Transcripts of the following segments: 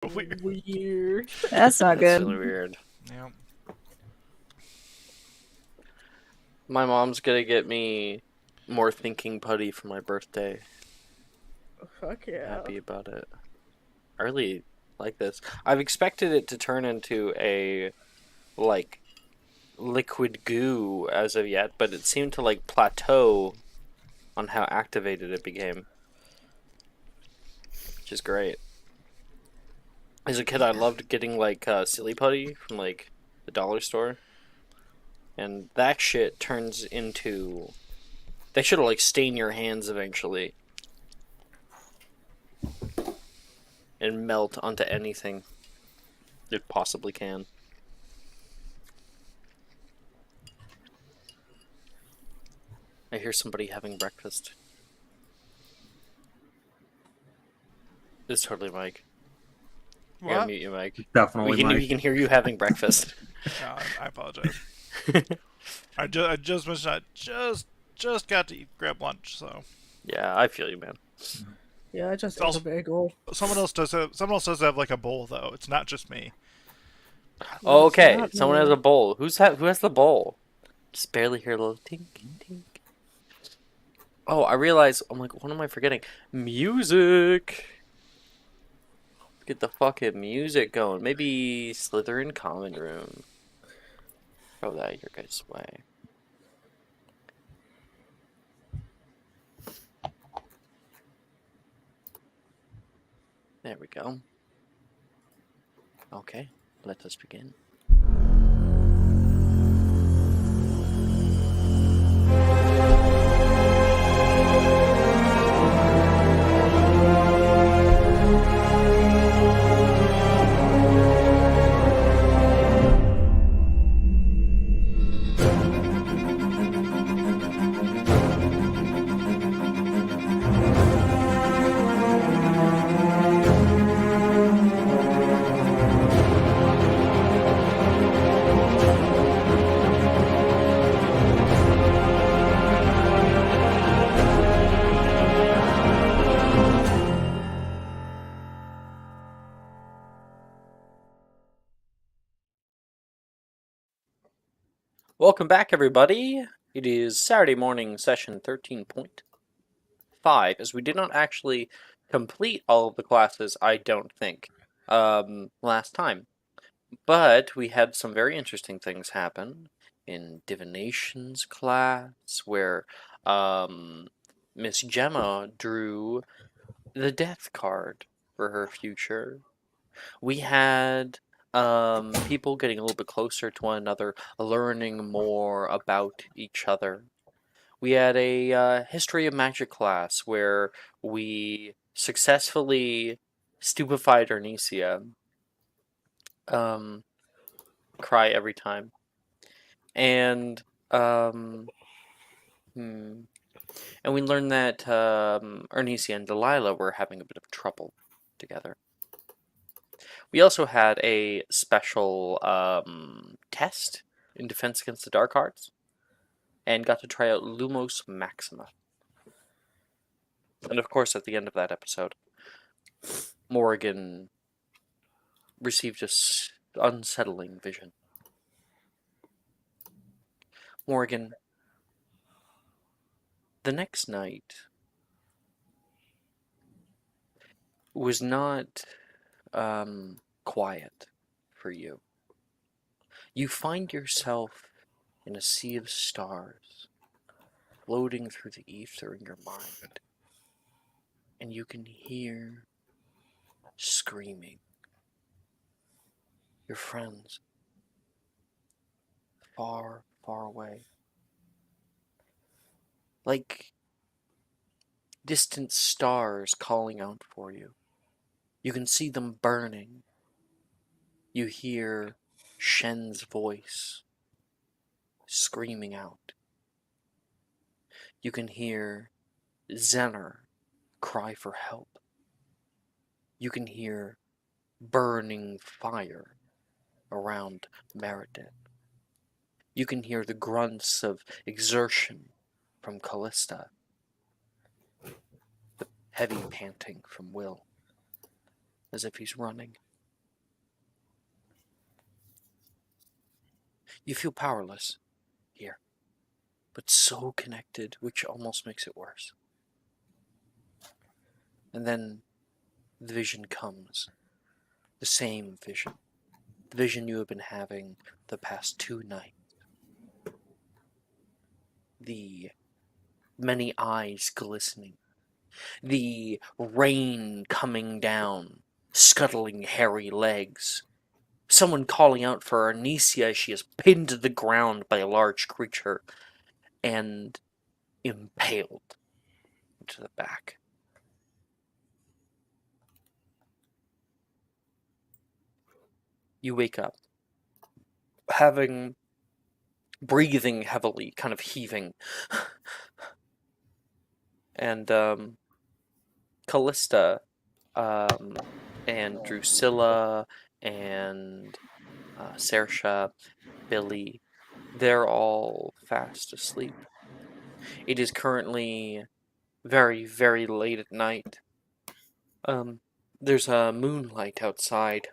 Weird. That's not That's good. really weird. Yeah. My mom's gonna get me more thinking putty for my birthday. Fuck yeah. Happy about it. I really like this. I've expected it to turn into a like liquid goo as of yet, but it seemed to like plateau on how activated it became, which is great. As a kid, I loved getting like silly putty from like the dollar store, and that shit turns into they should like stain your hands eventually and melt onto anything it possibly can. I hear somebody having breakfast. It's totally Mike. I gotta What? mute you, Mike. Definitely We Mike. can hear you having breakfast. I apologize. I just mentioned I just got to grab lunch, so Yeah, I feel you, man. Yeah, I just It's ate also- a bagel. someone else does have like a bowl though. It's not just me. Oh, It's okay, not someone me. has a bowl. Who has the bowl? Just barely hear a little tink tink. Oh, I realize. I'm like, what am I forgetting? Music. Get the fucking music going. Maybe Slytherin Common Room. Throw that your guys' way. There we go. Okay, let us begin. Welcome back, everybody. It is Saturday morning session 13.5, as we did not actually complete all of the classes, I don't think, last time. But we had some very interesting things happen in divination's class, where Miss Gemma drew the death card for her future. We had people getting a little bit closer to one another, learning more about each other. We had a history of magic class where we successfully stupefied Arnesia. Cry every time. And and we learned that Arnesia and Delilah were having a bit of trouble together. We also had a special test in Defense Against the Dark Arts, and got to try out Lumos Maxima. And of course, at the end of that episode, Morrigan received a unsettling vision. Morrigan, the next night was not quiet for you. You find yourself in a sea of stars, floating through the ether in your mind, and you can hear screaming. Your friends, far, far away. Like distant stars calling out for you. You can see them burning. You hear Shen's voice screaming out. You can hear Zener cry for help. You can hear burning fire around Meredith. You can hear the grunts of exertion from Callista, the heavy panting from Will, as if he's running. You feel powerless here, but so connected, which almost makes it worse. And then the vision comes. The same vision. The vision you have been having the past 2 nights. The many eyes glistening. The rain coming down, scuttling hairy legs. Someone calling out for Anicia as she is pinned to the ground by a large creature and impaled into the back. You wake up, breathing heavily, kind of heaving. And, Callista, and Drusilla, and, Saoirse, Billy, they're all fast asleep. It is currently very, very late at night. There's a moonlight outside,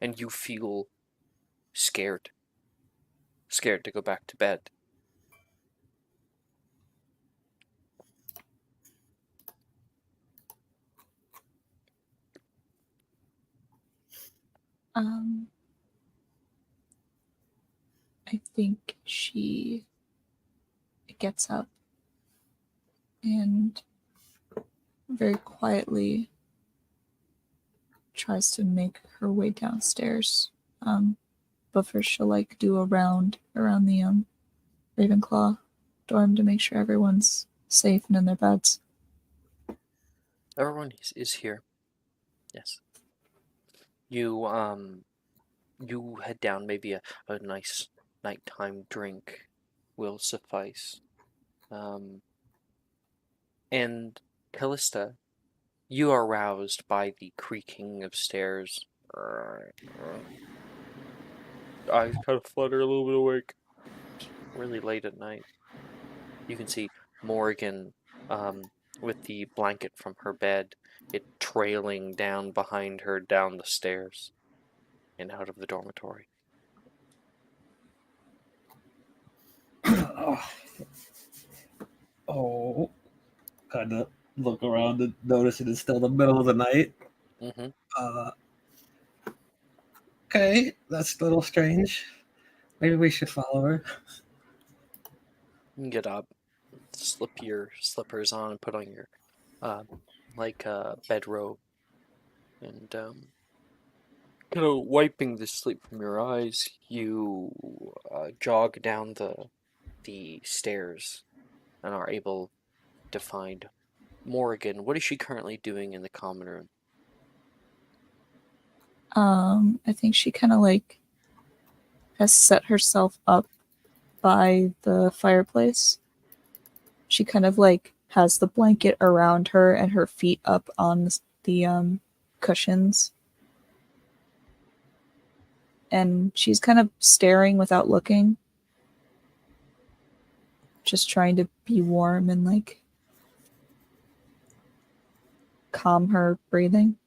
and you feel scared. Scared to go back to bed. I think she gets up and very quietly tries to make her way downstairs. But first she'll like do a round around the Ravenclaw dorm to make sure everyone's safe and in their beds. Everyone is here. Yes. You head down. Maybe a nice nighttime drink will suffice. And Callista, you are roused by the creaking of stairs. Eyes kind of flutter, a little bit awake. It's really late at night. You can see Morgan, with the blanket from her bed, it trailing down behind her down the stairs and out of the dormitory. Oh, kind of look around and notice it is still the middle of the night. Mm-hmm. Okay, that's a little strange. Maybe we should follow her. You can get up, slip your slippers on, and put on your bedrobe, and kind of wiping the sleep from your eyes, you jog down the stairs and are able to find Morgan. What is she currently doing in the common room? I think she kind of like has set herself up by the fireplace. She kind of like has the blanket around her and her feet up on the cushions. And she's kind of staring without looking. Just trying to be warm and like calm her breathing.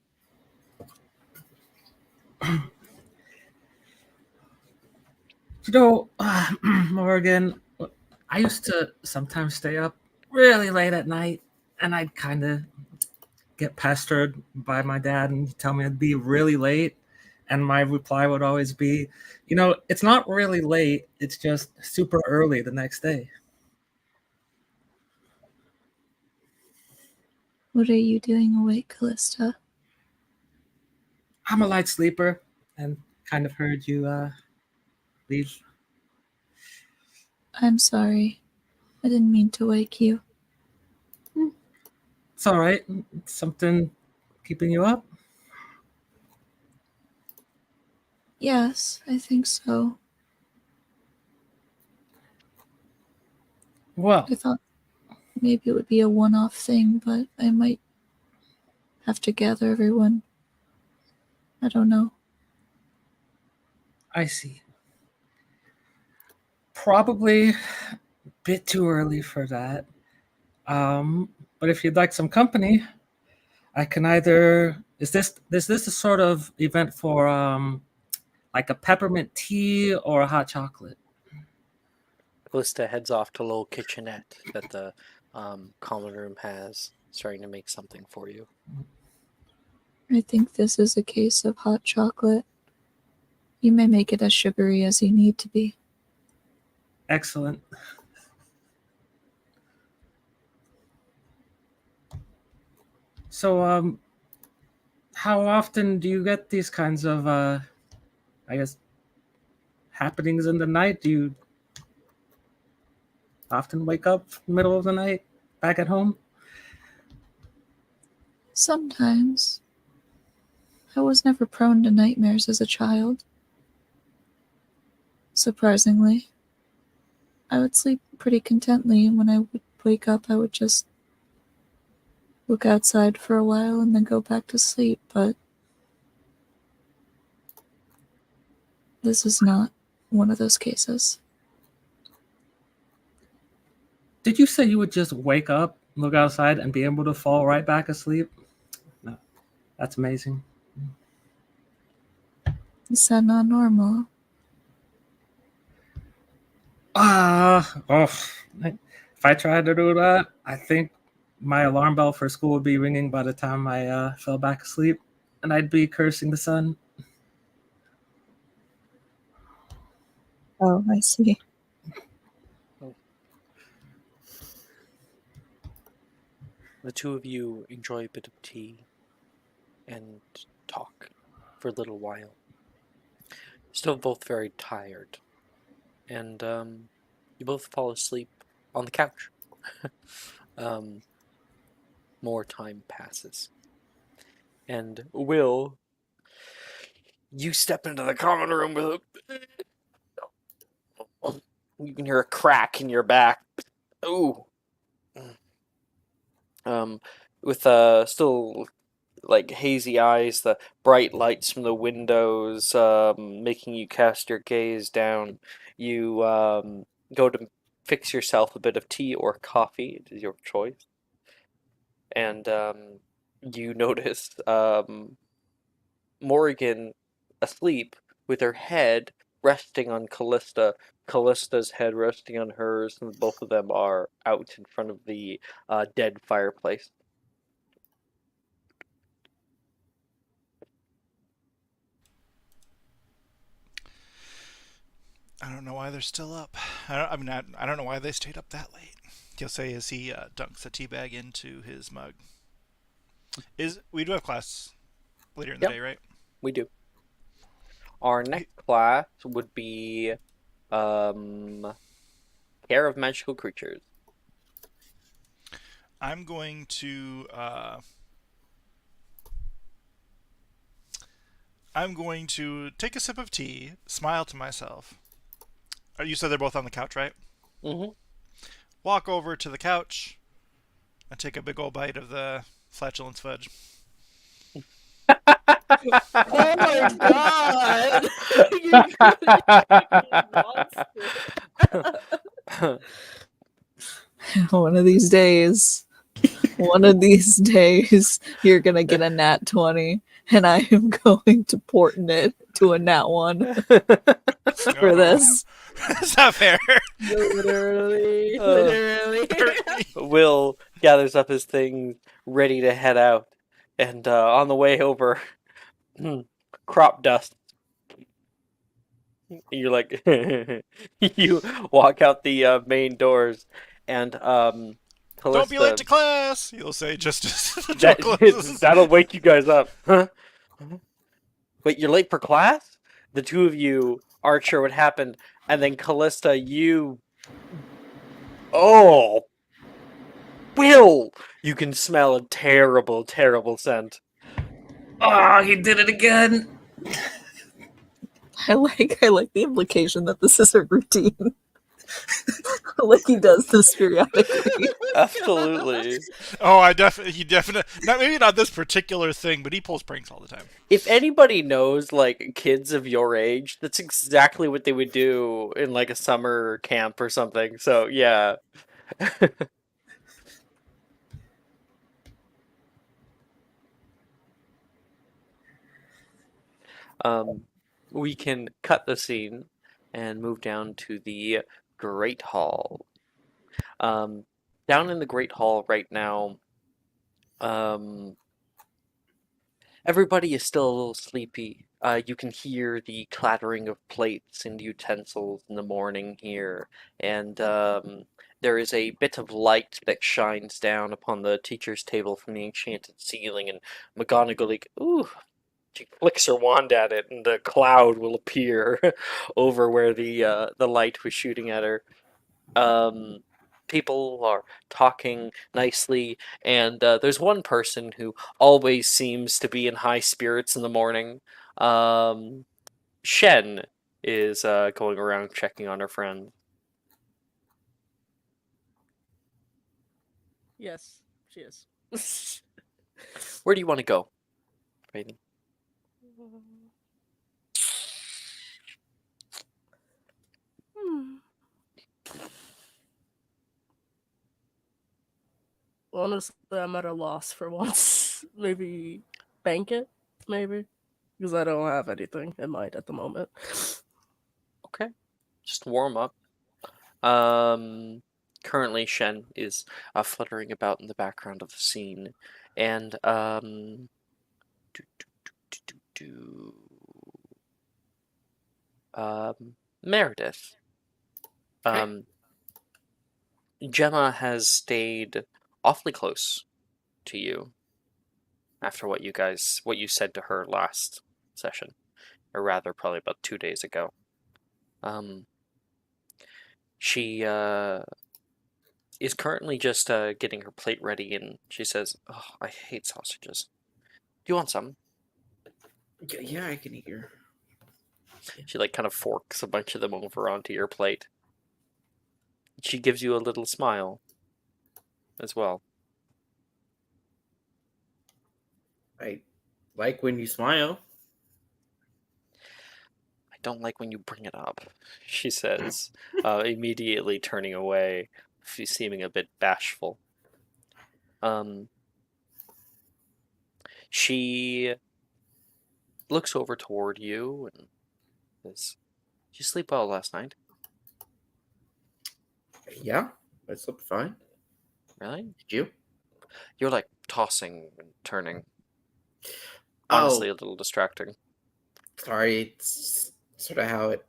Morgan, I used to sometimes stay up really late at night, and I'd kind of get pestered by my dad and he'd tell me it'd be really late. And my reply would always be, it's not really late, it's just super early the next day. What are you doing awake, Callista? I'm a light sleeper and kind of heard you leave. I'm sorry. I didn't mean to wake you. It's all right. Something keeping you up? Yes, I think so. Well, I thought maybe it would be a one-off thing, but I might have to gather everyone. I don't know. I see. Probably a bit too early for that. But if you'd like some company, I can either... Is this a sort of event for like a peppermint tea or a hot chocolate. Callista heads off to a little kitchenette that the common room has, starting to make something for you. I think this is a case of hot chocolate. You may make it as sugary as you need to be. Excellent. So, how often do you get these kinds of, I guess, happenings in the night? Do you often wake up in the middle of the night back at home? Sometimes. I was never prone to nightmares as a child. Surprisingly. I would sleep pretty contently, and when I would wake up, I would just look outside for a while and then go back to sleep, but this is not one of those cases. Did you say you would just wake up, look outside, and be able to fall right back asleep? No, that's amazing. Is that not normal? If I tried to do that, I think my alarm bell for school would be ringing by the time I fell back asleep, and I'd be cursing the sun. Oh, I see. The two of you enjoy a bit of tea and talk for a little while. Still both very tired. And you both fall asleep on the couch. More time passes. And Will, you step into the common room with a... You can hear a crack in your back. Ooh. With still like hazy eyes, the bright lights from the windows making you cast your gaze down. You go to fix yourself a bit of tea or coffee. It is your choice. And you notice Morrigan asleep with her head resting on Callista, Callista's head resting on hers, and both of them are out in front of the dead fireplace. I don't know why they're still up. I don't know why they stayed up that late. He'll say as he dunks a tea bag into his mug. We do have class later in the Yep. day, right? We do. Our next class would be care of magical creatures. I'm going to take a sip of tea, smile to myself. You said they're both on the couch, right? Mm-hmm. Walk over to the couch and take a big old bite of the flatulence fudge. Oh my god! You're monster. One of these days, you're gonna get a nat 20, and I am going to porten it to a nat 1 for this. That's not fair. Literally. Literally. Will gathers up his things, ready to head out, and on the way over, crop dust. You're like, you walk out the main doors, and Callista, Don't be late to class, you'll say just as the door closes. that'll wake you guys up. Huh? Wait, you're late for class? The two of you aren't sure what happened, and then Callista, oh, Will! You can smell a terrible, terrible scent. Oh, he did it again. I like the implication that this is a routine. Like he does this periodically. Absolutely. Oh, he definitely, maybe not this particular thing, but he pulls pranks all the time. If anybody knows, like, kids of your age, that's exactly what they would do in, like, a summer camp or something. So, yeah. we can cut the scene and move down to the Great Hall. Down in the Great Hall right now, um, everybody is still a little sleepy. You can hear the clattering of plates and utensils in the morning here, and there is a bit of light that shines down upon the teacher's table from the enchanted ceiling, and McGonagall, ooh, she flicks her wand at it, and the cloud will appear over where the light was shooting at her. Um, People are talking nicely, and there's one person who always seems to be in high spirits in the morning. Um, Shen is going around checking on her friend. Yes, she is. Where do you want to go, Raven? Hmm. Honestly, I'm at a loss for once. Maybe bank it, maybe, because I don't have anything in mind at the moment. Okay, just warm up. Currently Shen is fluttering about in the background of the scene, and do, do, do, do, Meredith. Um, Gemma has stayed awfully close to you after what you said to her last session, or rather, probably about 2 days ago. She is currently just getting her plate ready, and she says, "Oh, I hate sausages. Do you want some?" Yeah, I can eat your. She like kind of forks a bunch of them over onto your plate. She gives you a little smile as well. I like when you smile. I don't like when you bring it up, she says, immediately turning away, seeming a bit bashful. She looks over toward you and says, "Did you sleep well last night?" Yeah, I slept fine. "Really?" Did you? You're like tossing and turning. Oh, Honestly, a little distracting. sorry. It's sort of how it.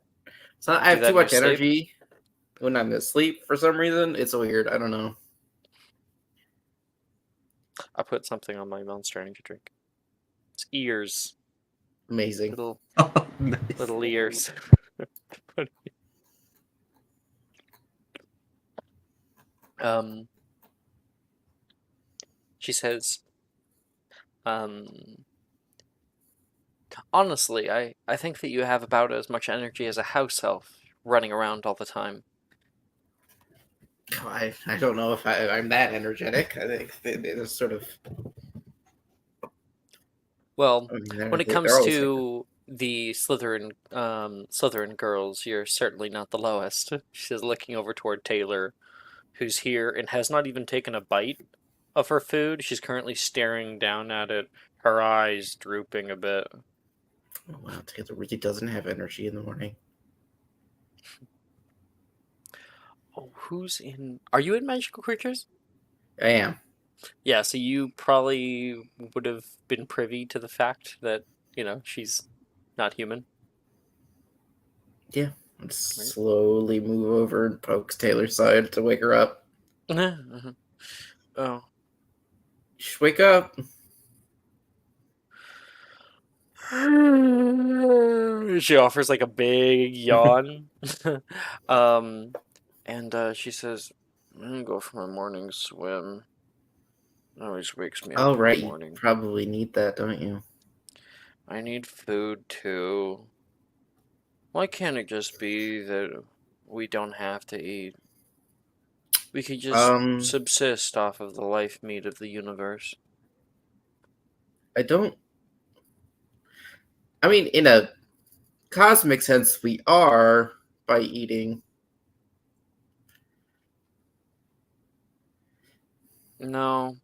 So I Do have that too in your much sleep? energy when I'm asleep for some reason. It's weird. I don't know. I put something on my monster energy drink. It's ears. Amazing. Little Oh, nice. little ears. um she says, um honestly, I think that you have about as much energy as a house elf running around all the time. Oh, I don't know if I'm that energetic. I think it's sort of. Well, I mean, when it they're comes always like that. to the Slytherin girls, you're certainly not the lowest. She says, looking over toward Taylor, who's here and has not even taken a bite of her food. She's currently staring down at it, her eyes drooping a bit. Oh, wow, Taylor really doesn't have energy in the morning. Oh, who's in? Are you in Magical Creatures? I am. Yeah, so you probably would have been privy to the fact that, she's not human, Yeah. I'd right? slowly move over and pokes Taylor's side to wake her up. Oh. Just wake up. She offers like a big yawn. um, and she says, "I'm gonna go for my morning swim. It always wakes me Oh, up in the right. You morning. probably need that, don't you? I need food too. Why can't it just be that we don't have to eat? We could just Um, subsist off of the life meat of the universe." I don't. I mean, in a cosmic sense, we are by eating. No,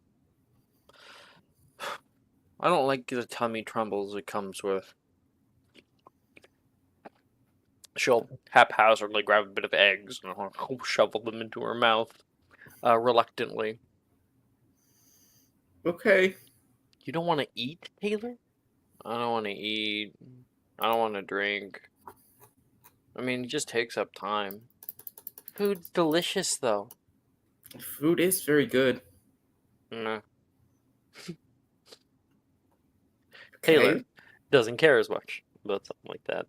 I don't like the tummy troubles it comes with. She'll haphazardly grab a bit of eggs and shovel them into her mouth, reluctantly. Okay. You don't want to eat, Taylor? I don't want to eat. I don't want to drink. I mean, it just takes up time. Food's delicious, though. Food is very good. Nah. Okay. Taylor doesn't care as much about something like that.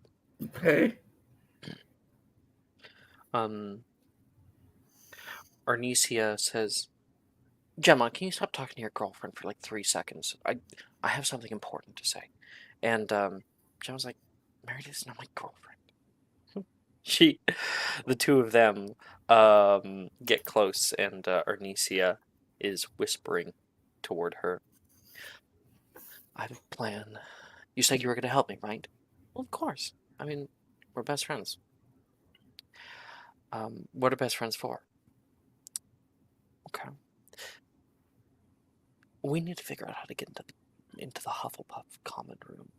Okay. Arnesia says, Gemma, can you stop talking to your girlfriend for like 3 seconds? I have something important to say. And Gemma's like, Meredith's not my girlfriend. The two of them get close, and Arnesia is whispering toward her. I have a plan. You said you were going to help me, right? Well, of course. I mean, we're best friends. What are best friends for? Okay. We need to figure out how to get into the Hufflepuff common room.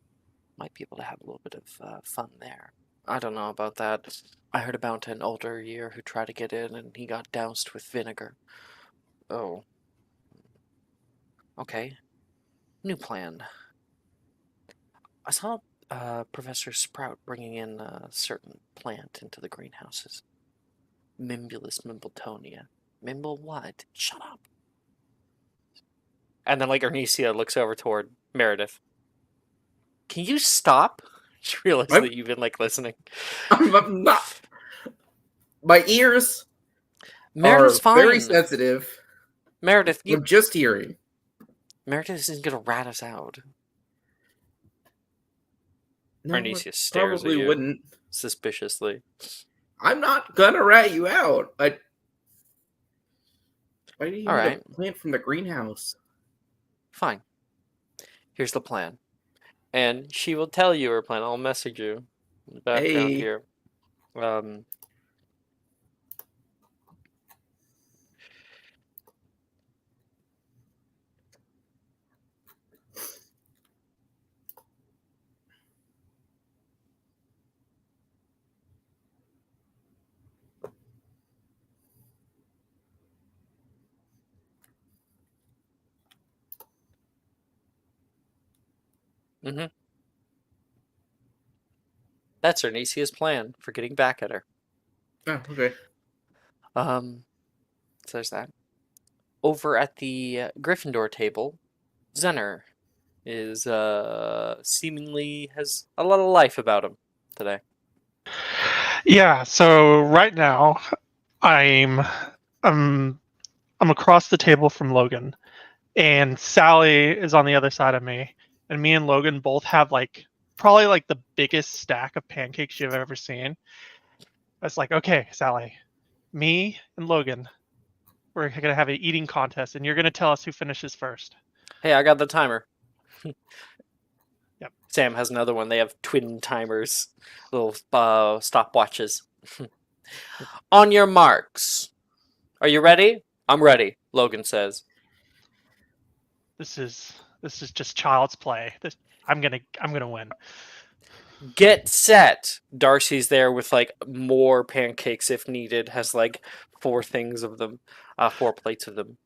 Might be able to have a little bit of fun there. I don't know about that. I heard about an older year who tried to get in and he got doused with vinegar. Oh. Okay. New plan. I saw Professor Sprout bringing in a certain plant into the greenhouses. Mimbulus Mimbletonia. Mimble what? Shut up. And then, like, Arnesia looks over toward Meredith. Can you stop? She realized that you've been, like, listening. I'm not. My ears Meredith's are fine. very sensitive. Meredith, I'm just hearing. Meredith isn't gonna rat us out. No, Arnesia stares at probably you wouldn't. suspiciously. I'm not gonna rat you out. Why do you All need right. a plant from the greenhouse? Fine. Here's the plan. And she will tell you her plan. I'll message you in the background Hey. here. That's Arnesia's plan for getting back at her. Oh, okay. So there's that. Over at the Gryffindor table, Zenner is seemingly has a lot of life about him today. Yeah, so right now I'm across the table from Logan, and Sally is on the other side of me, and me and Logan both have probably the biggest stack of pancakes you've ever seen. It's like, okay, Sally, me and Logan, we're gonna have an eating contest, and you're gonna tell us who finishes first. Hey, I got the timer. Yep. Sam has another one. They have twin timers, little stopwatches. On your marks. Are you ready? I'm ready, Logan says. This is just child's play. I'm gonna win. Get set. Darcy's there with more pancakes if needed. Has 4 things of them, 4 plates of them.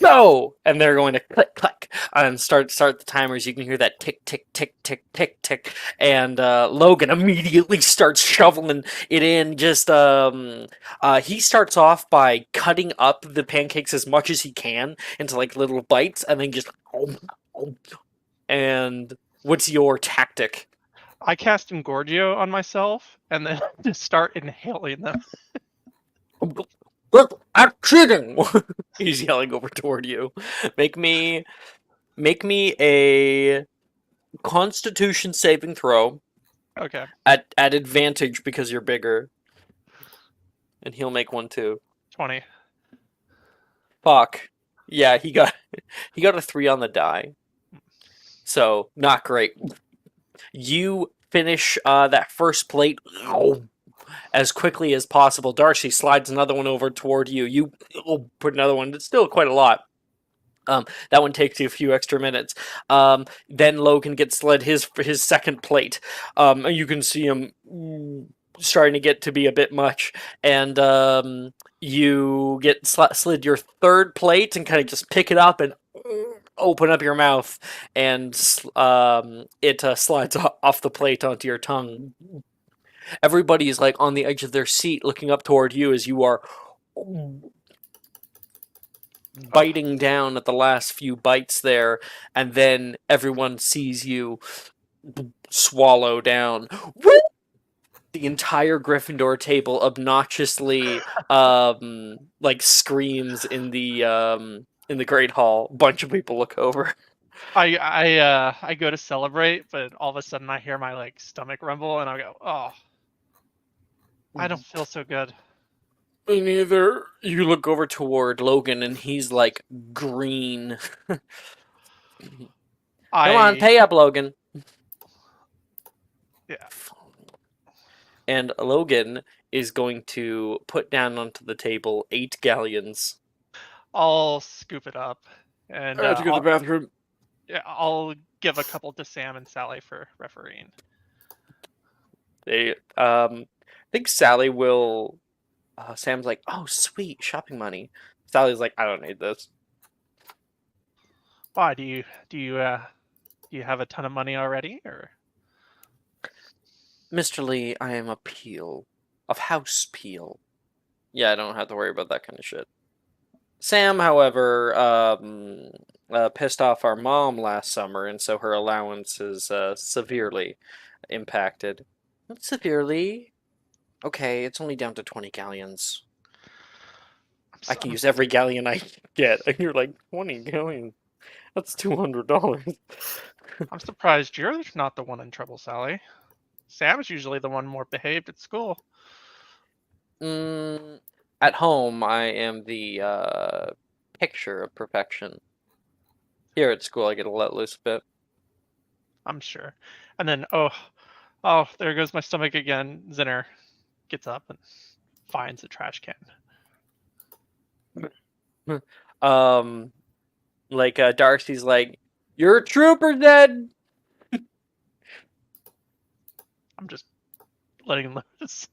Go! And they're going to click, click, and start the timers. You can hear that tick, tick, tick, tick, tick, tick. And Logan immediately starts shoveling it in. He starts off by cutting up the pancakes as much as he can into little bites, and then just. And what's your tactic? I cast Engorgio on myself, and then just start inhaling them. Look, I'm cheating! He's yelling over toward you. Make me a Constitution saving throw. Okay. At advantage because you're bigger. And he'll make one too. 20. Fuck. Yeah, he got a 3 on the die. So, not great. You finish that first plate as quickly as possible. Darcy slides another one over toward you. You put another one. It's still quite a lot. That one takes you a few extra minutes. Then Logan gets led his second plate. You can see him starting to get to be a bit much, and you get slid your third plate and kind of just pick it up and open up your mouth, and it slides off the plate onto your tongue. Everybody is like on the edge of their seat, looking up toward you as you are biting down at the last few bites there, and then everyone sees you swallow down. The entire Gryffindor table obnoxiously like screams in the Great Hall. Bunch of people look over. I go to celebrate, but all of a sudden I hear my like stomach rumble, and I go, oh, I don't feel so good. Me neither. You look over toward Logan, and he's like green. Come on, pay up, Logan. Yeah. And Logan is going to put down onto the table 8 galleons. I'll scoop it up, and I have to go to the bathroom. Yeah, I'll give a couple to Sam and Sally for refereeing. They, I think Sally will. Sam's like, "Oh, sweet, shopping money." Sally's like, "I don't need this." Why do you have a ton of money already, or? Mr. Lee, I am a Peel of House Peel. Yeah, I don't have to worry about that kind of shit. Sam, however, pissed off our mom last summer, and so her allowance is severely impacted. Not severely. Okay, it's only down to 20 galleons. I can use every galleon I get. And you're like, 20 galleons? That's $200. I'm surprised you're not the one in trouble, Sally. Sam's usually the one more behaved at school. At home, I am the picture of perfection. Here at school, I get to let loose a bit. I'm sure. And then, oh, there goes my stomach again. Zinner gets up and finds a trash can. Darcy's like, "You're a trooper, Ned!" I'm just letting him loose.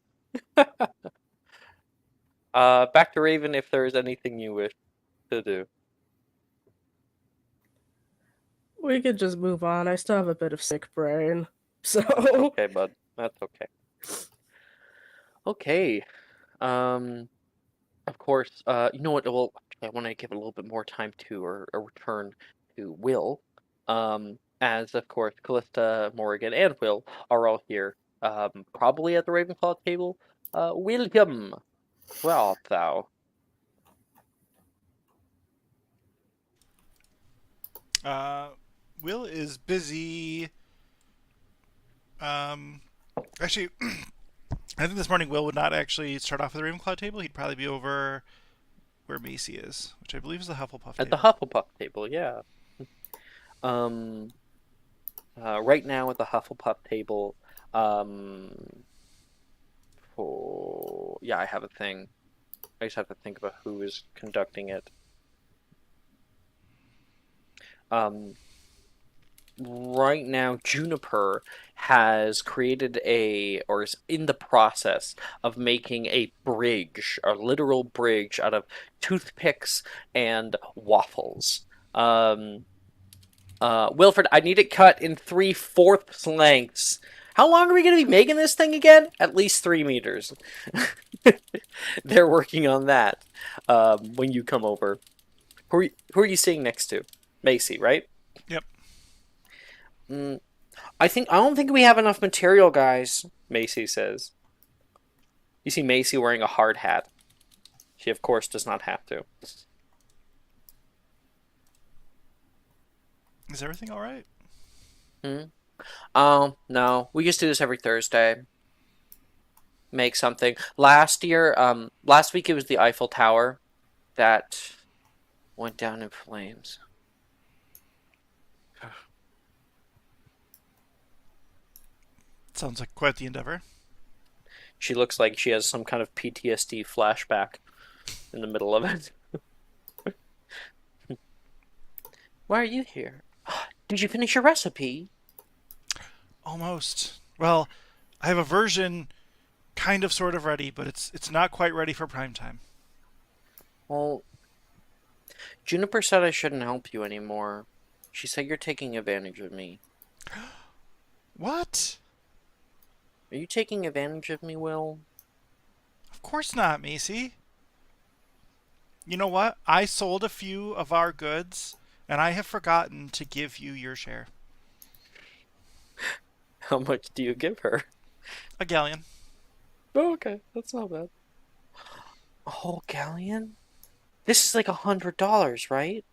Back to Raven if there's anything you wish to do. We could just move on. I still have a bit of sick brain. So Okay, bud. That's okay. Okay. Of course, you know what? Well, I want to give a little bit more time to a return to Will. As of course, Callista, Morrigan, and Will are all here. Probably at the Ravenclaw table. William, where art thou? Will is busy. Actually, I think this morning Will would not actually start off at the Ravenclaw table. He'd probably be over where Macy is, which I believe is the Hufflepuff At table. the Hufflepuff table, yeah. Right now at the Hufflepuff table, yeah, I have a thing. I just have to think about who is conducting it. Right now, Juniper has created or is in the process of making a bridge, a literal bridge out of toothpicks and waffles. Wilfred, I need it cut in 3/4 lengths. How long are we going to be making this thing again? At least 3 meters. They're working on that when you come over. Who are you seeing next to? Macy, right? Yep. I don't think we have enough material, guys, Macy says. You see Macy wearing a hard hat. She, of course, does not have to. Is everything all right? No. We used to do this every Thursday. Make something. Last week it was the Eiffel Tower that went down in flames. Sounds like quite the endeavor. She looks like she has some kind of PTSD flashback in the middle of it. Why are you here? Did you finish your recipe? Almost. Well, I have a version kind of sort of ready, but it's not quite ready for prime time. Well, Juniper said I shouldn't help you anymore. She said you're taking advantage of me. What? Are you taking advantage of me, Will? Of course not, Macy. You know what? I sold a few of our goods, and I have forgotten to give you your share. How much do you give her? A galleon. Oh, okay, that's not bad. A whole galleon? This is like $100, right?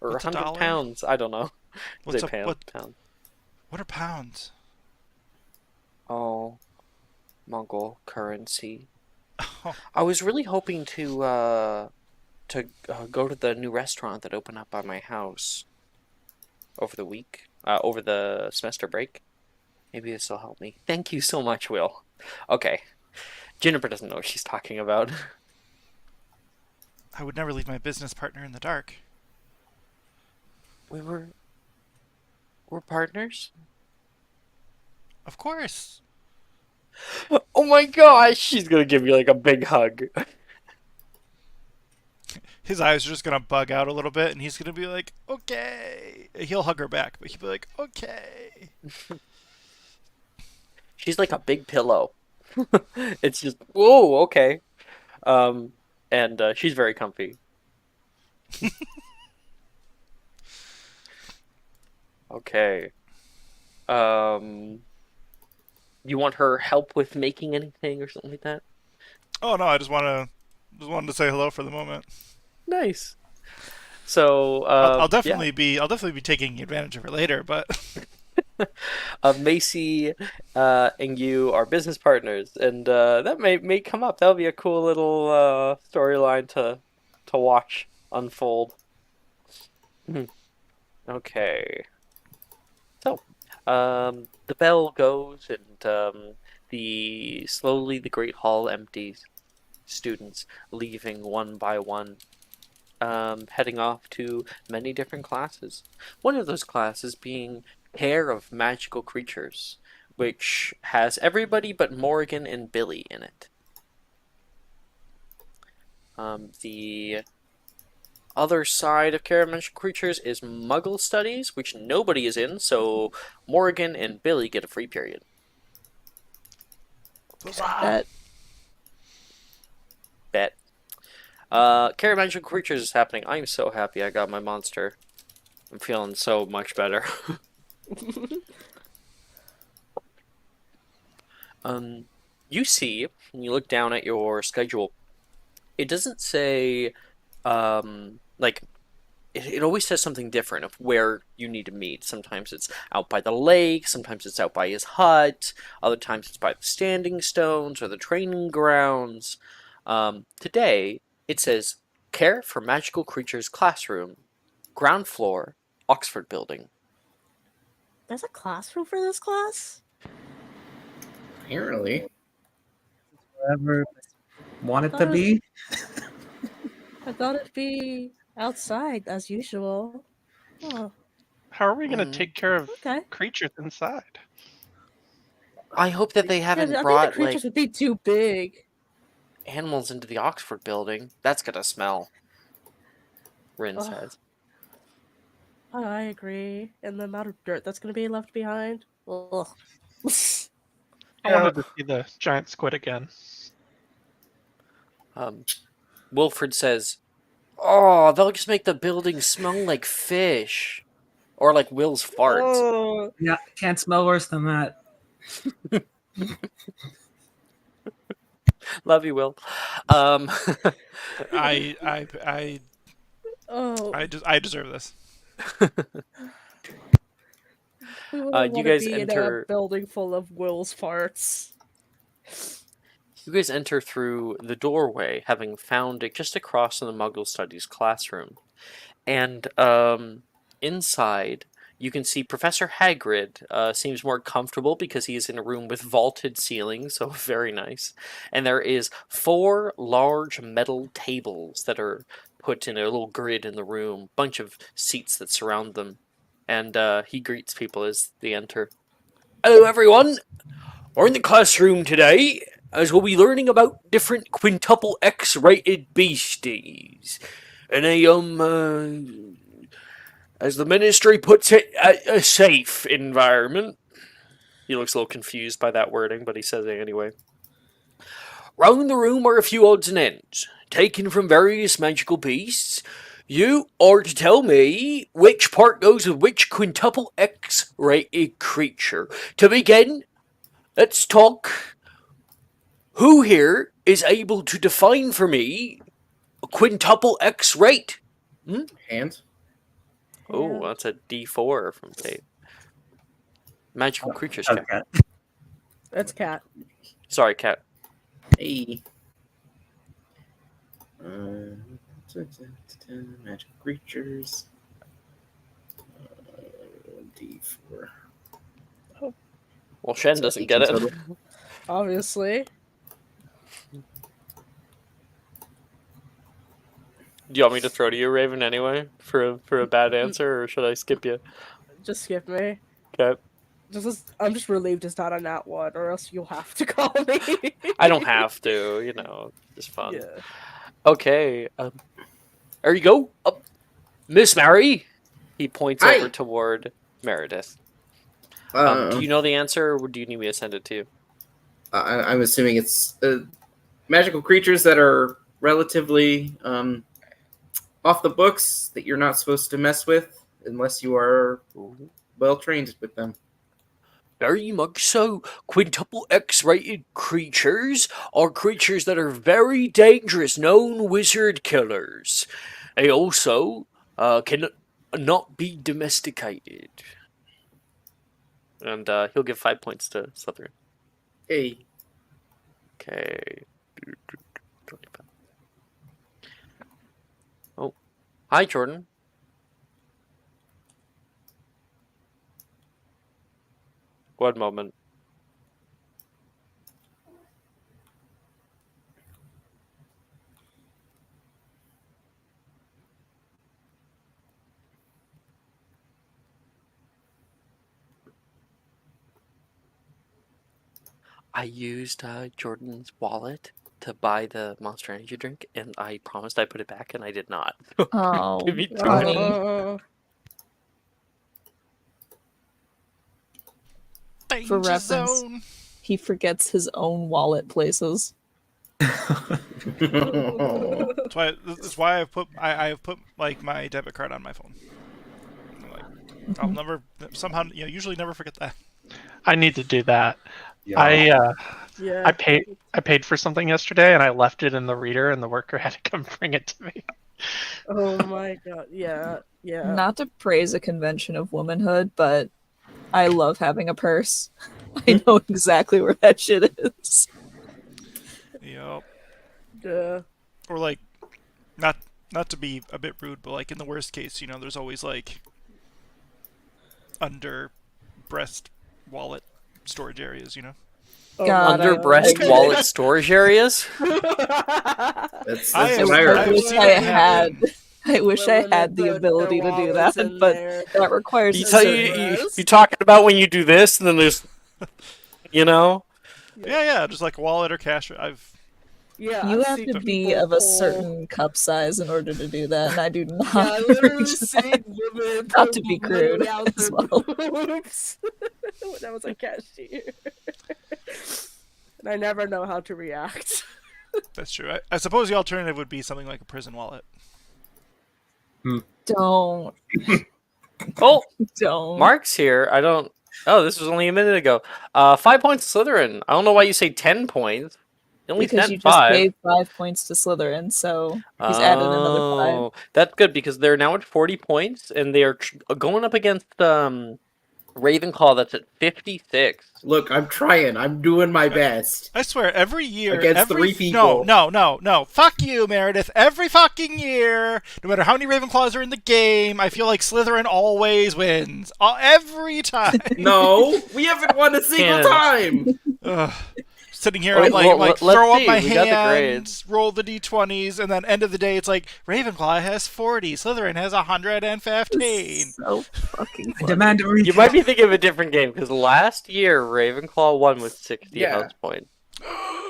Or What's a 100 dollar? pounds? I don't know. What's Say a pound, what? pound. What are pounds? Oh, Mongol currency. Oh, I was really hoping to go to the new restaurant that opened up by my house over the week, over the semester break. Maybe this will help me. Thank you so much, Will. Okay, Jennifer doesn't know what she's talking about. I would never leave my business partner in the dark. We're partners? Of course. Oh my gosh, she's gonna give me like a big hug. His eyes are just gonna bug out a little bit, and he's gonna be like, "Okay." He'll hug her back, but he'll be like, "Okay." She's like a big pillow. It's just, whoa, okay. And she's very comfy. Okay. You want her help with making anything or something like that? Oh no, I just wanted to say hello for the moment. Nice. So, I'll yeah. definitely be taking advantage of her later, but Macy and you are business partners, and that may come up. That'll be a cool little storyline to watch unfold. Hmm. Okay. So, the bell goes, and the great hall empties. Students leaving one by one, heading off to many different classes. One of those classes being Care of Magical Creatures, which has everybody but Morgan and Billy in it. The other side of Care of Magical Creatures is Muggle Studies, which nobody is in, so Morgan and Billy get a free period. That Bet. Care of Magical Creatures is happening. I'm so happy I got my monster. I'm feeling so much better. You see, when you look down at your schedule, it doesn't say, like, it always says something different of where you need to meet. Sometimes it's out by the lake, sometimes it's out by his hut, other times it's by the standing stones or the training grounds. Today, it says, Care for Magical Creatures Classroom, ground floor, Oxford Building. There's a classroom for this class? Apparently. Whatever want it to Thought be. I thought it'd be outside as usual. Oh, How are we going to take care of okay. creatures inside? I hope that they Yeah, haven't I think the brought, creatures like, would be too big. animals into the Oxford Building. That's gonna smell, Rin Ugh. says. Oh, I agree. And the amount of dirt that's going to be left behind. Ugh. I wanted to see the giant squid again. Wilfred says, "Oh, they'll just make the building smell like fish, or like Will's farts." Oh, Yeah, can't smell worse than that. Love you, Will. I oh. I deserve this. We wouldn't You want to guys be in a enter. building full of Will's farts. You guys enter through the doorway, having found it just across from the Muggle Studies classroom, and inside you can see Professor Hagrid seems more comfortable because he is in a room with vaulted ceilings, so very nice. And there is 4 large metal tables that are put in a little grid in the room, bunch of seats that surround them, and he greets people as they enter. Hello, everyone. We're in the classroom today, as we'll be learning about different quintuple X-rated beasties, in as the ministry puts it, a safe environment. He looks a little confused by that wording, but he says it anyway. Round the room are a few odds and ends, taken from various magical beasts. You are to tell me which part goes with which quintuple X-rated creature. To begin, let's talk. Who here is able to define for me a quintuple X-rate? Hands. Oh, that's a D4 from Dave. Magical creatures, Cat. Okay. That's Cat. Sorry, Cat. Hey. Magical creatures. D4. Well, Shen doesn't get it. Total. Obviously. Do you want me to throw to you, Raven, anyway, for a bad answer, or should I skip you? Just skip me. Okay. I'm just relieved it's not a nat one, or else you'll have to call me. I don't have to, just fun. Yeah. Okay. There you go. Miss Mary. He points Hi. over toward Meredith. Do Uh, you know the answer, or do you need me to send it to you? I'm assuming it's magical creatures that are relatively off the books that you're not supposed to mess with unless you are well trained with them. Very much so. Quintuple X-rated creatures are creatures that are very dangerous, known wizard killers. They also can not be domesticated. And he'll give 5 points to Slytherin. Hey. Okay. 25. Oh. Hi, Jordan. One moment. I used Jordan's wallet to buy the Monster Energy drink, and I promised I put it back, and I did not. Oh, Give me 2 funny. minutes. Danger reference. zone. He forgets his own wallet places. That's why I have put like my debit card on my phone. Like, I'll never usually never forget that. I need to do that. Yeah. Yeah. I paid for something yesterday and I left it in the reader and the worker had to come bring it to me. Oh my god. Yeah. Yeah. Not to praise a convention of womanhood, but I love having a purse. I know exactly where that shit is. Yep. Yeah. Or like, not to be a bit rude, but like in the worst case, there's always like under breast wallet storage areas, Oh, God, Under breast I- wallet storage areas? That's I what I have- heard. I wish seen I it had. happen. I wish I had the ability to do that, but that requires You a tell certain- you talking about when you do this, and then there's, Yeah, just like a wallet or cash. Yeah. You I've have seen to be people of a pull- certain cup size in order to do that, and I do not. Yeah, I literally Just- seen women Not to be pull crude money out as their well. boobs when I was a cashier. And I never know how to react. That's true. I suppose the alternative would be something like a prison wallet. Don't. Oh, Don't. Mark's here. Oh, this was only a minute ago. 5 points to Slytherin. I don't know why you say 10 points. You only Because spent you just 5. gave 5 points to Slytherin, so he's added another 5. Oh, that's good because they're now at 40 points and they are going up against Ravenclaw that's at 56. Look, I'm trying. I'm doing my best. I swear, every year, Against every 3 people. No. Fuck you, Meredith. Every fucking year, no matter how many Ravenclaws are in the game, I feel like Slytherin always wins. Every time. No, we haven't won a single Cannon. time. Ugh. sitting here, Okay, I'm like, well, I'm like let's throw up see. my We got the hands, grades. roll the d20s, and then end of the day, it's like Ravenclaw has 40, Slytherin has 115. So fucking I funny. demand a recap. You might be thinking of a different game because last year Ravenclaw won with 60 Yeah. house points.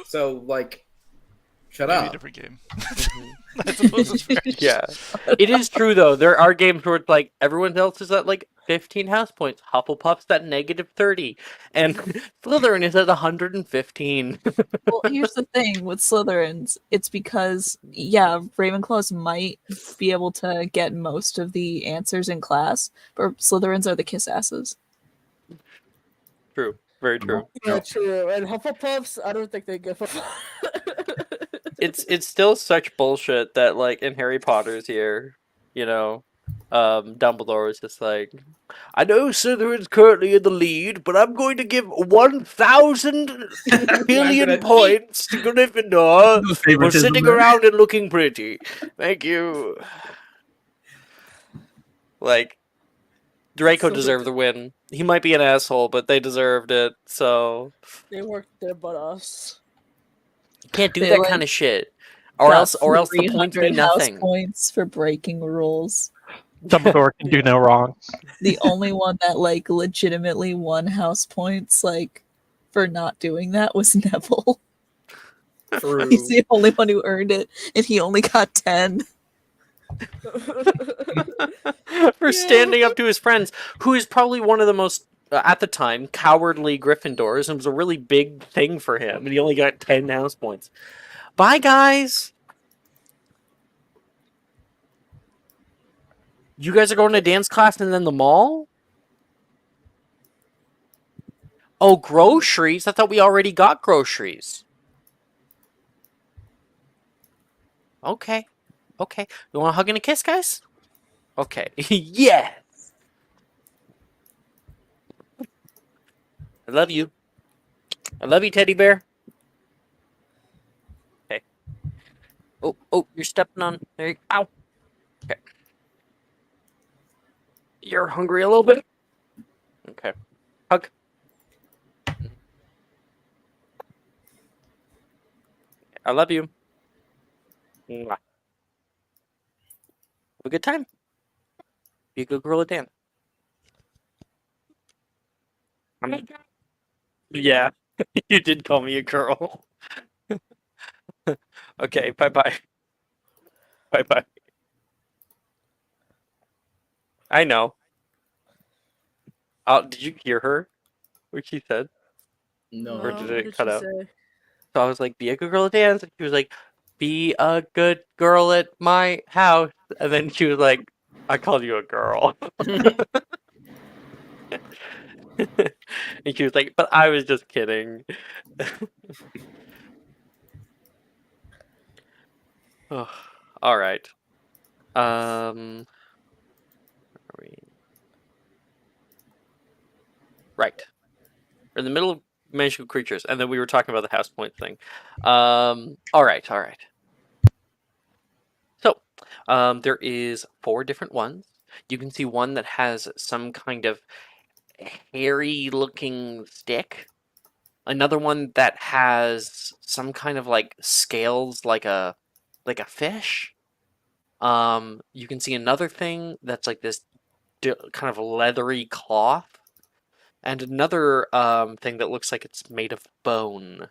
So, like, shut Maybe a up. different game. I suppose it's fair. Yeah, it is true though. There are games where it's like everyone else is at like 15 house points. Hufflepuff's at -30, and Slytherin is at 115. Well, here's the thing with Slytherins. It's because, yeah, Ravenclaws might be able to get most of the answers in class, but Slytherins are the kiss asses. True, very true. Yeah, true. And Hufflepuffs, I don't think they give a It's still such bullshit that like in Harry Potter's here, you know, Dumbledore is just like, I know Slytherin's currently in the lead, but I'm going to give 1,000 billion gonna points to Gryffindor No for favoritism sitting there. around and looking pretty. Thank you. Like, Draco So deserved the win. He might be an asshole, but they deserved it. So They worked their butt offs. can't do They, that like, kind of shit. Got Or else the points 300 mean house nothing. points for breaking rules. Dumbledore can do no wrong. The only one that like legitimately won house points like for not doing that was Neville. True. He's the only one who earned it, and he only got 10. For standing up to his friends, who is probably one of the most, at the time, cowardly Gryffindors, and it was a really big thing for him, and he only got 10 house points. Bye, guys! You guys are going to dance class and then the mall? Oh, groceries? I thought we already got groceries. Okay. Okay. You want a hug and a kiss, guys? Okay. Yeah! I love you. I love you, teddy bear. Okay. Oh, you're stepping on. There you Ow. Okay. You're hungry a little bit? Okay. Hug. I love you. Mwah. Have a good time. Be a good girl at dance. Yeah, you did call me a girl. Okay, bye-bye. Bye-bye. I know. Did you hear her? What she said? No. Or did What it did cut she out? say? So I was like, be a good girl at dance. And she was like, be a good girl at my house. And then she was like, I called you a girl. And she was like, but I was just kidding. Oh, all right. Where are we? Right. We're in the middle of magical creatures, and then we were talking about the house point thing. All right. So, there is 4 different ones. You can see one that has some kind of hairy-looking stick. Another one that has some kind of like scales, like a fish. You can see another thing that's like this kind of leathery cloth, and another thing that looks like it's made of bone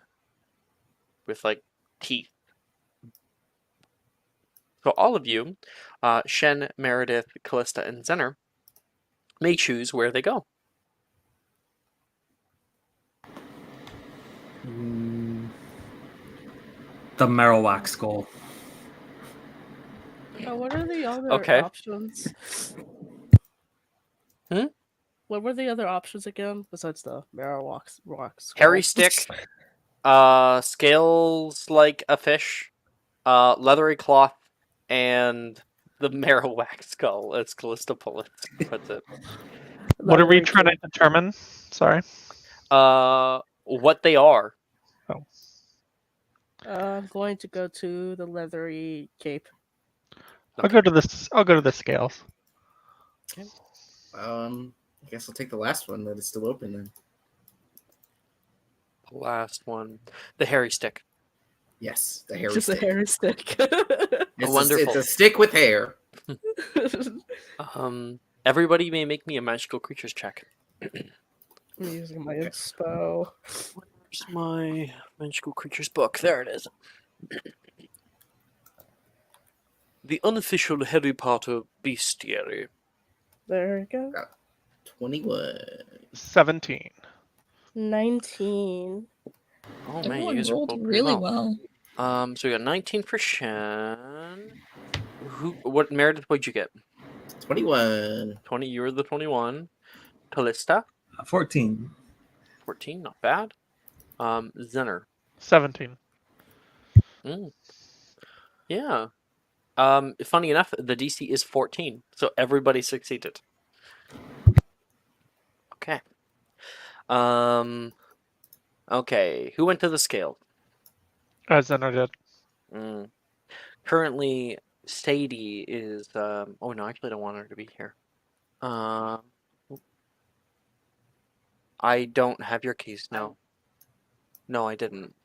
with like teeth. So all of you, Shen, Meredith, Callista, and Zener, may choose where they go. The Marowak skull. What are the other Okay. options? Hmm? What were the other options again besides the rocks? Hairy stick, scales like a fish, leathery cloth, and the Marowak skull, as Callista puts it. What are we trying to determine? Sorry. What they are. I'm going to go to the leathery cape. I'll go to this. I'll go to the scales. I guess I'll take the last one that is still open then. last one. The hairy stick. Yes, the hairy Just a stick. hairy stick. Wonderful. It's a stick with hair. Everybody may make me a magical creatures check. I'm using my inspo. Where's my magical creatures book? There it is. The unofficial Harry Potter bestiary. There we go. 21. 17. 19. Oh man, Everyone you guys rolled are pretty really well. So we got 19 for Shan. What Meredith? What'd you get? 21. 20. You were the 21. Callista. 14. 14. Not bad. Zenner. 17. Yeah. Funny enough, the DC is 14, so everybody succeeded. Okay. Okay. Who went to the scale? Zenner did. Currently, Sadie is. Oh no, I actually don't want her to be here. I don't have your keys. No. No, I didn't.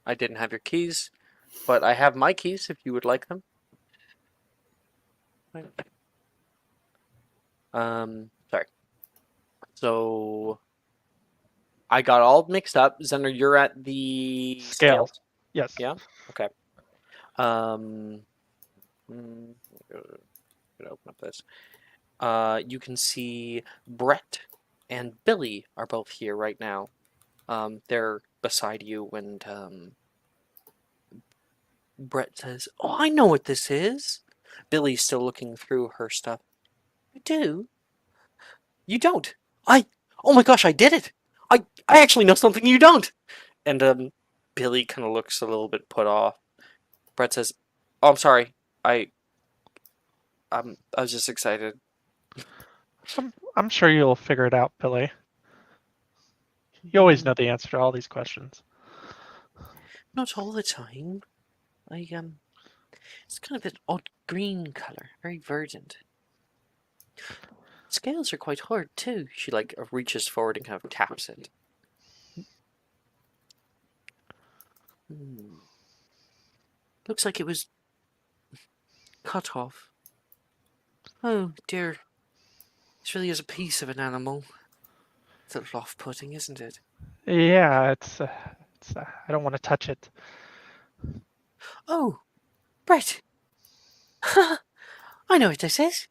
I didn't have your keys, but I have my keys if you would like them. Sorry. So I got all mixed up. Zener, you're at the Scales. Yes. Yeah. Okay. I'm gonna open up this. You can see Brett and Billy are both here right now. They're beside you, and Brett says, "Oh, I know what this is." Billy's still looking through her stuff. You do? You don't? Oh my gosh, I did it! I actually know something you don't! And, Billy kind of looks a little bit put off. Brett says, "Oh, I'm sorry. I was just excited." I'm sure you'll figure it out, Billy. You always know the answer to all these questions. Not all the time. It's kind of an odd green color, very verdant. Scales are quite hard too. She reaches forward and kind of taps it. Looks like it was cut off. Oh dear. This really is a piece of an animal. It's a little off-putting, isn't it? Yeah, it's I don't want to touch it. Oh, Brett. I know what this is.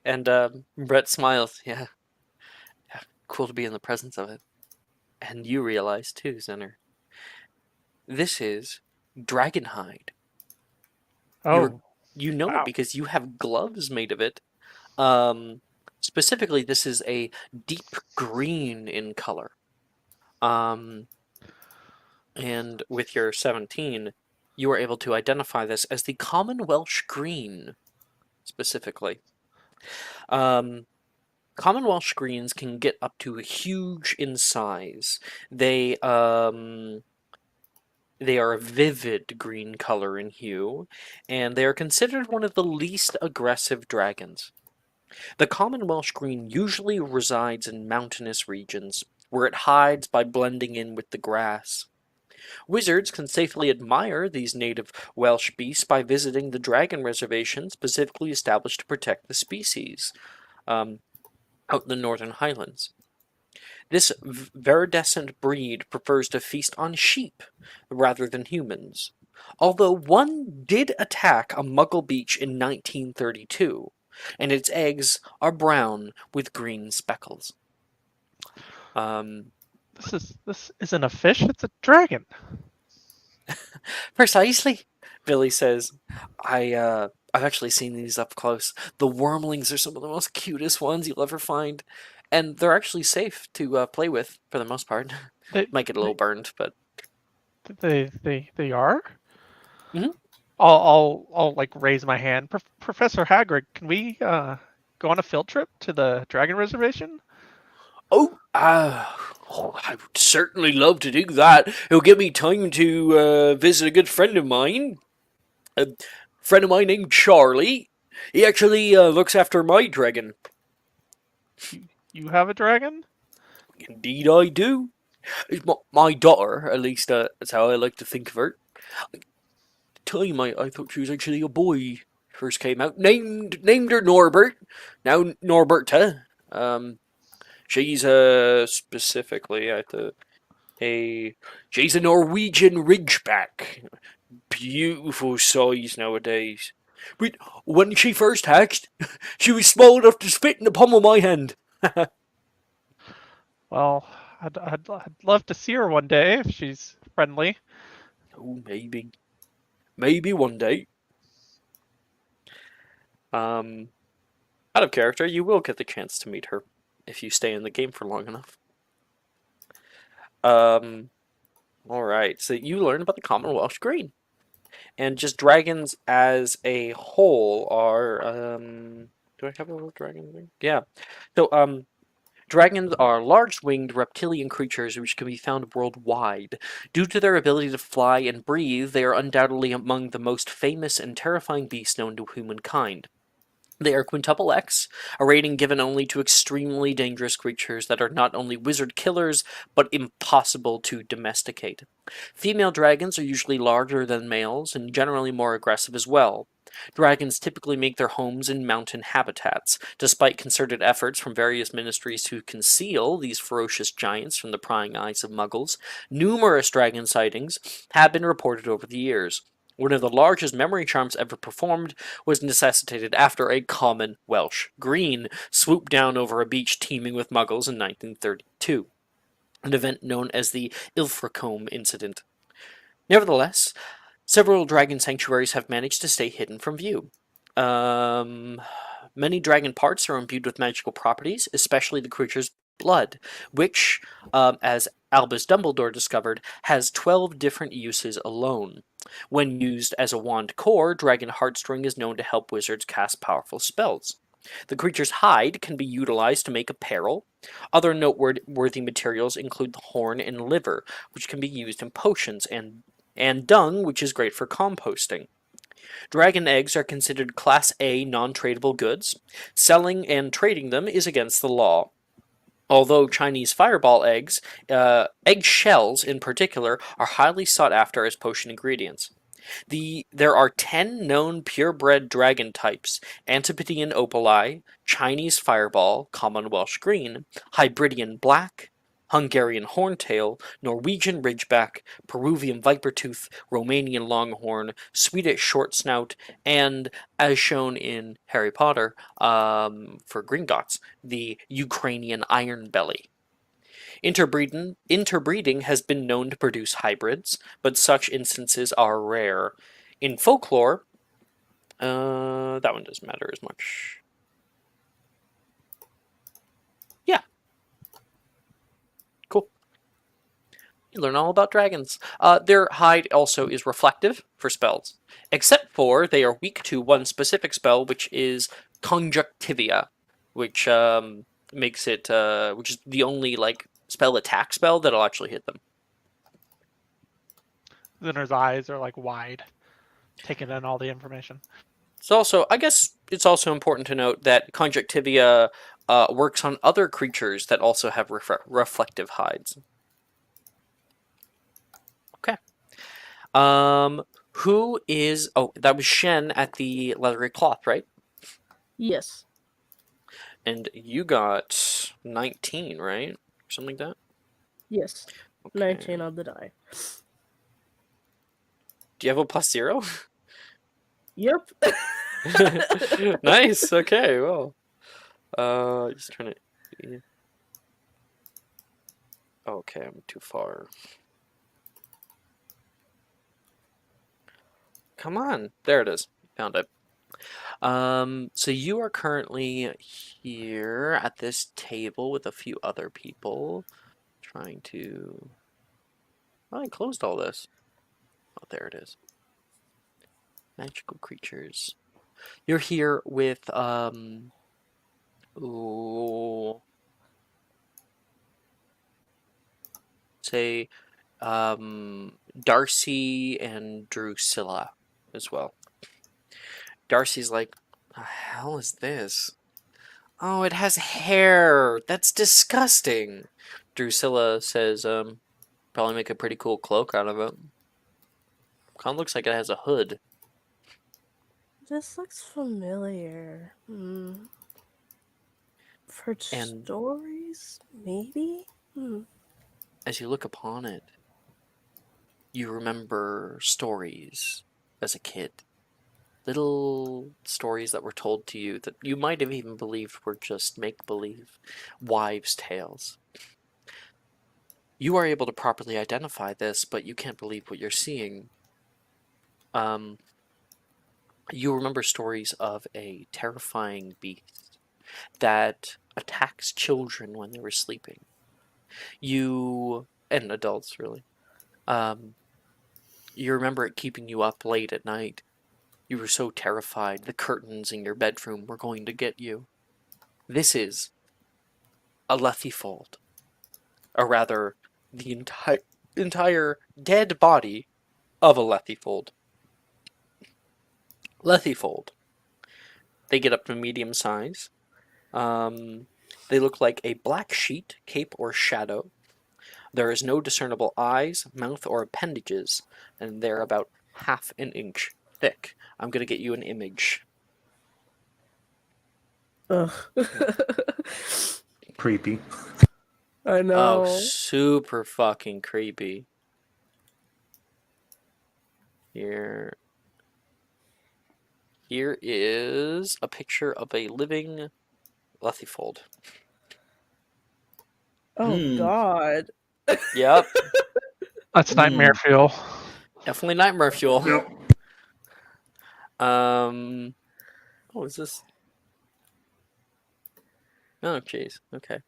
And Brett smiles. Yeah, cool to be in the presence of it. And you realize too, Zener. This is dragonhide. Oh, You know wow. it because you have gloves made of it. Specifically, this is a deep green in color. And with your 17, you are able to identify this as the common Welsh green, specifically. Common Welsh greens can get up to huge in size. They are a vivid green color in hue, and they are considered one of the least aggressive dragons. The common Welsh green usually resides in mountainous regions, where it hides by blending in with the grass. Wizards can safely admire these native Welsh beasts by visiting the dragon reservation specifically established to protect the species out in the Northern Highlands. This viridescent breed prefers to feast on sheep rather than humans, although one did attack a Muggle beach in 1932, and its eggs are brown with green speckles. This isn't a fish, it's a dragon. Precisely, Billy says. I've actually seen these up close. The wormlings are some of the most cutest ones you'll ever find, and they're actually safe to play with for the most part. Might get a little burned, but They are. Mhm. I'll raise my hand. Professor Hagrid, can we go on a field trip to the dragon reservation? I would certainly love to do that. It'll give me time to visit a good friend of mine. A friend of mine named Charlie. He actually looks after my dragon. You have a dragon? Indeed I do. It's my daughter, at least that's how I like to think of her. Time I thought she was actually a boy. First came out, named her Norbert. Now Norberta. She's specifically she's a Norwegian Ridgeback. Beautiful size nowadays. But when she first hatched, she was small enough to fit in the palm of my hand. Well, I'd love to see her one day if she's friendly. Oh, maybe one day. Out of character, you will get the chance to meet her if you stay in the game for long enough. Alright, so you learn about the Commonwealth Green. And just dragons as a whole are, do I have a little dragon thing? Yeah. So, dragons are large-winged reptilian creatures which can be found worldwide. Due to their ability to fly and breathe, they are undoubtedly among the most famous and terrifying beasts known to humankind. They are quintuple X, a rating given only to extremely dangerous creatures that are not only wizard killers, but impossible to domesticate. Female dragons are usually larger than males, and generally more aggressive as well. Dragons typically make their homes in mountain habitats. Despite concerted efforts from various ministries to conceal these ferocious giants from the prying eyes of muggles, numerous dragon sightings have been reported over the years. One of the largest memory charms ever performed was necessitated after a common Welsh green swooped down over a beach teeming with muggles in 1932, an event known as the Ilfracombe incident. Nevertheless, several dragon sanctuaries have managed to stay hidden from view. Many dragon parts are imbued with magical properties, especially the creature's blood, which, as Albus Dumbledore discovered, has 12 different uses alone. When used as a wand core, Dragon Heartstring is known to help wizards cast powerful spells. The creature's hide can be utilized to make apparel. Other noteworthy materials include the horn and liver, which can be used in potions, and dung, which is great for composting. Dragon eggs are considered Class A non-tradable goods. Selling and trading them is against the law. Although Chinese fireball eggs, egg shells in particular, are highly sought after as potion ingredients. There are 10 known purebred dragon types: Antipodean opali, Chinese fireball, common Welsh green, Hybridian black, Hungarian horntail, Norwegian ridgeback, Peruvian vipertooth, Romanian longhorn, Swedish short snout, and, as shown in Harry Potter, for Gringotts, the Ukrainian iron belly. Interbreeding has been known to produce hybrids, but such instances are rare. In folklore, that one doesn't matter as much. Yeah. Cool. You learn all about dragons. Their hide also is reflective for spells, except for they are weak to one specific spell, which is Conjunctivia, which makes it, which is the only spell attack spell that'll actually hit them. Then his eyes are wide, taking in all the information. I guess it's also important to note that Conjunctivia works on other creatures that also have reflective hides. Okay. Who is... Oh, that was Shen at the leathery cloth, right? Yes. And you got 19, right? Something like that? Yes. Okay. 19 on the die. Do you have a +0? Yep. Nice. Okay. Well, just trying to. Okay, I'm too far. Come on, there it is. Found it. So you are currently here at this table with a few other people, trying to. Oh, I closed all this. Oh, there it is. Magical creatures. You're here with say Darcy and Drusilla as well. Darcy's like, the hell is this? Oh, it has hair. That's disgusting. Drusilla says, probably make a pretty cool cloak out of it. Kind of looks like it has a hood. This looks familiar. For And stories, maybe? as you look upon it, you remember stories as a kid. Little stories that were told to you that you might have even believed were just make-believe, wives' tales. You are able to properly identify this, but you can't believe what you're seeing. You remember stories of a terrifying beast that attacks children when they were sleeping. And adults, really. You remember it keeping you up late at night. You were so terrified the curtains in your bedroom were going to get you. This is a Lethifold. Or rather, the entire dead body of a Lethifold. Lethifold. They get up to medium size. They look like a black sheet, cape, or shadow. There is no discernible eyes, mouth, or appendages, and they're about half an inch thick. I'm going to get you an image. Ugh. Creepy. I know. Oh, super fucking creepy. Here is a picture of a living Lethifold. Oh God. Yep. That's nightmare fuel. Definitely nightmare fuel. Yep. What is this? Oh, jeez. Okay.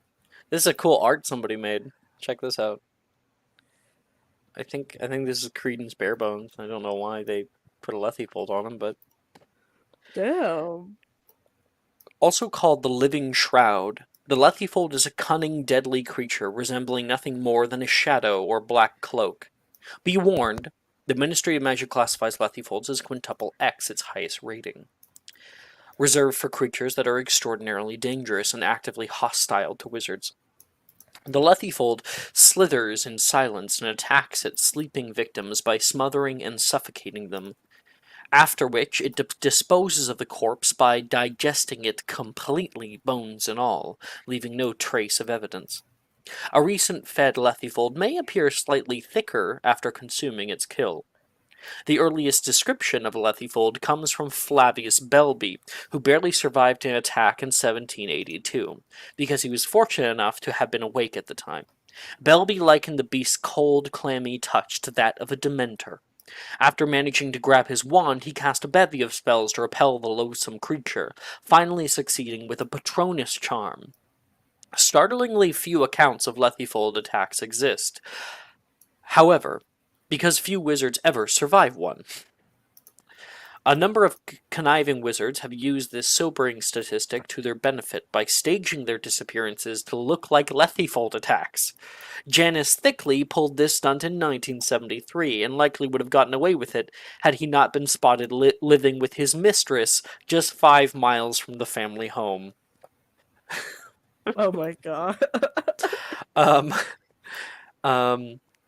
This is a cool art somebody made. Check this out. I think this is Creedence Barebones. I don't know why they put a Lethifold on him, but Damn. also called the Living Shroud, the Lethifold is a cunning, deadly creature resembling nothing more than a shadow or black cloak. Be warned, the Ministry of Magic classifies Lethifolds as quintuple X, its highest rating. Reserved for creatures that are extraordinarily dangerous and actively hostile to wizards. The Lethifold slithers in silence and attacks its sleeping victims by smothering and suffocating them, after which it disposes of the corpse by digesting it completely, bones and all, leaving no trace of evidence. A recent fed Lethifold may appear slightly thicker after consuming its kill. The earliest description of a Lethifold comes from Flavius Belby, who barely survived an attack in 1782, because he was fortunate enough to have been awake at the time. Belby likened the beast's cold, clammy touch to that of a Dementor. After managing to grab his wand, he cast a bevy of spells to repel the loathsome creature, finally succeeding with a Patronus charm. Startlingly few accounts of Lethifold attacks exist. However, because few wizards ever survive one. A number of conniving wizards have used this sobering statistic to their benefit by staging their disappearances to look like Lethifold attacks. Janus Thickley pulled this stunt in 1973 and likely would have gotten away with it had he not been spotted living with his mistress just 5 miles from the family home. Oh my God.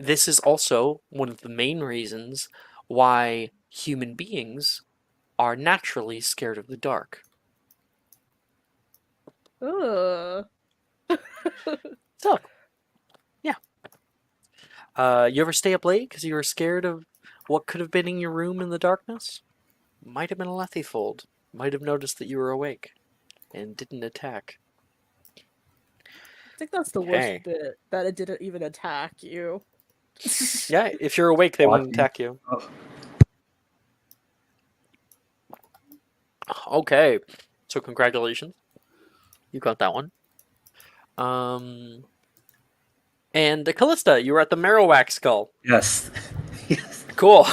This is also one of the main reasons why human beings are naturally scared of the dark. Ugh. So, yeah. You ever stay up late because you were scared of what could have been in your room in the darkness? Might have been a Lethifold. Might have noticed that you were awake and didn't attack. I think that's the Okay. worst bit, that it didn't even attack you. Yeah, if you're awake, they wouldn't attack you. Oh, Okay, so congratulations. You got that one. And Callista, you were at the Marowak skull. yes. Yes. Cool.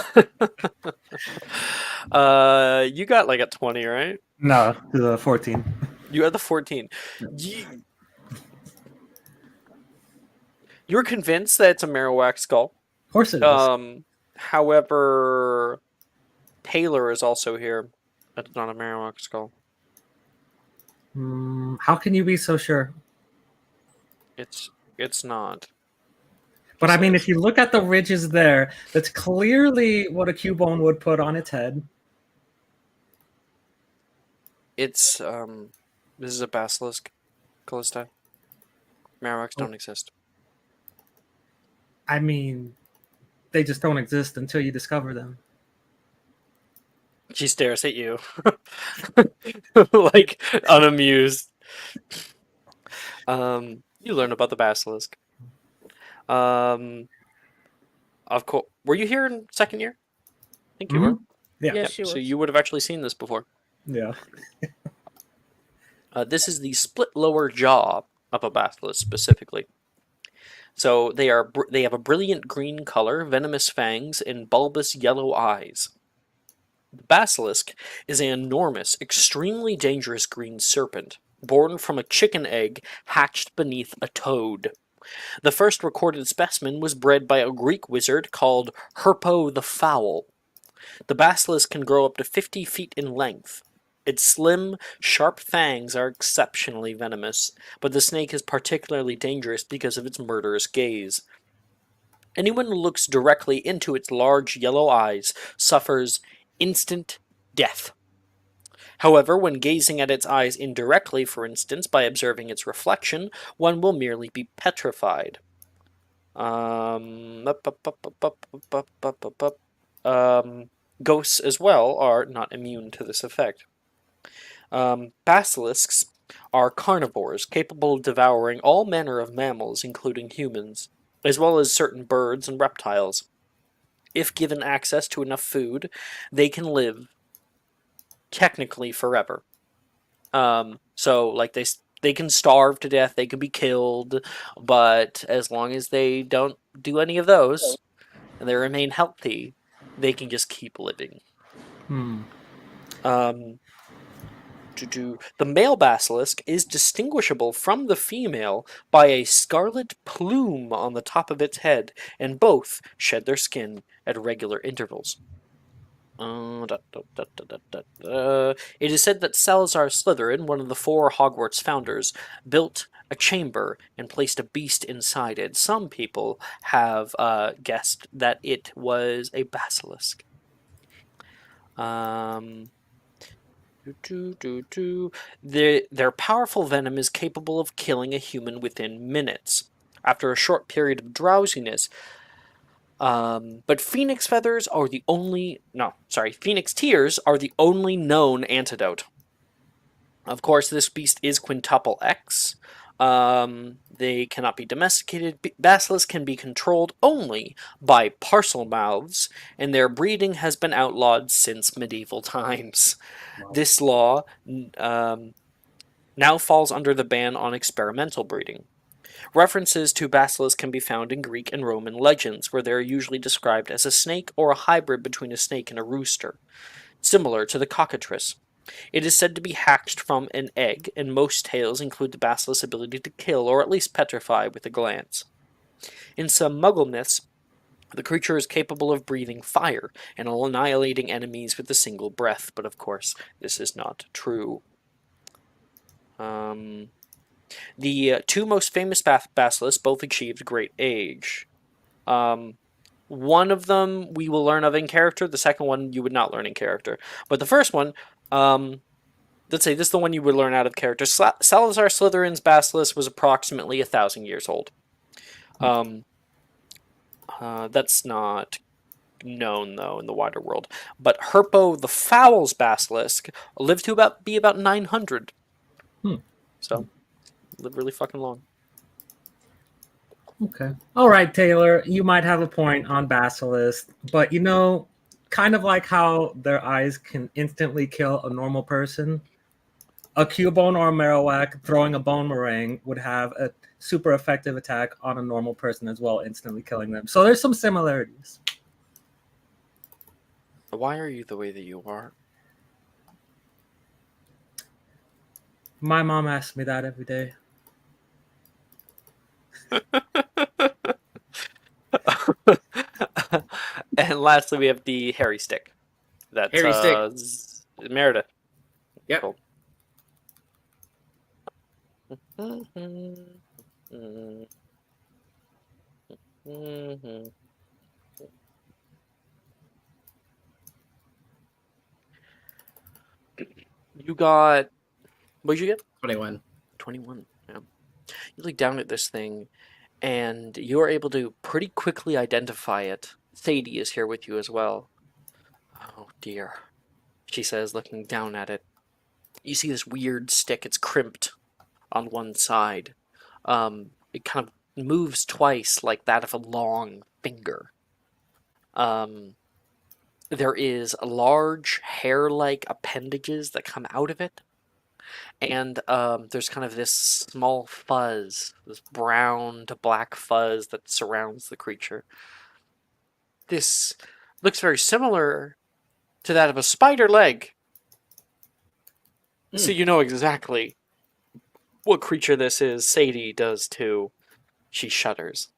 You got like a 20, right? No, to the 14. You had the 14. You're convinced that it's a Marowak skull. Of course it is. However, Taylor is also here. That's not a Marowak skull. How can you be so sure? It's It's not. But I mean, says. if you look at the ridges there, that's clearly what a cubone would put on its head. It's this is a basilisk, Callista. Marowaks don't exist. I mean, they just don't exist until you discover them. She stares at you, like unamused. You learn about the basilisk. Of course, were you here in second year? I think you were. Mhm. Yeah. Yeah, Yep. she was. So you would have actually seen this before. Yeah. This is the split lower jaw of a basilisk specifically. So they have a brilliant green color, venomous fangs, and bulbous yellow eyes. The basilisk is an enormous, extremely dangerous green serpent, born from a chicken egg hatched beneath a toad. The first recorded specimen was bred by a Greek wizard called Herpo the Fowl. The basilisk can grow up to 50 feet in length. Its slim, sharp fangs are exceptionally venomous, but the snake is particularly dangerous because of its murderous gaze. Anyone who looks directly into its large yellow eyes suffers instant death. However, when gazing at its eyes indirectly, for instance, by observing its reflection, one will merely be petrified. Ghosts as well are not immune to this effect. Basilisks are carnivores capable of devouring all manner of mammals, including humans, as well as certain birds and reptiles. If given access to enough food, they can live technically forever. So like they can starve to death, they can be killed, but as long as they don't do any of those and they remain healthy, they can just keep living. The male basilisk is distinguishable from the female by a scarlet plume on the top of its head, and both shed their skin at regular intervals. It is said that Salazar Slytherin, one of the 4 Hogwarts founders, built a chamber and placed a beast inside it. Some people have guessed that it was a basilisk. Their powerful venom is capable of killing a human within minutes. After a short period of drowsiness, but phoenix tears are the only known antidote. Of course, this beast is quintuple X. They cannot be domesticated. Basilisks can be controlled only by parcel mouths, and their breeding has been outlawed since medieval times. Wow. This law now falls under the ban on experimental breeding. References to basilisks can be found in Greek and Roman legends, where they are usually described as a snake or a hybrid between a snake and a rooster, similar to the cockatrice. It is said to be hatched from an egg, and most tales include the basilisk's ability to kill or at least petrify with a glance. In some Muggle myths, the creature is capable of breathing fire and annihilating enemies with a single breath, but of course, this is not true. The 2 most famous basilisks both achieved great age. One of them we will learn of in character, the second one you would not learn in character. But the first one, let's say this is the one you would learn out of character. Salazar Slytherin's basilisk was approximately 1,000 years old. That's not known, though, in the wider world. But Herpo the Fowl's basilisk lived to be about 900. So, lived really fucking long. Okay. All right, Taylor, you might have a point on basilisk, but kind of like how their eyes can instantly kill a normal person, a cubone or a marowak throwing a bone meringue would have a super effective attack on a normal person as well, instantly killing them. So there's some similarities. Why are you the way that you are? My mom asks me that every day. And lastly, we have the hairy stick. That's Hairy stick. Merida. Yep. Cool. Mm-hmm. You got... What'd you get? 21. 21. Yeah. You look down at this thing, and you're able to pretty quickly identify it. Sadie is here with you as well. Oh dear, she says, looking down at it. You see this weird stick. It's crimped on one side. It kind of moves twice like that of a long finger. There is large hair-like appendages that come out of it. And there's kind of this small fuzz, this brown to black fuzz that surrounds the creature. This looks very similar to that of a spider leg. So you know exactly what creature this is. Sadie does too. She shudders.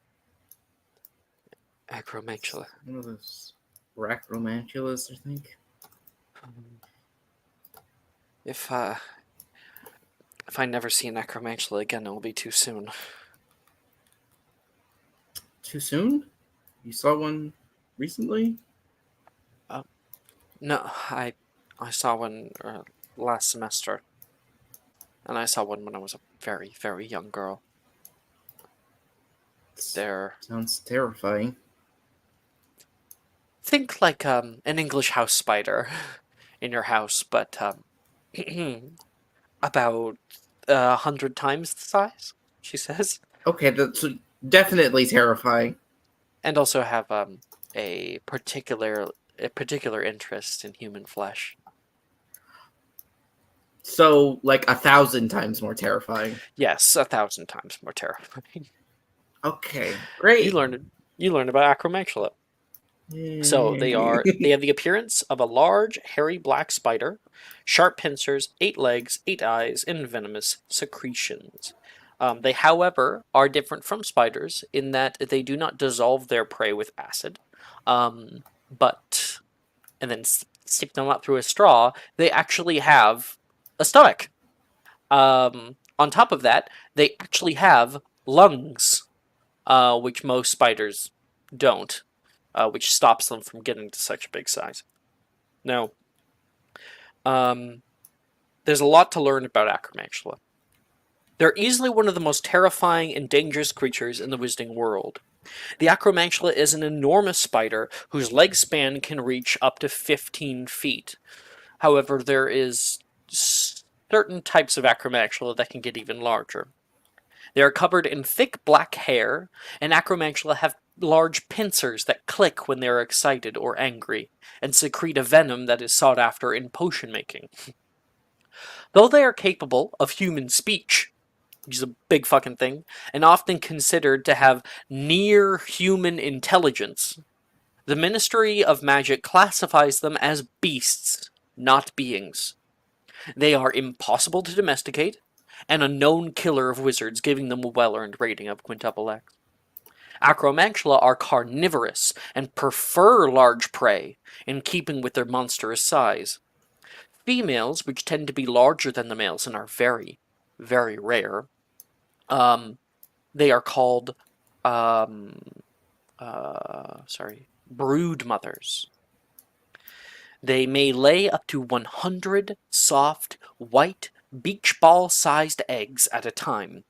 Acromantula. One of those racromantulas, I think. If I never see an acromantula again, it will be too soon. Too soon? You saw one recently? No, I saw one last semester. And I saw one when I was a very, very young girl. Sounds terrifying. Think like an English house spider in your house, but about 100 times the size, she says. Okay, that's definitely terrifying. And also have a particular interest in human flesh. So, like 1,000 times more terrifying. Yes, 1,000 times more terrifying. Okay, great. You learned about acromantula. So they have the appearance of a large, hairy black spider, sharp pincers, 8 legs, 8 eyes, and venomous secretions. They, however, are different from spiders in that they do not dissolve their prey with acid, and then stick them up through a straw. They actually have a stomach. On top of that, they actually have lungs, which most spiders don't. Which stops them from getting to such a big size. Now, there's a lot to learn about acromantula. They're easily one of the most terrifying and dangerous creatures in the wizarding world. The acromantula is an enormous spider whose leg span can reach up to 15 feet. However, there is certain types of acromantula that can get even larger. They are covered in thick black hair, and acromantula have large pincers that click when they are excited or angry, and secrete a venom that is sought after in potion making. Though they are capable of human speech, which is a big fucking thing, and often considered to have near human intelligence, the Ministry of Magic classifies them as beasts, not beings. They are impossible to domesticate, and a known killer of wizards, giving them a well-earned rating of quintuple X. Acromantula are carnivorous and prefer large prey, in keeping with their monstrous size. Females, which tend to be larger than the males and are very, very rare, they are called, brood mothers. They may lay up to 100 soft, white, beach ball-sized eggs at a time,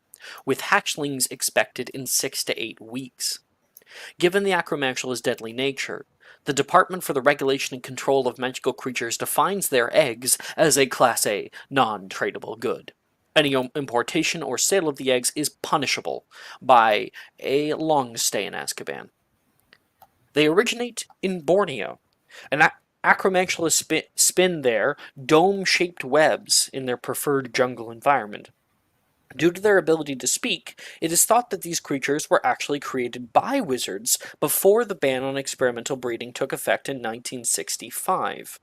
with hatchlings expected in 6 to 8 weeks. Given the acromantula's deadly nature, the Department for the Regulation and Control of Magical Creatures defines their eggs as a Class A, non-tradable good. Any importation or sale of the eggs is punishable by a long stay in Azkaban. They originate in Borneo, and acromantula spin their dome-shaped webs in their preferred jungle environment. Due to their ability to speak, it is thought that these creatures were actually created by wizards before the ban on experimental breeding took effect in 1965.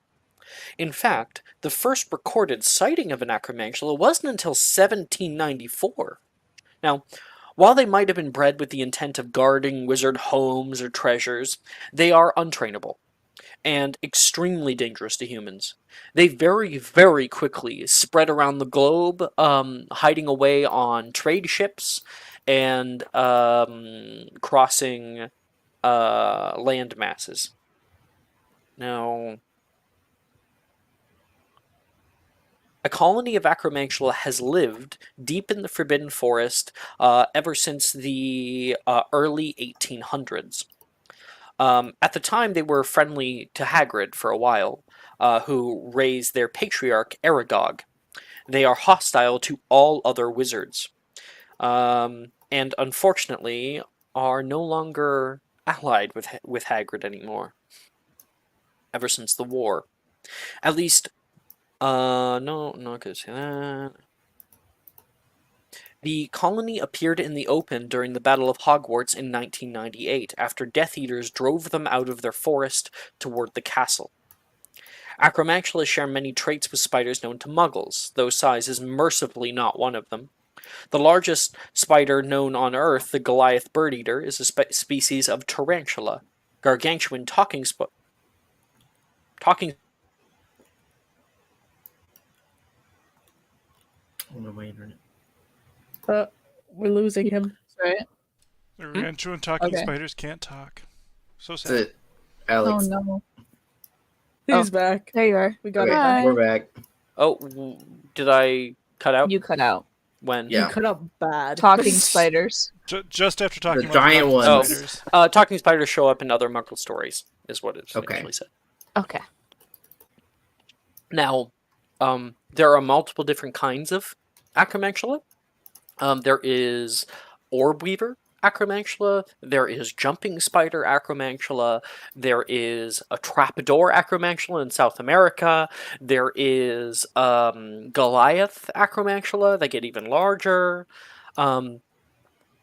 In fact, the first recorded sighting of an acromantula wasn't until 1794. Now, while they might have been bred with the intent of guarding wizard homes or treasures, they are untrainable and extremely dangerous to humans. They very, very quickly spread around the globe, hiding away on trade ships and crossing land masses. Now, a colony of Acromantula has lived deep in the Forbidden Forest ever since the early 1800s. At the time, they were friendly to Hagrid for a while, who raised their patriarch, Aragog. They are hostile to all other wizards, and unfortunately are no longer allied with Hagrid anymore. Ever since the war. At least, no, not gonna say that. The colony appeared in the open during the Battle of Hogwarts in 1998, after Death Eaters drove them out of their forest toward the castle. Acromantula share many traits with spiders known to Muggles, though size is mercifully not one of them. The largest spider known on Earth, the Goliath bird eater, is a species of tarantula, gargantuan talking. Oh no, my internet. We're losing him. Right? The gargantuan talking Okay. spiders can't talk. So That's sad. it, Alex. Oh no. He's Oh. back. There you are. We got Okay, it back. Hi. we're back. Oh, did I cut out? You cut out. When? Yeah. You cut up bad. Talking spiders. Just after talking The about giant talking ones. spiders. Talking spiders show up in other Muggle stories, is what it Okay. actually said. Okay. Now, there are multiple different kinds of Acromantula. There is Orb Weaver Acromantula, there is Jumping Spider Acromantula, there is a Trapdoor Acromantula in South America, there is Goliath Acromantula that get even larger.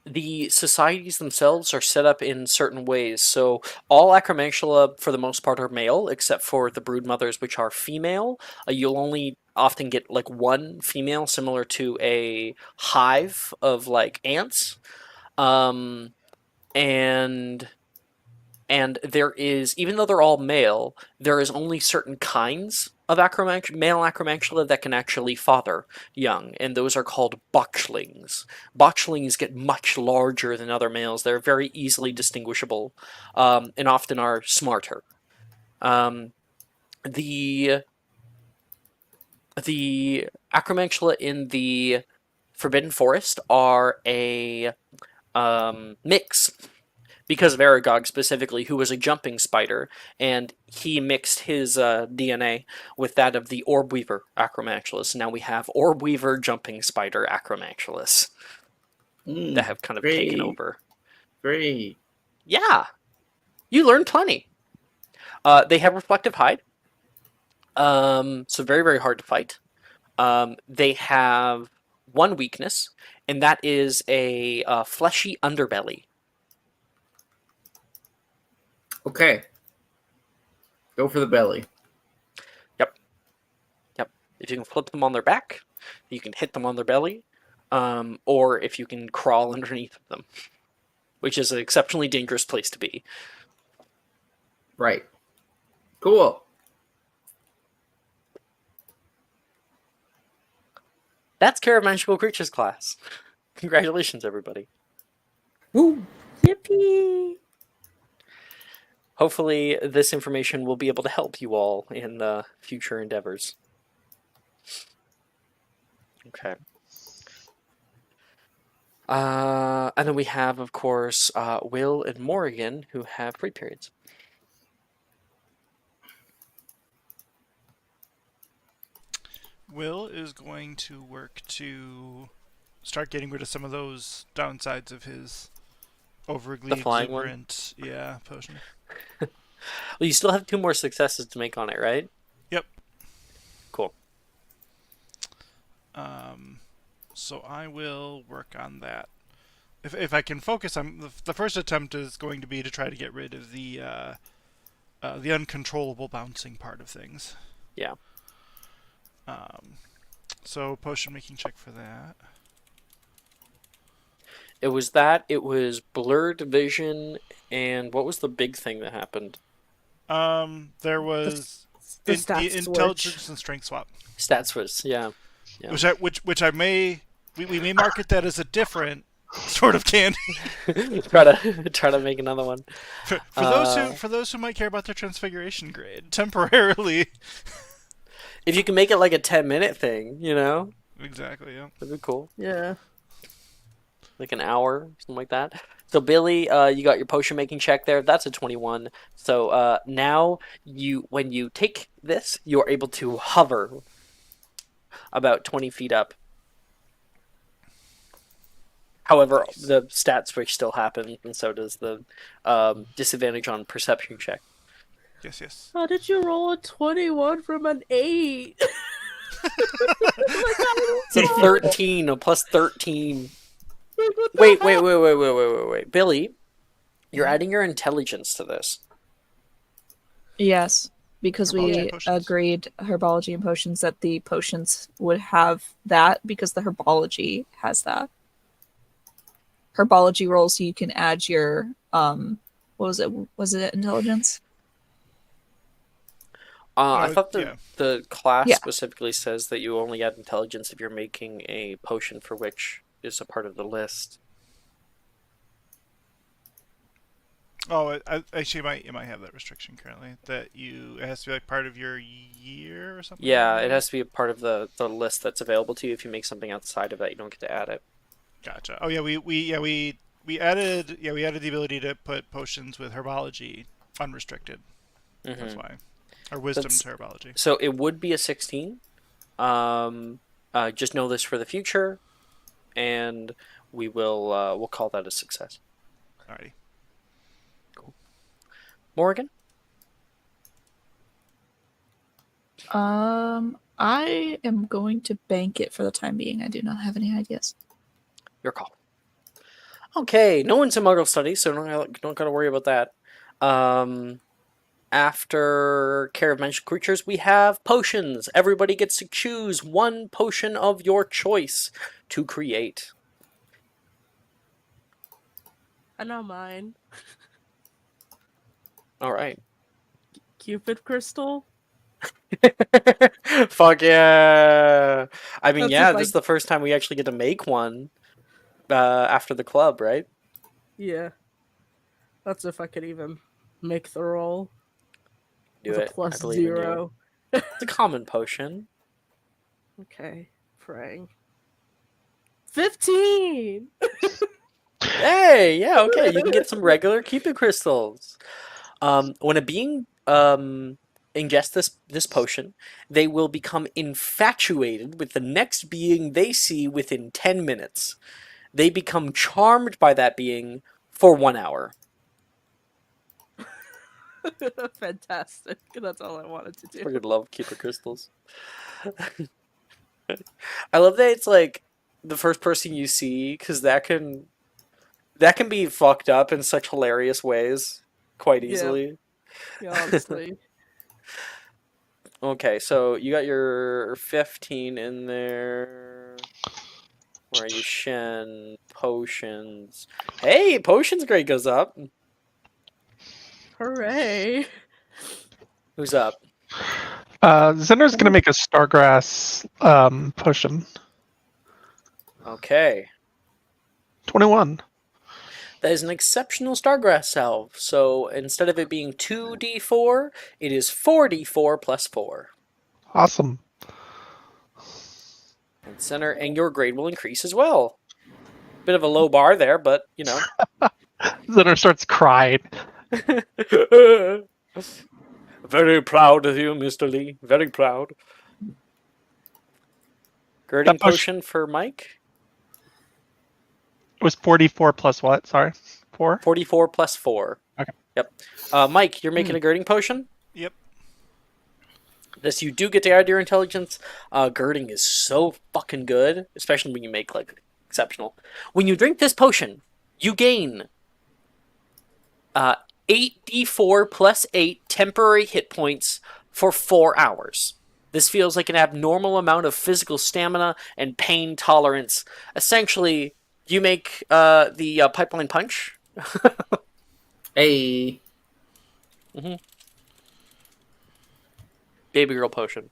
The societies themselves are set up in certain ways. So all Acromantula, for the most part, are male, except for the broodmothers, which are female. You'll only often get like one female, similar to a hive of like ants. And there is, even though they're all male, there is only certain kinds of male Acromantula that can actually father young, and those are called botchlings. Botchlings get much larger than other males. They're very easily distinguishable, and often are smarter. The Acromantula in the Forbidden Forest are a mix, because of Aragog specifically, who was a jumping spider, and he mixed his DNA with that of the Orb Weaver Acromantulus. Now we have Orb Weaver Jumping Spider Acromantulus that have kind of taken over. Great. Yeah, you learned plenty. They have reflective hide, so very, very hard to fight. They have one weakness, and that is a fleshy underbelly. Okay. Go for the belly. Yep. If you can flip them on their back, you can hit them on their belly, or if you can crawl underneath of them, which is an exceptionally dangerous place to be. Right. Cool. That's Care of Magical Creatures class. Congratulations, everybody. Woo. Yippee! Hopefully, this information will be able to help you all in future endeavors. Okay. And then we have, of course, Will and Morrigan, who have free periods. Will is going to work to start getting rid of some of those downsides of his overly flying one? exuberant, potion. Well, you still have 2 more successes to make on it, right? Yep. Cool. So I will work on that. If I can focus on the first attempt is going to be to try to get rid of the uncontrollable bouncing part of things. Yeah. So potion making check for that. It was blurred vision, and what was the big thing that happened? There was The stats intelligence switch. and strength swap. Stat switch, yeah. Which I may we may market that as a different sort of candy. try to make another one. For those who might care about their transfiguration grade, temporarily. If you can make it like a 10-minute thing, you know, Exactly. Yeah. that'd be cool. Yeah. Like an hour, something like that. So Billy, you got your potion making check there. That's a 21. So now when you take this, you are able to hover about 20 feet up. However, Nice. the stat switch still happens, and so does the disadvantage on perception check. Yes. How did you roll a 21 from an 8? It's a 13, a plus 13. Wait. Billy, you're adding your intelligence to this. Yes, because Herbology we and potions. agreed herbology and potions that the potions would have that because the herbology has that. Herbology rolls, so you can add your what was it? Was it intelligence? I thought the class Yeah. specifically says that you only add intelligence if you're making a potion for which is a part of the list. Oh, actually, you might have that restriction currently. That it has to be like part of your year or something. Yeah, it has to be a part of the list that's available to you. If you make something outside of that, you don't get to add it. Gotcha. Oh yeah, we added the ability to put potions with herbology unrestricted. That's why. Or wisdom to herbology. So it would be a 16. Just know this for the future, and we'll call that a success. Alrighty. Cool. Morgan? I am going to bank it for the time being. I do not have any ideas. Your call. Okay, no one's in Muggle studies, so don't gotta worry about that. After Care of Magical Creatures, we have potions. Everybody gets to choose one potion of your choice to create. I know mine. All right. Cupid crystal. Fuck yeah! I mean, That's yeah, if this is the first time we actually get to make one after the club, right? Yeah. That's if I could even make the roll. Do With it. a plus I believe in you. 0. It's a common potion. Okay. Praying. 15! Hey, yeah, okay. You can get some regular Cupid crystals. When a being ingests this potion, they will become infatuated with the next being they see within 10 minutes. They become charmed by that being for 1 hour. Fantastic. That's all I wanted to do. I fucking love Cupid crystals. I love that it's like the first person you see, because that can be fucked up in such hilarious ways quite easily. Yeah, honestly. Okay, so you got your 15 in there. Where are you, Shen? Potions. Hey, potions grade goes up. Hooray. Who's up? Zinner's gonna make a Stargrass potion. Okay. 21. That is an exceptional Stargrass salve. So instead of it being 2d4, it is 4d4 plus 4. Awesome. And your grade will increase as well. Bit of a low bar there, but you know. Zinner starts crying. Very proud of you, Mr. Lee. Very proud. Girding potion for Mike? It was 44 plus what? Sorry. 4? 44 plus 4. Okay. Yep. Mike, you're making a girding potion? Yep. This you do get to add your intelligence. Girding is so fucking good, especially when you make like exceptional. When you drink this potion, you gain 8d4 plus 8 temporary hit points for 4 hours. This feels like an abnormal amount of physical stamina and pain tolerance. Essentially, you make the pipeline punch. Hey. Baby girl potion.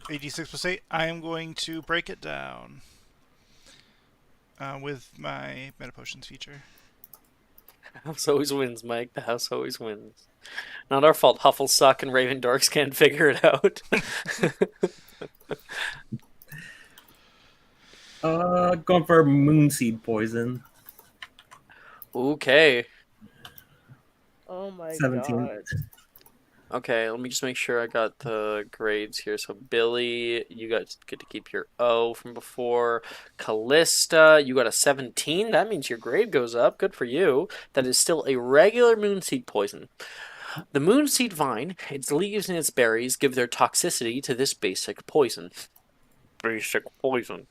86 plus 8. I am going to break it down. with my meta potions feature. House always wins, Mike. The house always wins. Not our fault. Hufflesuck and Raven Dorks can't figure it out. Going for moonseed poison. Okay. Oh my 17. god. Okay, let me just make sure I got the grades here. So Billy, you get to keep your O from before. Callista, you got a 17. That means your grade goes up. Good for you. That is still a regular moonseed poison. The moonseed vine, its leaves and its berries give their toxicity to this basic poison. Basic poison.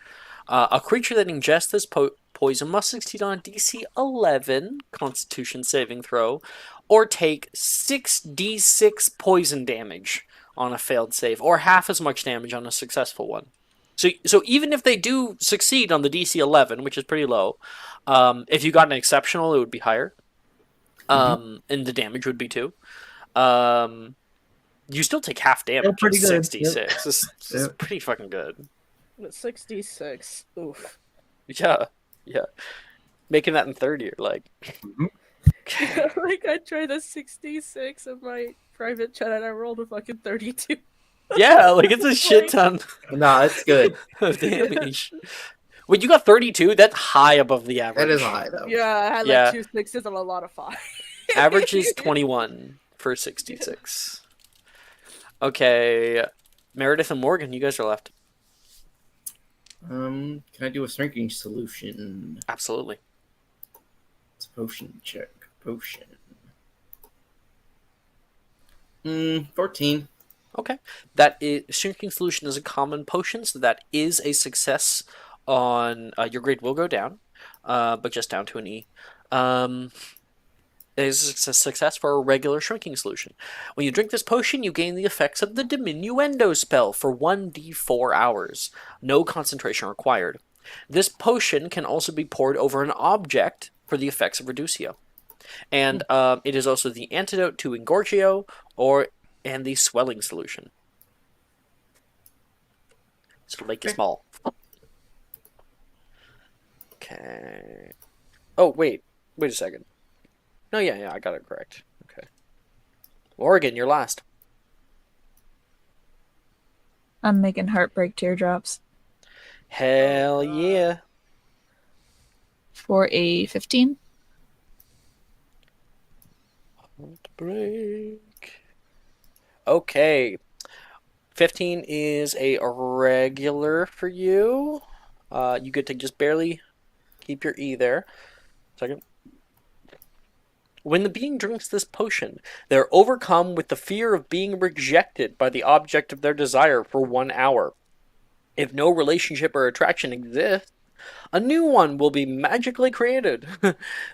A creature that ingests this poison must succeed on a DC 11 Constitution saving throw, or take 6d6 poison damage on a failed save, or half as much damage on a successful one. So even if they do succeed on the DC 11, which is pretty low, if you got an exceptional, it would be higher, and the damage would be too. You still take half damage on pretty good. 6d6. Yep. This is Yep. pretty fucking good. But 66. Oof. Yeah. Making that in third year, like. Like, I tried a 66 in my private chat and I rolled a fucking 32. Yeah, like it's a shit ton Nah, it's good. of damage. Wait, you got 32? That's high above the average. That is high though. Yeah, I had like Yeah. 2 6s and a lot of 5. Average is 21 for 66. Okay, Meredith and Morgan, you guys are left. Can I do a shrinking solution? Absolutely. It's a potion check. Potion. 14. Okay. That is shrinking solution is a common potion, so that is a success on your grade will go down, but just down to an E. It is a success for a regular shrinking solution. When you drink this potion, you gain the effects of the diminuendo spell for 1d4 hours. No concentration required. This potion can also be poured over an object for the effects of Reducio. And it is also the antidote to Engorgio and the swelling solution. So make it small. Okay. Oh, wait a second. No, yeah, I got it correct. Okay. Morgan, you're last. I'm making heartbreak teardrops Hell yeah. for a 15. Break. Okay. 15 is a regular for you. You get to just barely keep your E there. Second. When the being drinks this potion, they're overcome with the fear of being rejected by the object of their desire for 1 hour. If no relationship or attraction exists, a new one will be magically created.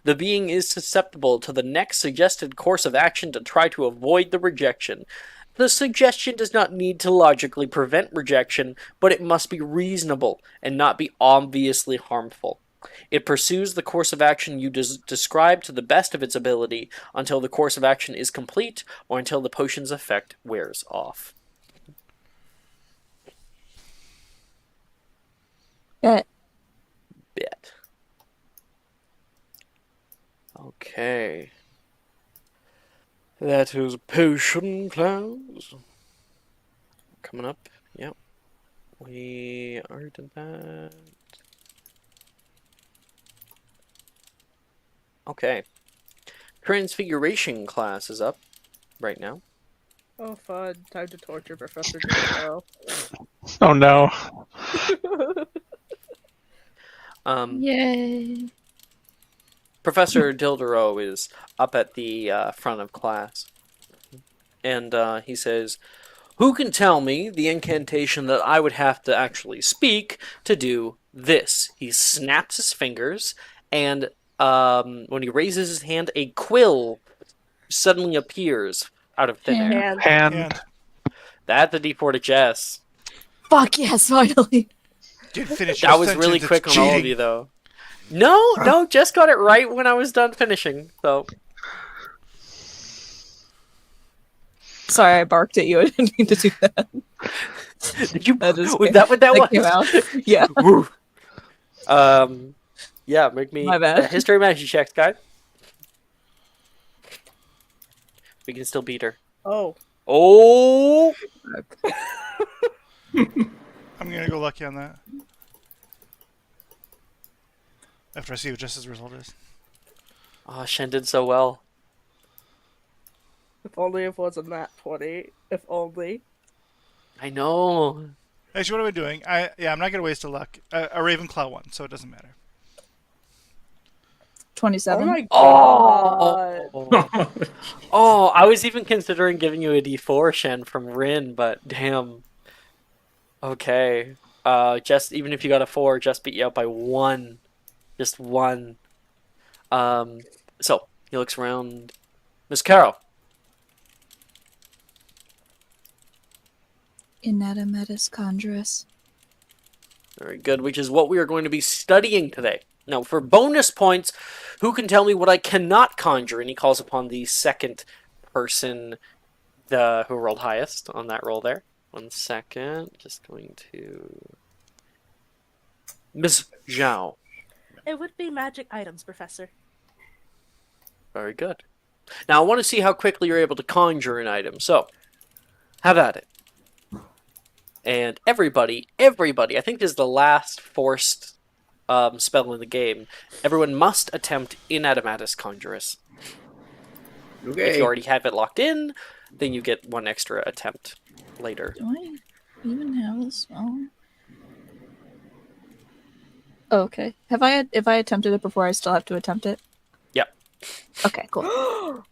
The being is susceptible to the next suggested course of action to try to avoid the rejection. The suggestion does not need to logically prevent rejection, but it must be reasonable and not be obviously harmful. It pursues the course of action you describe to the best of its ability until the course of action is complete or until the potion's effect wears off. Bet. Okay. That is potion class. Coming up. Yep. We already did that. Okay. Transfiguration class is up right now. Oh, fun. Time to torture Professor Joe. Oh no. Yay. Professor Dildero is up at the front of class. And he says, "Who can tell me the incantation that I would have to actually speak to do this?" He snaps his fingers, and when he raises his hand, a quill suddenly appears out of thin air. Hand. That's the D4 to Jess. Fuck yes, finally. Dude, finish That your was really sentence, quick it's on all of cheating. you, though. No, Jess got it right when I was done finishing. So Sorry, I barked at you. I didn't mean to do that. did you? That is Was that what that was? came out. Yeah. Woo. Yeah, make me My bad. history magic checks, guys. We can still beat her. Oh. Oh, I'm gonna go lucky on that. After I see what Jess's result is. oh, Shen did so well. If only it was a nat 20. If only. I know. Actually, what am I doing? I'm not gonna waste a luck. A Ravenclaw one, so it doesn't matter. 27. Oh my Oh. god. Oh, I was even considering giving you a D4, Shen, from Rin, but damn. Okay. Just even if you got a 4, just beat you out by 1. Just 1. So he looks around. Miss Carol. Inanimatus conjurus. Very good, which is what we are going to be studying today. Now, for bonus points, who can tell me what I cannot conjure? And he calls upon the second person who rolled highest on that roll there. 1 second. Just going to... Miss Zhao. It would be magic items, Professor. Very good. Now, I want to see how quickly you're able to conjure an item. So, have at it. And everybody, I think this is the last forced spell in the game. Everyone must attempt Inanimatus Conjurus. Okay. If you already have it locked in, then you get 1 extra attempt later. Do I even have a spell? Oh, okay. If I attempted it before, I still have to attempt it? Yep. Okay, cool.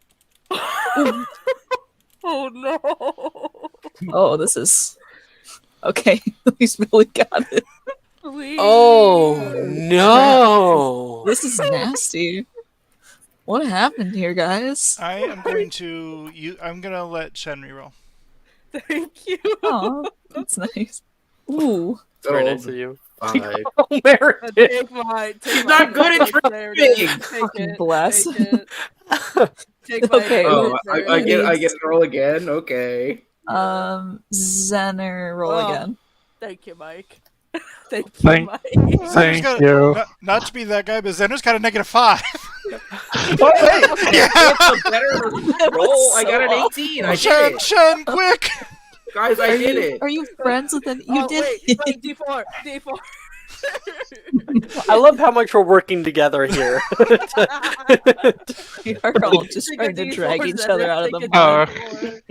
Oh no. Oh, this is... Okay, at least Billy got it. Please. Oh, no! This is nasty. What happened here, guys? I am going to I'm gonna let Shen reroll. Thank you. Oh, that's nice. Ooh. Very nice of you. 5. Oh, Meredith! Take my. She's not good at There it drinking. is. Take Fucking it. bless. Take it. Take my. Okay, Oh, well, I get to roll again. Okay. Zenner, roll Oh. again. Thank you, Mike. Thank you, Thank- Mike. Thank Zenner's you. Not to be that guy, but Zenner's got a -5. It's a better roll. I got an 18. I did Shen, it. Shen, quick! Guys, I did it. Are you friends with an... You Oh, did wait, it. wait, D4. D4. I love how much we're working together here. We are all just Take a trying to D4, drag each Zenner, other out of take the a mud. D4.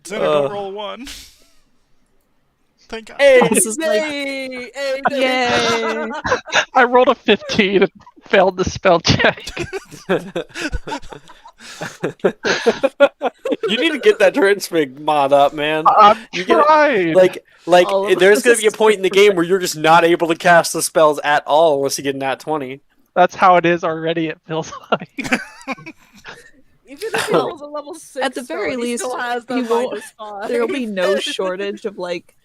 Zenner, don't roll a 1. Thank God. Hey! This is like... Yay! Hey, Yay! I rolled a 15 and failed the spell check. You need to get that transmig mod up, man. I'm You get it- trying. Like All of there's gonna be a us. point in the game where you're just not able to cast the spells at all unless you get nat 20. That's how it is already, it feels like. Even if he rolls a level 6, At the very though, he least, still has the he won't- -5. There'll be no shortage of like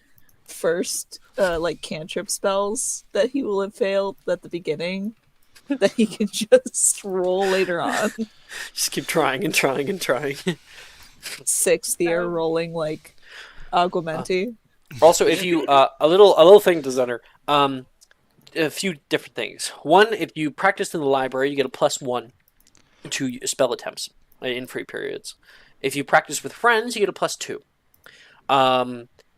first like cantrip spells that he will have failed at the beginning that he can just roll later on. Just keep trying and trying and trying. Sixth year rolling like Aguamenti. Also, if you a little thing to Zenner, a few different things. One, if you practice in the library, you get a +1 to spell attempts in free periods. If you practice with friends, you get a +2.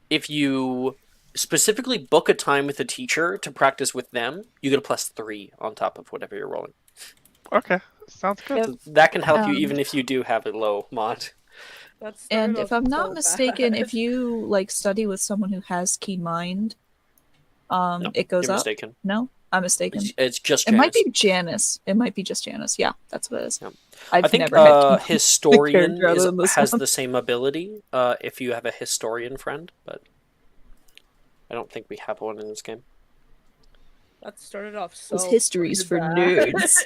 If you specifically book a time with a teacher to practice with them, you get a +3 on top of whatever you're rolling. Okay, sounds good. So that can help you Um, even if you do have a low mod. That's And started if off I'm not so mistaken, bad. if you like study with someone who has keen mind, No, it goes You're up. mistaken. No, I'm mistaken. It's just It Janice. might be Janice. It might be just Janice. Yeah, that's what it is. Yeah. I've I think never had historian character other than this has one. the same ability if you have a historian friend, but I don't think we have one in this game. That started off so. This history's for bad. nerds.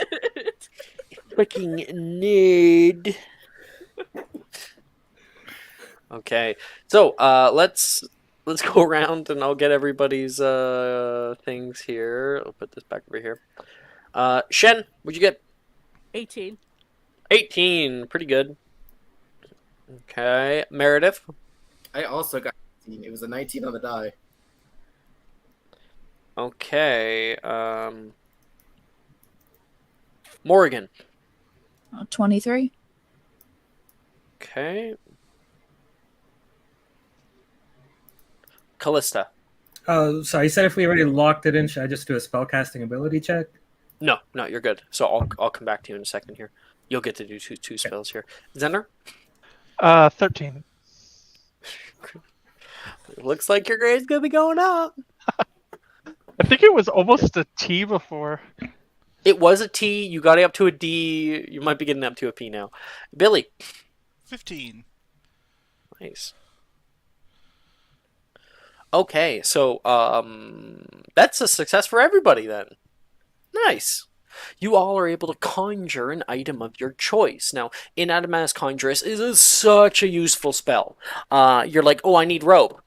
Freaking nerd. Okay, so let's go around and I'll get everybody's things here. I'll put this back over here. Shen, what'd you get? 18. 18, pretty good. Okay, Meredith. I also got 18. It was a 19 on the die. Okay, Morgan. 23. Okay. Callista. Oh, sorry. You said if we already locked it in, should I just do a spellcasting ability check? No, you're good. So I'll come back to you in a second here. You'll get to do two spells here. Zener? 13. It looks like your grade's gonna be going up. I think it was almost a T before. It was a T. You got it up to a D. You might be getting up to a P now. Billy. 15. Nice. Okay, so that's a success for everybody then. Nice. You all are able to conjure an item of your choice. Now, Inanimatus Conjurus is such a useful spell. You're like, oh, I need rope.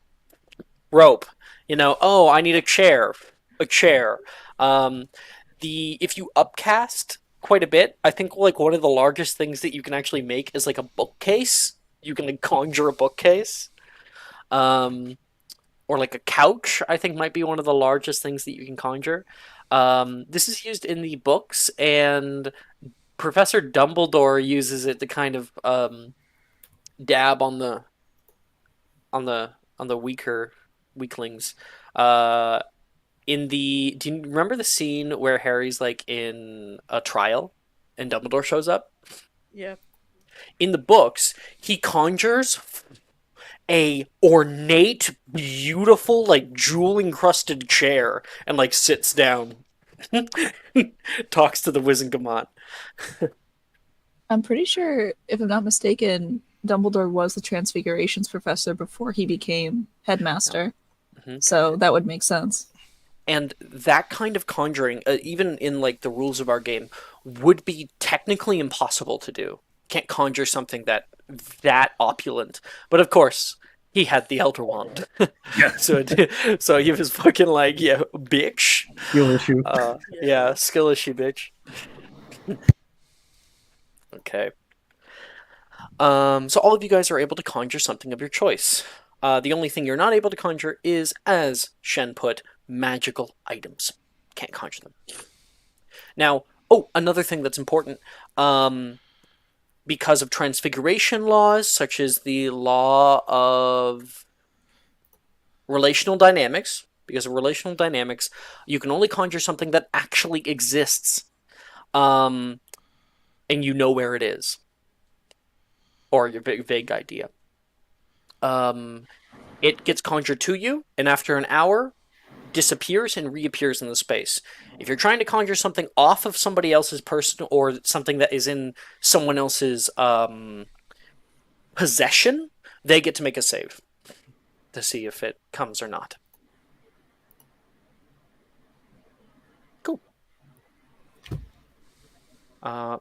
Rope. You know, oh, I need a chair. A chair. If you upcast quite a bit, I think like one of the largest things that you can actually make is like a bookcase. You can conjure a bookcase. Or like a couch, I think might be one of the largest things that you can conjure. This is used in the books, and Professor Dumbledore uses it to kind of dab on the weaklings. Do you remember the scene where Harry's like in a trial and Dumbledore shows up? Yeah. In the books, he conjures a ornate, beautiful, like jewel-encrusted chair and like sits down, talks to the Wizengamot. I'm pretty sure, if I'm not mistaken, Dumbledore was the Transfigurations professor before he became headmaster. Mm-hmm. So that would make sense. And that kind of conjuring, even in like the rules of our game, would be technically impossible to do. Can't conjure something that opulent. But of course, he had the Elder Wand. Yeah. so he was fucking like, yeah, bitch. Skill issue. Yeah, skill issue, bitch. Okay. So all of you guys are able to conjure something of your choice. The only thing you're not able to conjure is, as Shen put, magical items. Can't conjure them. Now, another thing that's important. Because of transfiguration laws, such as the law of relational dynamics, you can only conjure something that actually exists, and you know where it is, or your vague idea. It gets conjured to you, and after an hour, disappears and reappears in the space. If you're trying to conjure something off of somebody else's person or something that is in someone else's possession, they get to make a save to see if it comes or not. Cool.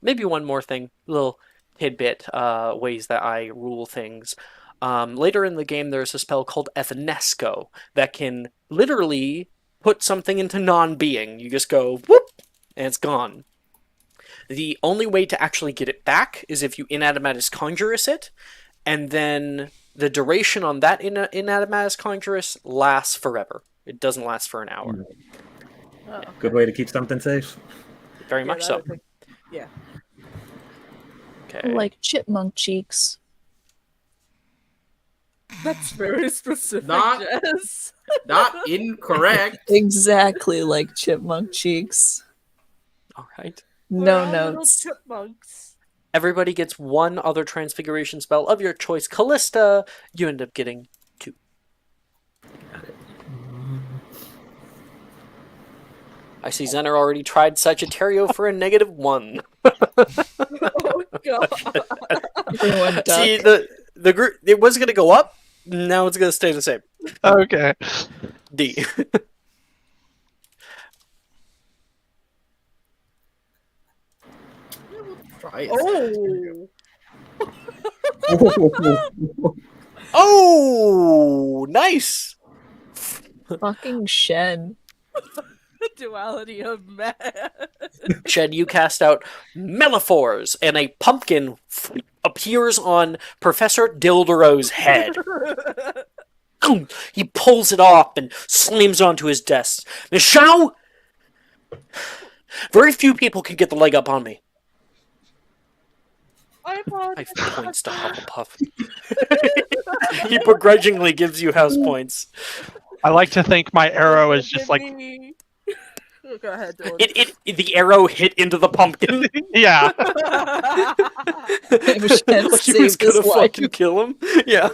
Maybe one more thing, little tidbit, ways that I rule things. Later in the game, there's a spell called Evanesco that can literally put something into non-being. You just go, whoop, and it's gone. The only way to actually get it back is if you Inanimatus Conjurus it, and then the duration on that Inanimatus Conjurus lasts forever. It doesn't last for an hour. Oh, Good way to keep something safe. Very much so. Yeah. Okay. Like chipmunk cheeks. That's very specific, Not- Jess. Not incorrect. Exactly like chipmunk cheeks. All right. No We're all little notes. chipmunks. Everybody gets one other transfiguration spell of your choice. Callista, you end up getting 2. I see Zener already tried Sagittario for a -1. Oh god. Everyone duck. See, the group, it was going to go up, now it's going to stay the same. Okay. D. Try it. Oh. Oh, nice. Fucking Shen. The duality of man. Shed, you cast out Meliphors, and a pumpkin appears on Professor Dildero's head. He pulls it off and slams onto his desk. Michelle, very few people can get the leg up on me. I apologize. 5 points to Hufflepuff. He begrudgingly gives you house points. I like to think my arrow is just like, Go ahead, Dylan. The arrow hit into the pumpkin. yeah. Hamish had Like he was saved his gonna life. fucking kill him. Yeah.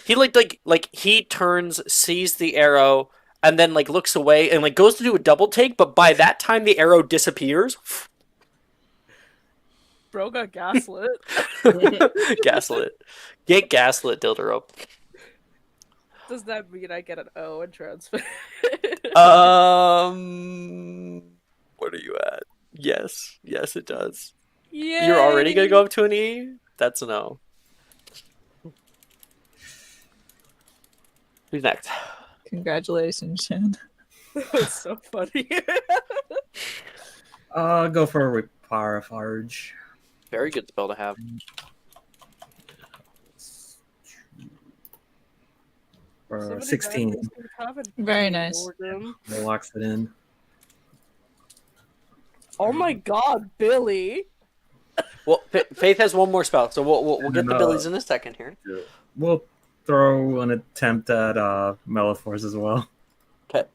He like he turns, sees the arrow, and then like looks away and like goes to do a double take, but by that time the arrow disappears. Bro got gaslit. Gaslit. Get gaslit, Dilderope. Does that mean I get an O and transfer? What are you at? Yes, it does. Yeah. You're already gonna go up to an E? That's an O. Who's next? Congratulations, Shan. That's so funny. I'll go for a Reparafarge. Very good spell to have. For 16. Very nice. Morgan. That locks it in. Oh my god, Billy! Well, Faith has one more spell, so we'll get the No. Billies in a second here. We'll throw an attempt at Meliforce as well. Okay.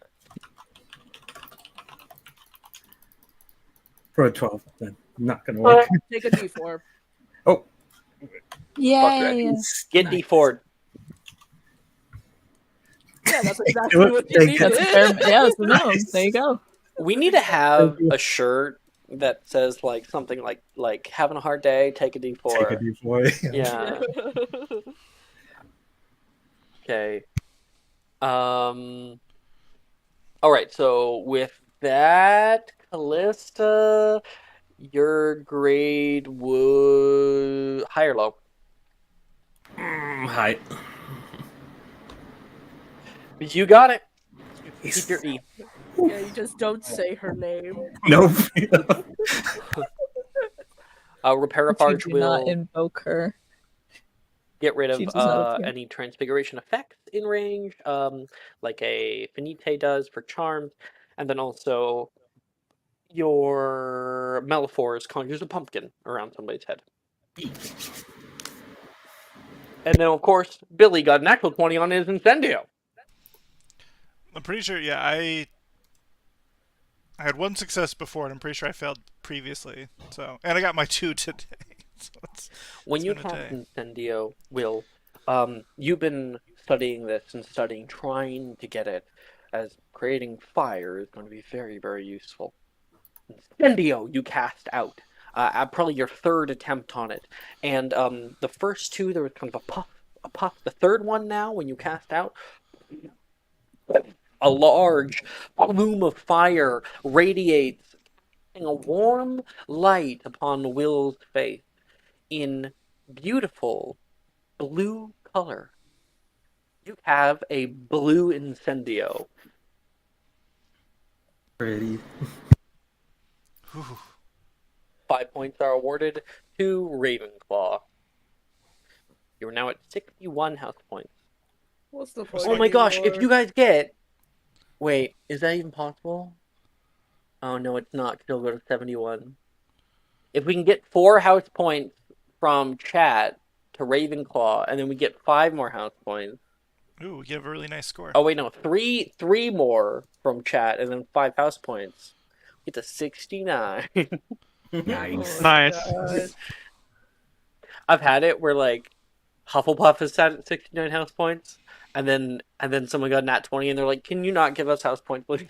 For a 12. Then not gonna work. Take a D4. Oh, Yay! Get D4. Yeah, that's Do exactly it. what you Take needed. That's a fair, yeah, that's the minimum. There you go. We need to have a shirt that says like something like having a hard day, take a D4. take a D4. Yeah. Okay. All right. So with that, Callista, your grade would high or low? Hi. You got it. Keep your E. Yeah, you just don't say her name. Nope. Reparafarge Do not will invoke her. get rid She of does not appear. any transfiguration effects in range, like a Finite does for charms, and then also your Meliforce conjures a pumpkin around somebody's head. And then, of course, Billy got an actual 20 on his Incendio. I'm pretty sure, yeah, I had one success before, and I'm pretty sure I failed previously. So, and I got my 2 today. So When it's you been a cast day. Incendio, Will, you've been studying this and trying to get it, as creating fire is going to be very, very useful. Incendio, you cast out. Probably your third attempt on it. And the first two, there was kind of a puff. The third one now, when you cast out, a large plume of fire radiates, a warm light upon Will's face in beautiful blue color. You have a blue Incendio. Pretty. Whew. 5 points are awarded to Ravenclaw. You are now at 61 house points. What's the point? Oh my gosh, if anymore? you guys get... Wait, is that even possible? Oh no, it's not, 'cause it'll go to 71. If we can get 4 house points from chat to Ravenclaw, and then we get 5 more house points. Ooh, we have a really nice score. Oh wait, no, three more from chat, and then 5 house points. Get to 69. Nice. Nice. God. I've had it where like Hufflepuff is sat at 69 house points, and then someone got nat 20, and they're like, "Can you not give us house points, please?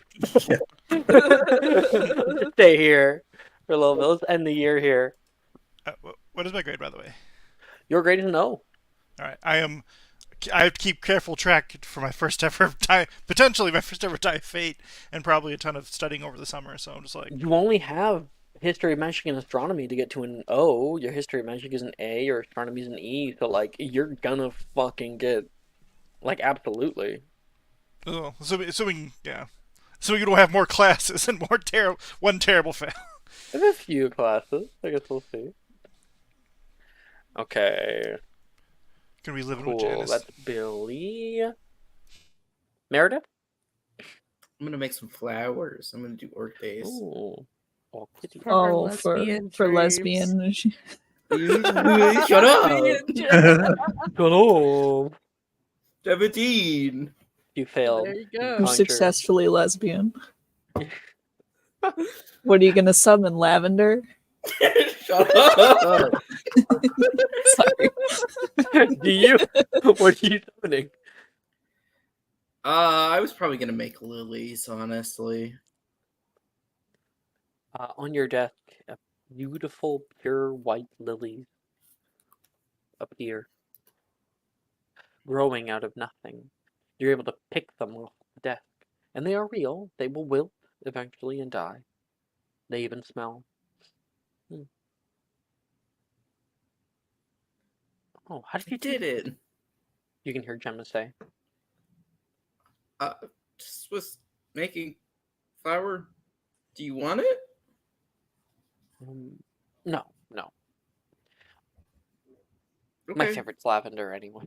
Stay here for a little bit. Let's end the year here." What is my grade, by the way? Your grade is an O. All right, I have to keep careful track for my first ever potentially my first ever die fate, and probably a ton of studying over the summer. So I'm just like, You only have history of magic and astronomy to get to an O. Your history of magic is an A. Your astronomy is an E. So like, you're gonna fucking get like absolutely. oh, assuming you don't have more classes and one terrible fail. I have a few classes. I guess we'll see. Okay. Gonna be living with Cool. Janice. That's Billy. Meredith? I'm gonna make some flowers. I'm gonna do orc days. Ooh. Oh, kitty. For her Oh, lesbian for dreams. lesbian. Shut up. Lesbian dreams. Hello. 17. You failed. There you You go. You're conjured. successfully lesbian. What are you gonna summon? Lavender? Shut up. Sorry. Do you? What are you summoning? I was probably gonna make lilies, honestly. On your desk, a beautiful, pure white lily appear, growing out of nothing. You're able to pick them off the desk, and they are real. They will wilt eventually and die. They even smell. Oh, how did you do Did that? it? You can hear Gemma say, Just was making flour. Do you want it? no. Okay. My favorite's lavender anyway.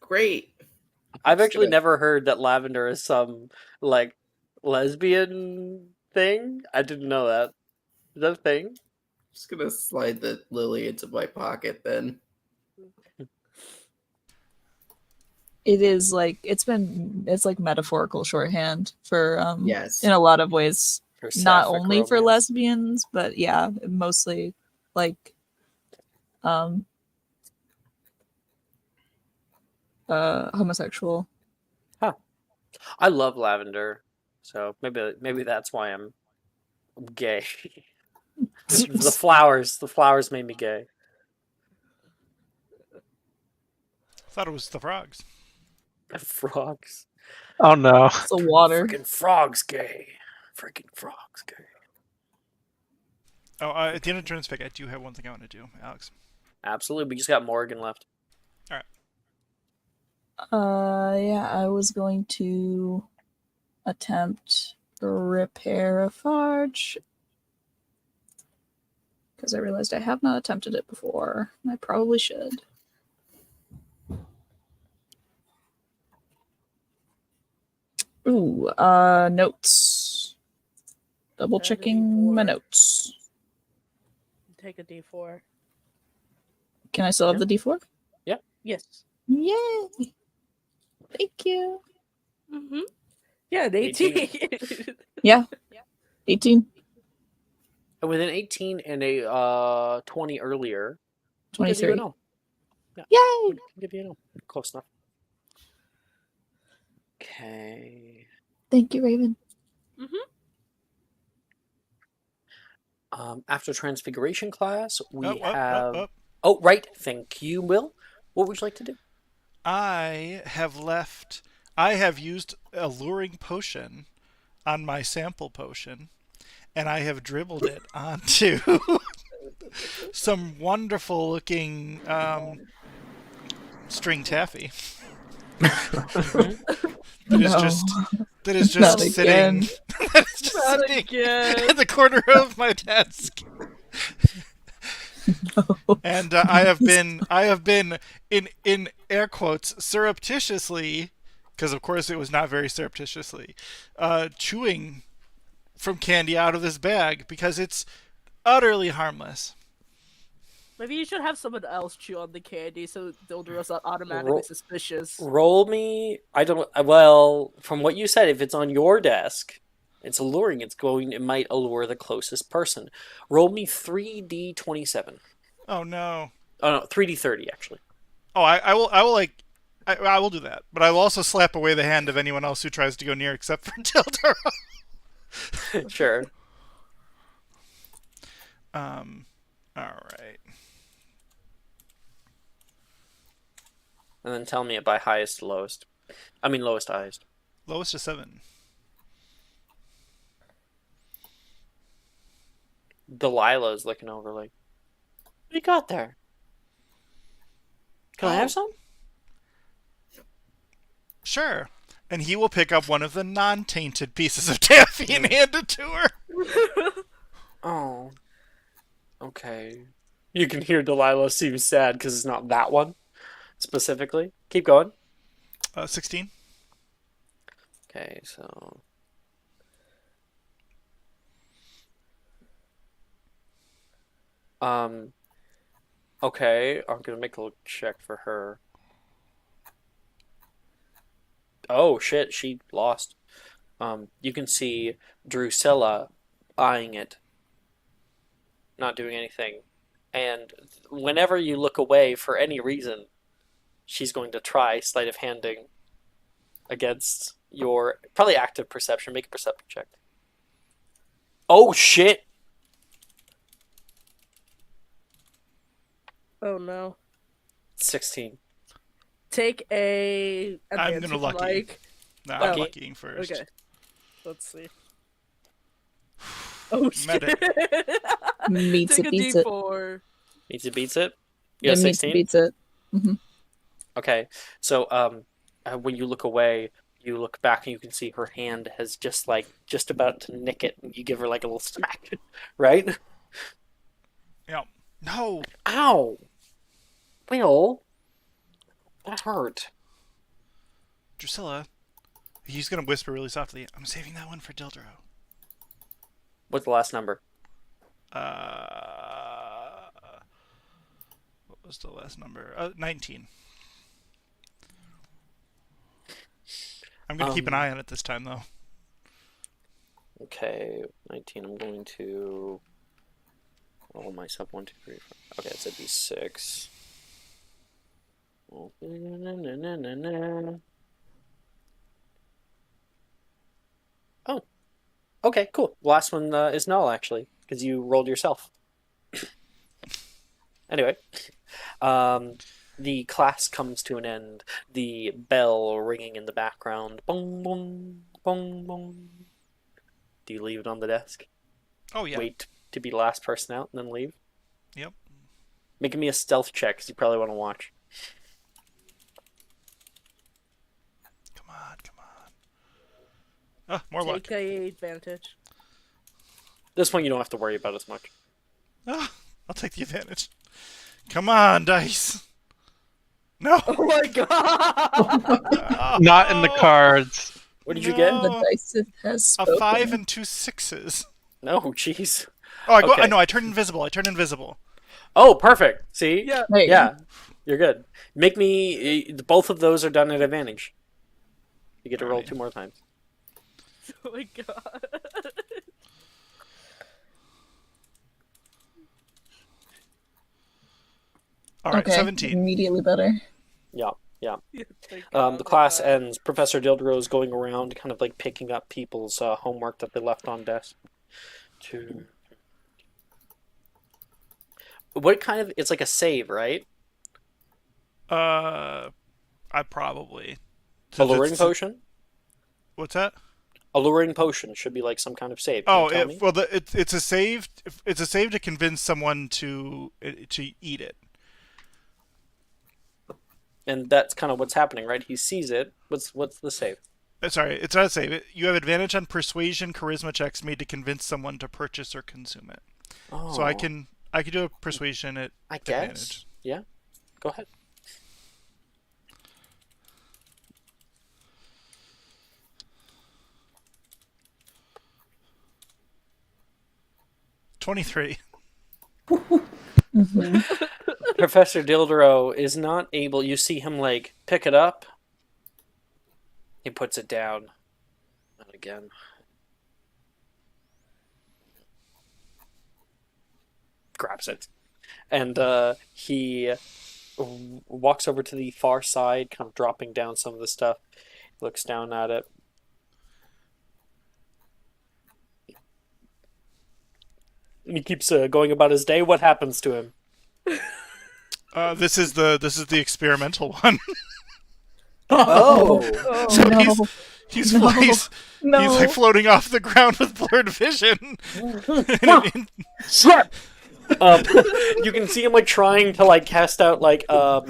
Great. I've Just actually gonna- never heard that lavender is some, like, lesbian thing. I didn't know that. Is that a thing? Just gonna slide the lily into my pocket then. It is like it's like metaphorical shorthand for Yes. in a lot of ways. For Not sapphic only for romance? lesbians, but yeah, mostly like homosexual. I love lavender, so maybe that's why I'm gay. The flowers made me gay. Thought it was the frogs. Frogs. Oh no. It's the water. Freaking frogs gay. Freaking frogs gay. Oh, at the end of turns pick, I do have one thing I want to do, Alex. Absolutely, we just got Morgan left. Yeah, I was going to attempt repair a forge because I realized I have not attempted it before. And I probably should. Ooh, notes. Double checking my notes. Take a D4. Can I still have the D4? Yes. Yay! Thank you. Mm-hmm. Yeah, an 18. Yeah. 18, And with an 18 and a 20 earlier, we'll give you 23. an O. Yeah, Yay! we'll give you an O. Close enough. Okay. Thank you, Raven. After Transfiguration class, we Oh, have... oh. Oh, right. Thank you, Will. What would you like to do? I have used a luring potion on my sample potion, and I have dribbled it onto some wonderful looking string taffy. That is just Not sitting again. that is just Not sitting again. in the corner of my desk. No. And I have been in air quotes surreptitiously, because of course it was not very surreptitiously, chewing from candy out of this bag because it's utterly harmless. Maybe you should have someone else chew on the candy so Dildora's not automatically suspicious. Roll me... I don't... Well, from what you said, if it's on your desk, it's alluring. It might allure the closest person. Roll me 3d27. Oh no. Oh no, 3d30 actually. Oh, I will do that, but I will also slap away the hand of anyone else who tries to go near, except for Tildor. Sure. All right. And then tell me it by highest to lowest. I mean lowest to highest. Lowest is 7. Delilah's looking over like, what do you got there? Can I have some? Sure. And he will pick up one of the non-tainted pieces of taffy and hand it to her. Oh. Okay. You can hear Delilah seem sad because it's not that one specifically. Keep going. 16. Okay, so Okay, I'm gonna make a little check for her. Oh shit, she lost. You can see Drusilla eyeing it, not doing anything. And whenever you look away for any reason, she's going to try sleight of handing against your probably active perception. Make a perception check. Oh shit! Oh no. 16. Take a I'm advantage, gonna lucky. Mike. Nah, Oh. I'm luckying first. Okay. Let's see. Oh shit! Meets Take it, a beats it. D4. Meets it, beats it. You Yeah, got meets 16? it, beats it. Hmm. Okay, so when you look away, you look back and you can see her hand has just about to nick it. And you give her like a little smack, right? Yeah. No. Ow! Will, that hurt. Drusilla. He's gonna whisper really softly. I'm saving that one for Dildro. What's the last number? What was the last number? 19. I'm gonna keep an eye on it this time, though. Okay, 19. I'm going to roll myself 1, 2, 3, 4. Okay, it's a D6. Oh, okay, cool. Last one is null, actually, because you rolled yourself. Anyway, the class comes to an end. The bell ringing in the background. Bong, bong, bong, bong. Do you leave it on the desk? Oh, yeah. Wait to be the last person out and then leave? Yep. Make me a stealth check, because you probably want to watch. Come on, come on. More luck. Take a advantage. This one you don't have to worry about as much. I'll take the advantage. Come on, dice. No. Oh my god! Not in the cards. What did you get? The dice has A spoken. 5 and 2 6s. No, jeez. Oh, I go. Okay. No, I turn invisible. Oh, perfect. See? Yeah. There you Yeah, you're good. Make me... Both of those are done at advantage. You get to roll Alright. 2 more times. Oh my god. All right, Okay, 17. immediately better. Yeah, yeah. Yeah, thank God The class for that. ends. Professor Dildro is going around, kind of like picking up people's homework that they left on desk. What kind of? It's like a save, right? I probably. Alluring potion. What's that? Alluring potion should be like some kind of save. Can Oh, you tell me? well, it's a save. It's a save to convince someone to eat it. And that's kind of what's happening, right? He sees it. What's the save? Sorry, it's not a save. You have advantage on persuasion, charisma checks made to convince someone to purchase or consume it. Oh, So I can do a persuasion at I guess. advantage. Yeah. Go ahead. $23. Hmm. Professor Dildro is not able. You see him like pick it up. He puts it down. Not again. Grabs it, and he walks over to the far side, kind of dropping down some of the stuff. Looks down at it. And he keeps going about his day. What happens to him? This is the experimental one. Oh, Oh, So no. he's No. he's No. like floating off the ground with blurred vision. You can see him like trying to like cast out like carpe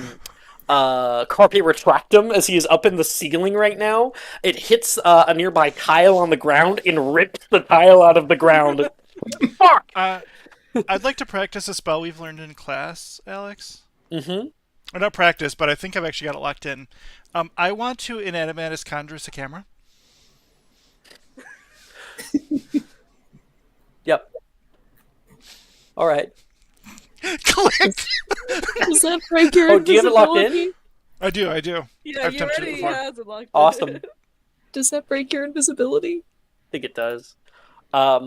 retractum as he is up in the ceiling right now. It hits a nearby tile on the ground and rips the tile out of the ground. Fuck. I'd like to practice a spell we've learned in class, Alex. Mm-hmm. Or not practice, but I think I've actually got it locked in. I want to inanimatus conjurus a camera. Yep. All right. Click. Does that break your Oh, do you have it locked in? invisibility? I do. Yeah, I've you tempted it already before. has it locked in. Awesome. Does that break your invisibility? I think it does. I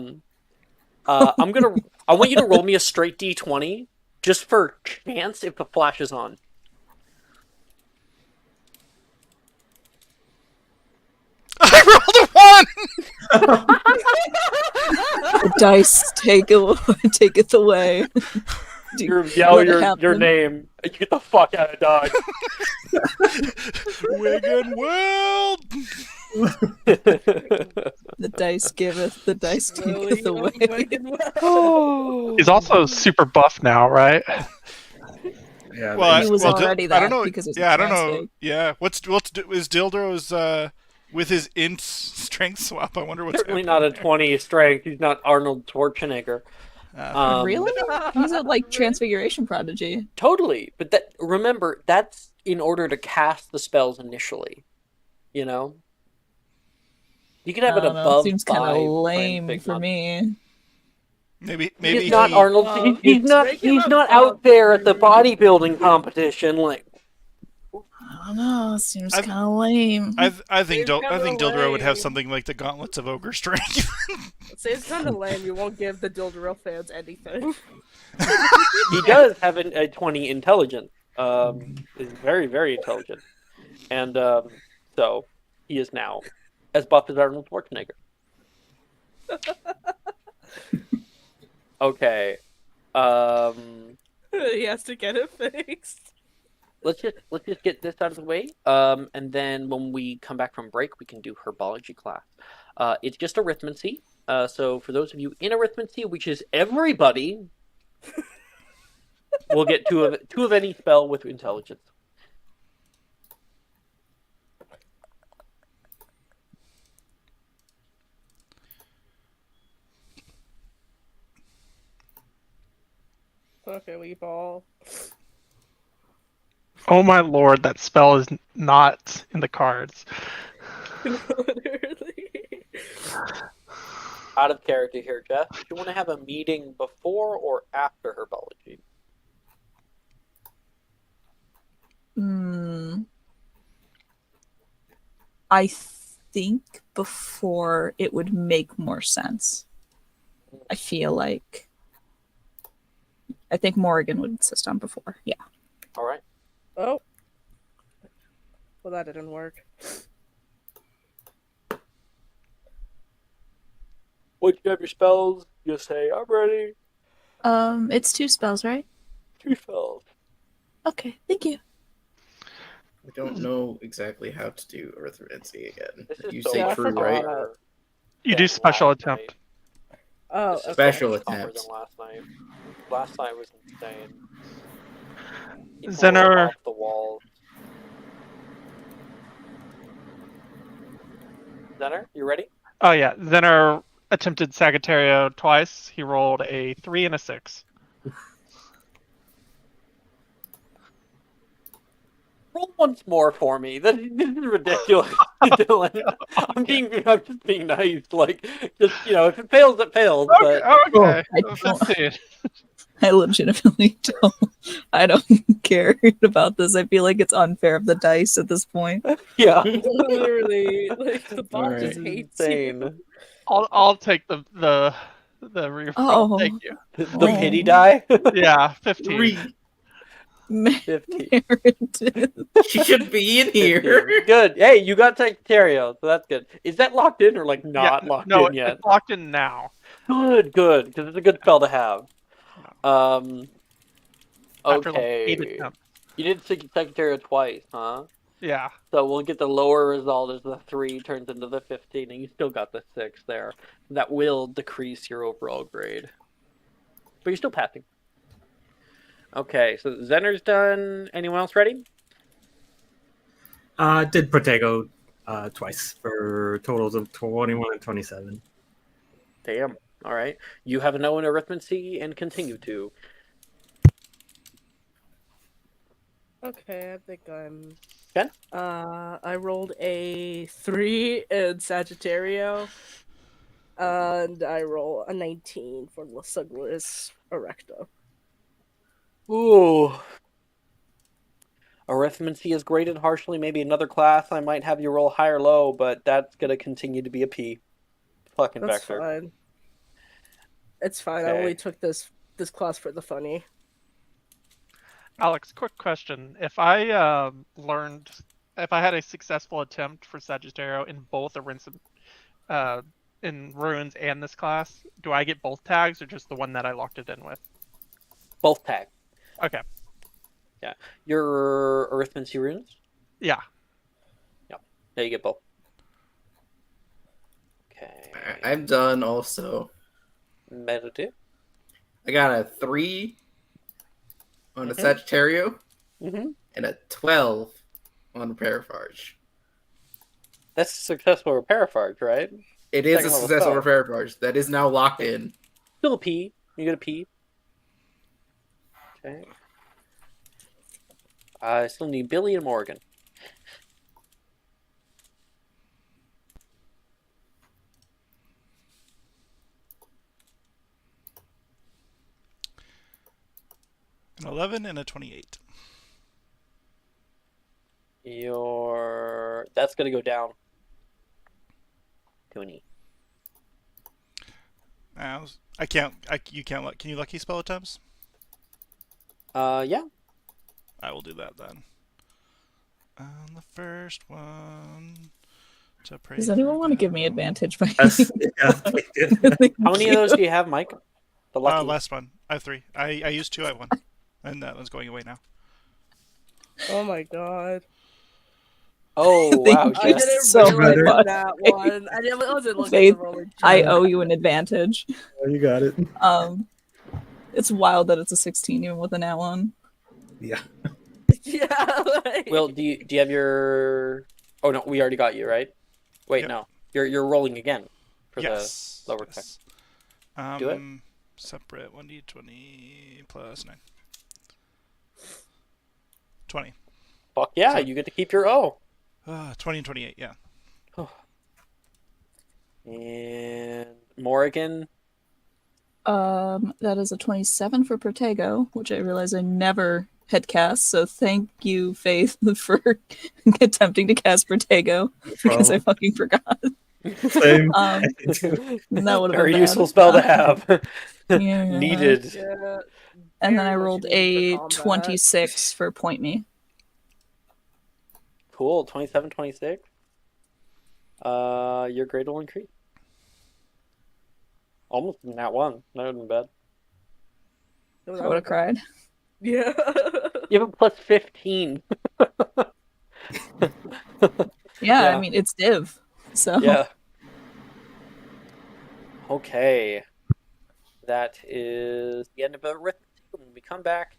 want you to roll me a straight d20 just for chance if the flash is on. I rolled a 1. The dice taketh away. You yell Let it your happen. name. You get the fuck out of Dodge. Wigan World. The dice giveth, the dice Lily taketh of away. Wicked World. He's also super buff now, right? Yeah, Well, He was already I don't that know. because it was Yeah, a I don't know. transfig. Yeah, what's is Dildro's with his int strength swap? I wonder what's Certainly happening not a there. 20 strength. He's not Arnold Schwarzenegger. Really? He's a transfiguration prodigy. Totally, but remember that's in order to cast the spells initially. You know, you can have I it don't know. above Seems kind of 5 lame transfig for months. me. Maybe He's not Arnold. He's It's not. regular He's not above out there at the 3. bodybuilding competition. Like, I don't know. It seems I've- kind of lame. I think Seems kinda Dildro would have lame. something like the Gauntlets of Ogre Strength. It's kind of lame. You won't give the Dildorel fans anything. he does have a 20 intelligence. Is very very intelligent, and so he is now as buff as Arnold Schwarzenegger. Okay. He has to get it fixed. Let's just get this out of the way. And then when we come back from break, we can do herbology class. It's just arithmancy. So for those of you in arithmancy, which is everybody, we'll get two of any spell with intelligence. Okay, we ball. Oh my lord, that spell is not in the cards. Literally. Out of character here, Jeff. Do you want to have a meeting before or after herbology? I think before it would make more sense. I feel like. I think Morrigan would insist on before. Yeah. All right. Oh. Well, that didn't work. Once you have your spells, you say, I'm ready. It's 2 spells, right? 2 spells. Okay, thank you. I don't know exactly how to do arithmancy again. This is You so say much true, forgot. right? tougher You do than special last attempt. night. Oh, This is okay. Special so much tougher attempt. than last night. Last night was insane. People Zener- were off the walls. Zener, you ready? Oh yeah, Zener attempted Sagittario twice. He rolled a 3 and a 6. Roll once more for me. This is ridiculous, Dylan. I'm just being nice. Like, just if it fails, it fails. Okay, But okay. I don't- 15. I legitimately don't. I don't care about this. I feel like it's unfair of the dice at this point. yeah, Literally, like the bot Alright. just hates you. insane. I'll take the reroll. Oh. Thank you. The pity die. Yeah, 15. 3. 15. Meredith. She should be in here. Good. Hey, you got Sagittario, so that's good. Is that locked in or like not Yeah, locked no, in yet? it's locked in now. Good, because it's a good spell to have. After like 8 Okay. attempts. You did Sagittario twice, huh? Yeah. So we'll get the lower result as the 3 turns into the 15, and you still got the 6 there. That will decrease your overall grade. But you're still passing. Okay, so Zener's done. Anyone else ready? Did Protego twice for totals of 21 and 27. Damn. All right. You have a no in arithmancy and continue to. Okay, I think I'm. Ken? I rolled a 3 in Sagittario, and I roll a 19 for Lasuglis Erecta. Ooh. Arithmancy is graded harshly. Maybe another class I might have you roll high or low, but that's gonna continue to be a P. Fucking That's Vector. fine. It's fine. I Okay. only took this class for the funny. Alex, quick question. If I if I had a successful attempt for Sagittario in both in Ruins and this class, do I get both tags or just the one that I locked it in with? Both tag. Okay. Your Arithmancy runes? Yeah. Yeah, you get both. Okay. I'm done also. Meditate. I got a 3 on a Mhm. Sagittario Mm-hmm. and a 12 on Parafarge. That's a successful repair farge, right? It is Second a level successful spell. repair charge that is now locked in. Still a P. You get a P. Okay. I still need Billy and Morgan. An 11 and a 28. That's gonna go down to an E. I can't. You can't. Can you lucky spell attempts? Yeah. I will do that then. On the first one. To pray Does anyone for want to give me them. advantage by Yes, yeah, I did. How many of those do you have, Mike? The lucky. Last one. I have 3. I used 2. I have 1, and that one's going away now. Oh my god. Oh Thank wow, you I Jess. didn't so realize much. that one. I wasn't looking Faith, at the roller. I owe you an advantage. Oh, you got it. It's wild that it's a 16 even with an at one. Yeah. Yeah. Like... Will, do you have your? Oh no, we already got you, right? Wait, Yep. no. You're rolling again for Yes. the lower tech. Yes. Do it. Separate 1d20 plus 9. 20. Fuck yeah, So- you get to keep your O. 20 and 28. Yeah. And Morgan. That is a 27 for Protego, which I realize I never had cast, so thank you, Faith, for attempting to cast Protego because I fucking forgot. Same. That would have Very been useful bad. spell to have. Yeah. Needed. Yeah. And then Very I much rolled needed a for combat. 26 for Point Me. Cool. 27, 26. Your grade will increase. Almost in that one. That would have been bad. I would have cried. Yeah. You have a plus 15. Yeah, Yeah. I mean, it's Div. So Yeah. Okay. That is the end of arithmetic. When we come back,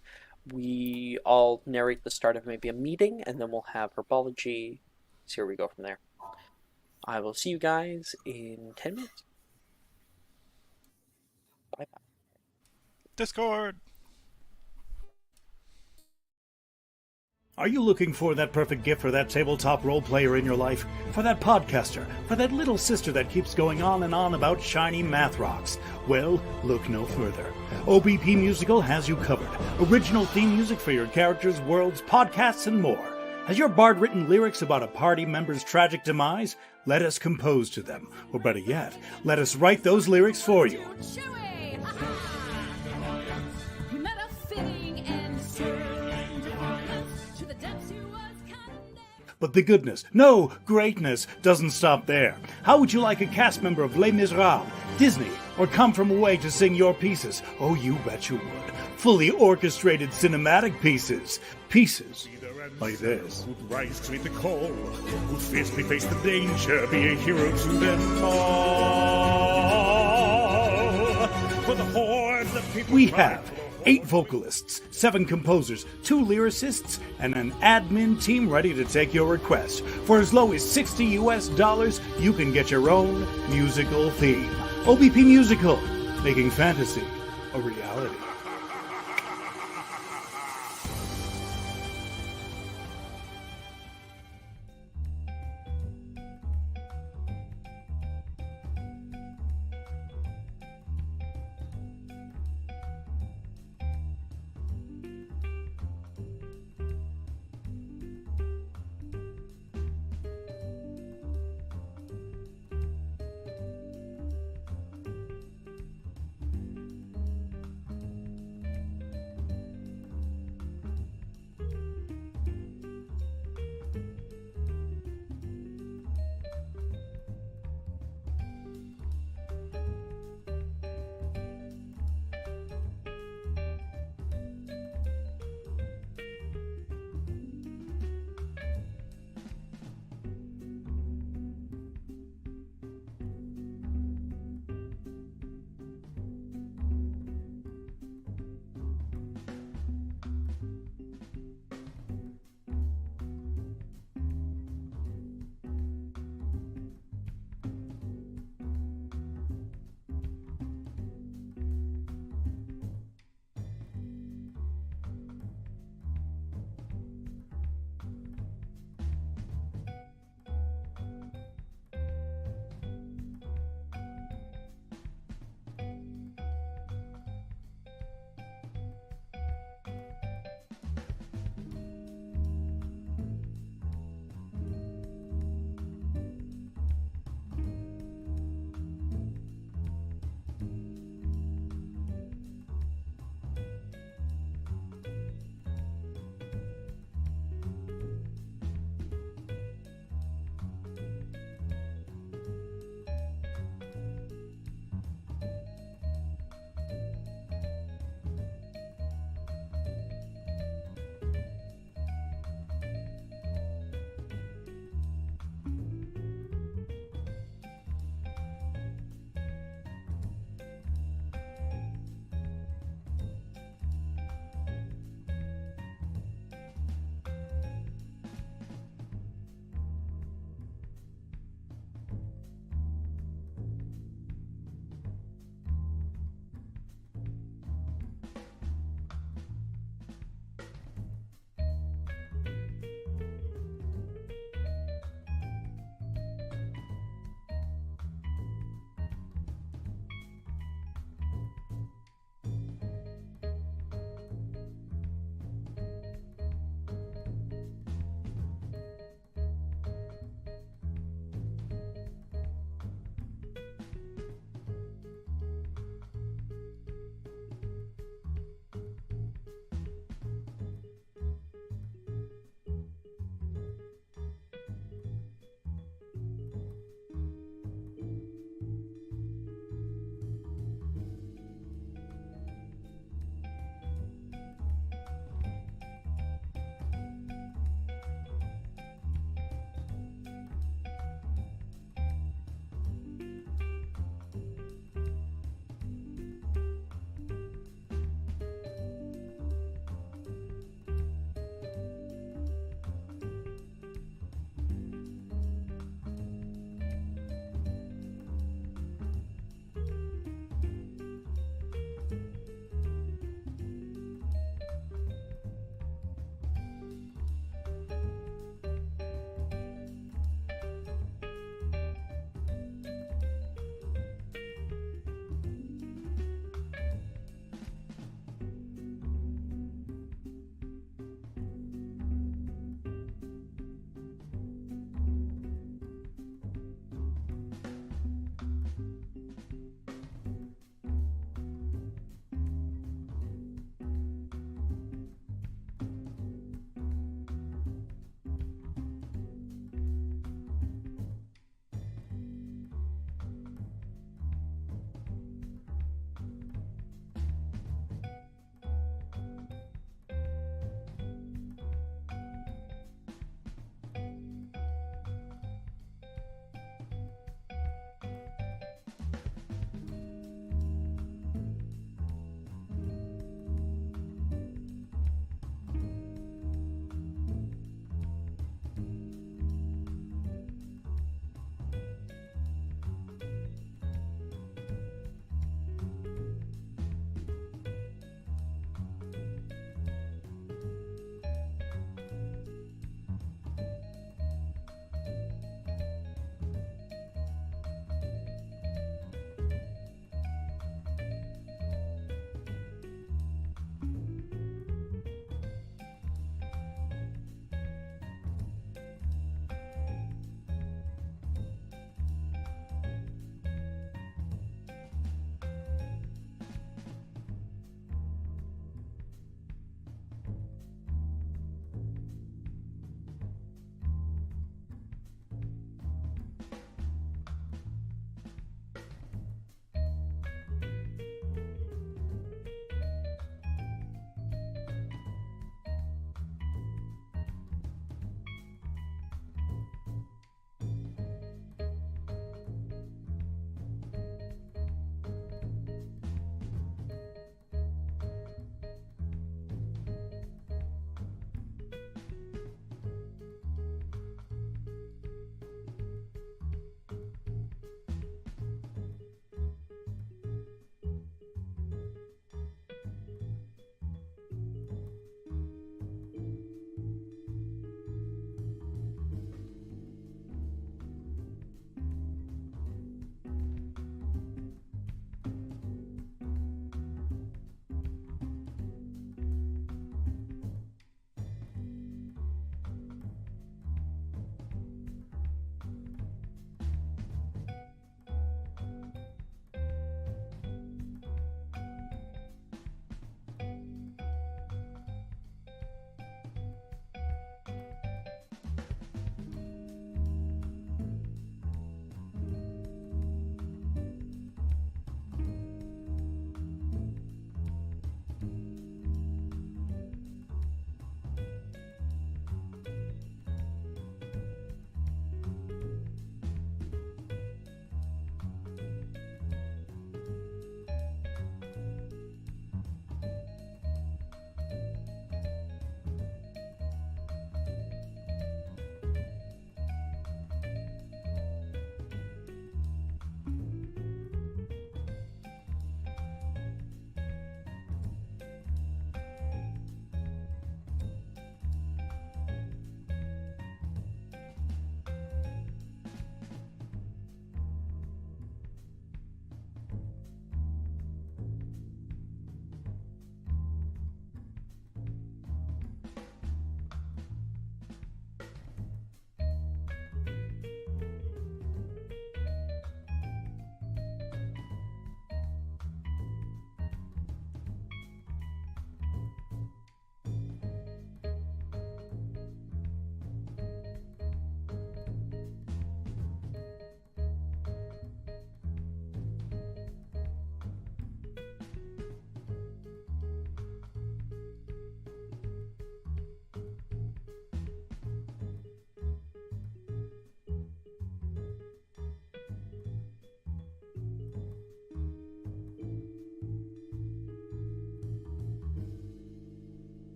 we all narrate the start of maybe a meeting, and then we'll have herbology. See where we go from there. I will see you guys in 10 minutes. Bye bye. Discord. Are you looking for that perfect gift for that tabletop role player in your life? For that podcaster? For that little sister that keeps going on and on about shiny math rocks? Well, look no further. OBP Musical has you covered. Original theme music for your characters, worlds, podcasts, and more. Has your bard written lyrics about a party member's tragic demise? Let us compose to them. Or better yet, let us write those lyrics for you. But the goodness, no, greatness, doesn't stop there. How would you like a cast member of Les Miserables, Disney, or Come From Away to sing your pieces? Oh, you bet you would. Fully orchestrated cinematic pieces. Pieces like this. Who'd rise to meet the call, who'd fiercely face the danger, be a hero to them all. For the hordes of people We have 8 vocalists, 7 composers, 2 lyricists, and an admin team ready to take your request. For as low as $60 US, you can get your own musical theme. OBP Musical, making fantasy a reality.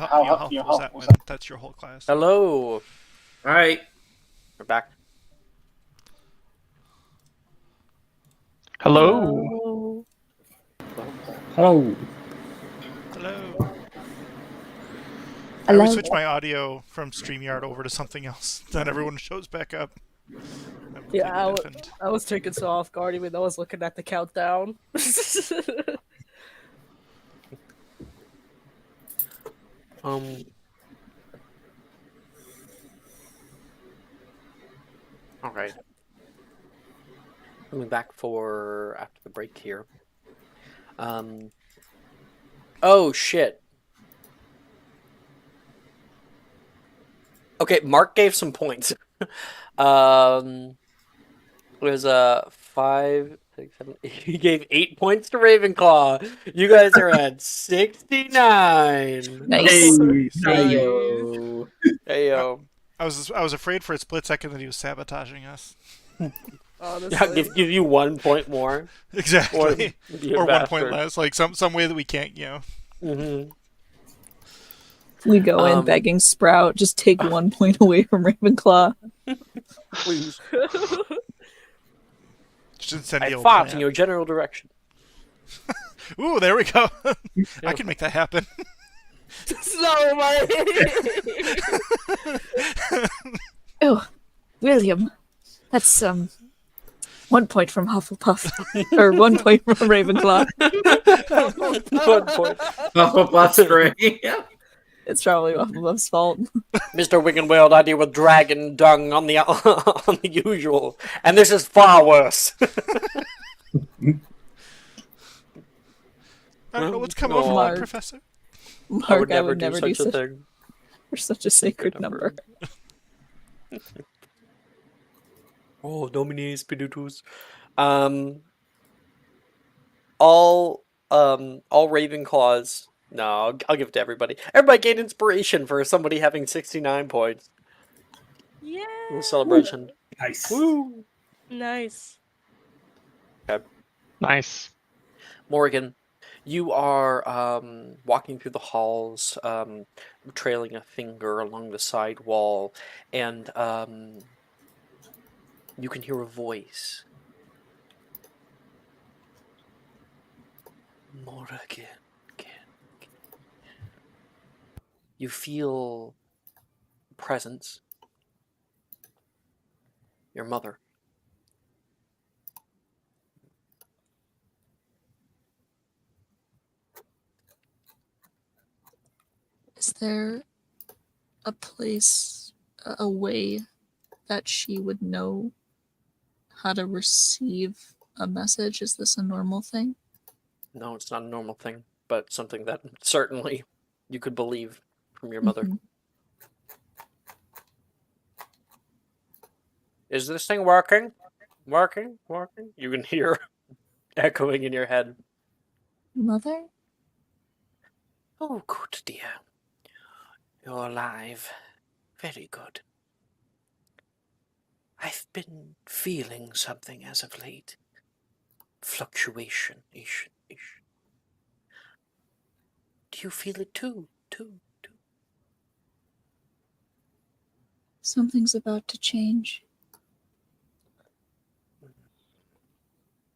How helpful was that when that's your whole class? Hello. All right. We're back. Hello. Hello. Hello. I Hello. would switch my audio from StreamYard over to something else. Then everyone shows back up. I'm Yeah, completely deafened. I was taken so off guard even though I was looking at the countdown. All right. Coming back for after the break here. Oh shit. Okay, Mark gave some points. It was 5, 6, 7. He gave 8 points to Ravenclaw. You guys are at 69. Nice. Heyo. Heyo. I was afraid for a split second that he was sabotaging us. Honestly. Yeah, give you 1 point more. Exactly. Or 1 point bastard. less. Like some way that we can't, Mm-hmm. We go in begging Sprout, just take 1 point away from Ravenclaw. Please. Just incendial I fought plan. in your general direction. Ooh, there we go. I can make that happen. No, my. Oh, William. That's 1 point from Hufflepuff. Or 1 point from Ravenclaw. 1 point. Hufflepuff's great. Yeah. It's probably Hufflepuff's fault. Mr. Wiggenweld, I deal with dragon dung on the on the usual, and this is far worse. I don't know what's come over Mark. me, Professor. Mark, I would never do such a thing. For such a sacred number. Oh, Domine Spiritus. All Ravenclaws. No, I'll give it to everybody. Everybody gained inspiration for somebody having 69 points. Yeah. Little celebration. Nice. Woo! Nice. Okay. Nice. Morgan, you are walking through the halls, trailing a finger along the side wall, and you can hear a voice. Morgan. You feel presence. Your mother. Is there a place, a way that she would know how to receive a message? Is this a normal thing? No, it's not a normal thing, but something that certainly you could believe from your mother. Mhm. Is this thing working? Working? You can hear echoing in your head. Mother? Oh, good dear. You're alive. Very good. I've been feeling something as of late. Fluctuation. Ish. Do you feel it too? Something's about to change.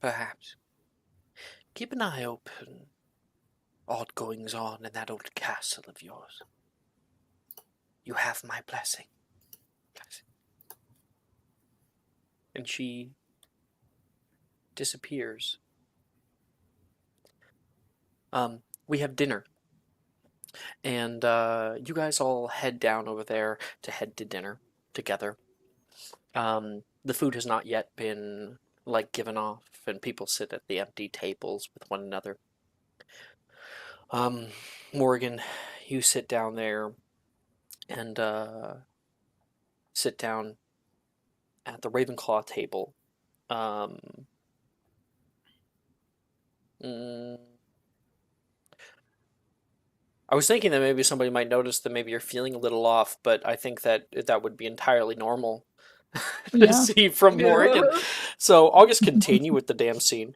Perhaps. Keep an eye open. Odd goings on in that old castle of yours. You have my blessing. And she disappears. We have dinner. And you guys all head down over there to head to dinner together. The food has not yet been given off, and people sit at the empty tables with one another. Morgan, you sit down there and sit down at the Ravenclaw table. I was thinking that maybe somebody might notice that maybe you're feeling a little off, but I think that would be entirely normal to see from Morgan. So I'll just continue with the damn scene.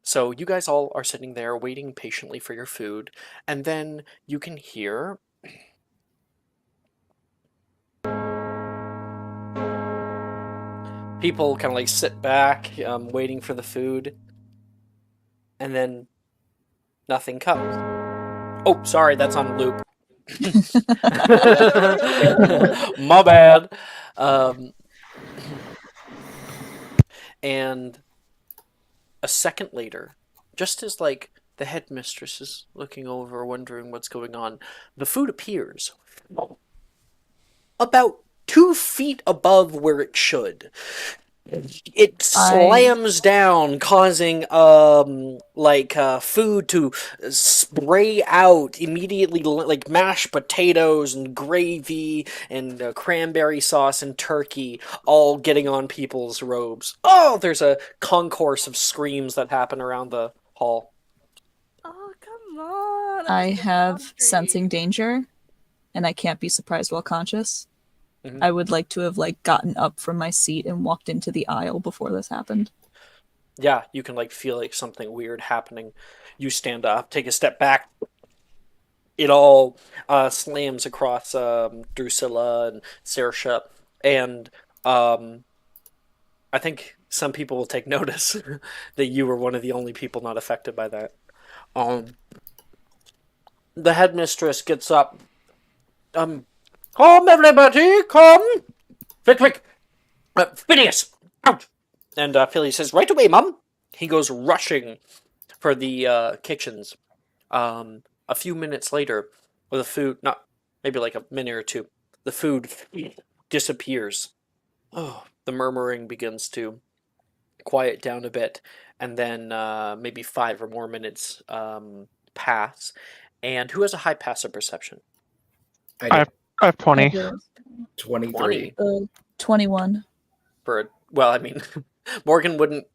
So you guys all are sitting there waiting patiently for your food, and then you can hear people kind of like sit back, waiting for the food, and then nothing comes. Oh, sorry, that's on loop. My bad. And a second later, just as like the headmistress is looking over, wondering what's going on, the food appears about 2 feet above where it should. It slams down, causing food to spray out immediately, like mashed potatoes and gravy and cranberry sauce and turkey, all getting on people's robes. Oh, there's a concourse of screams that happen around the hall. Oh, come on. I have sensing danger, and I can't be surprised while conscious. Mhm. I would like to have gotten up from my seat and walked into the aisle before this happened. Yeah, you can feel something weird happening. You stand up, take a step back. It all slams across Drusilla and Saoirse, and I think some people will take notice that you were one of the only people not affected by that. The headmistress gets up. Come, everybody, come! Quick! Phineas, out! And Phineas says, right away, Mum! He goes rushing for the kitchens. A few minutes later, the food, maybe like a minute or two, the food disappears. Oh, the murmuring begins to quiet down a bit, and then maybe 5 or more minutes pass. And who has a high passive perception? I have 20. 23. 21. Well, I mean, Morgan wouldn't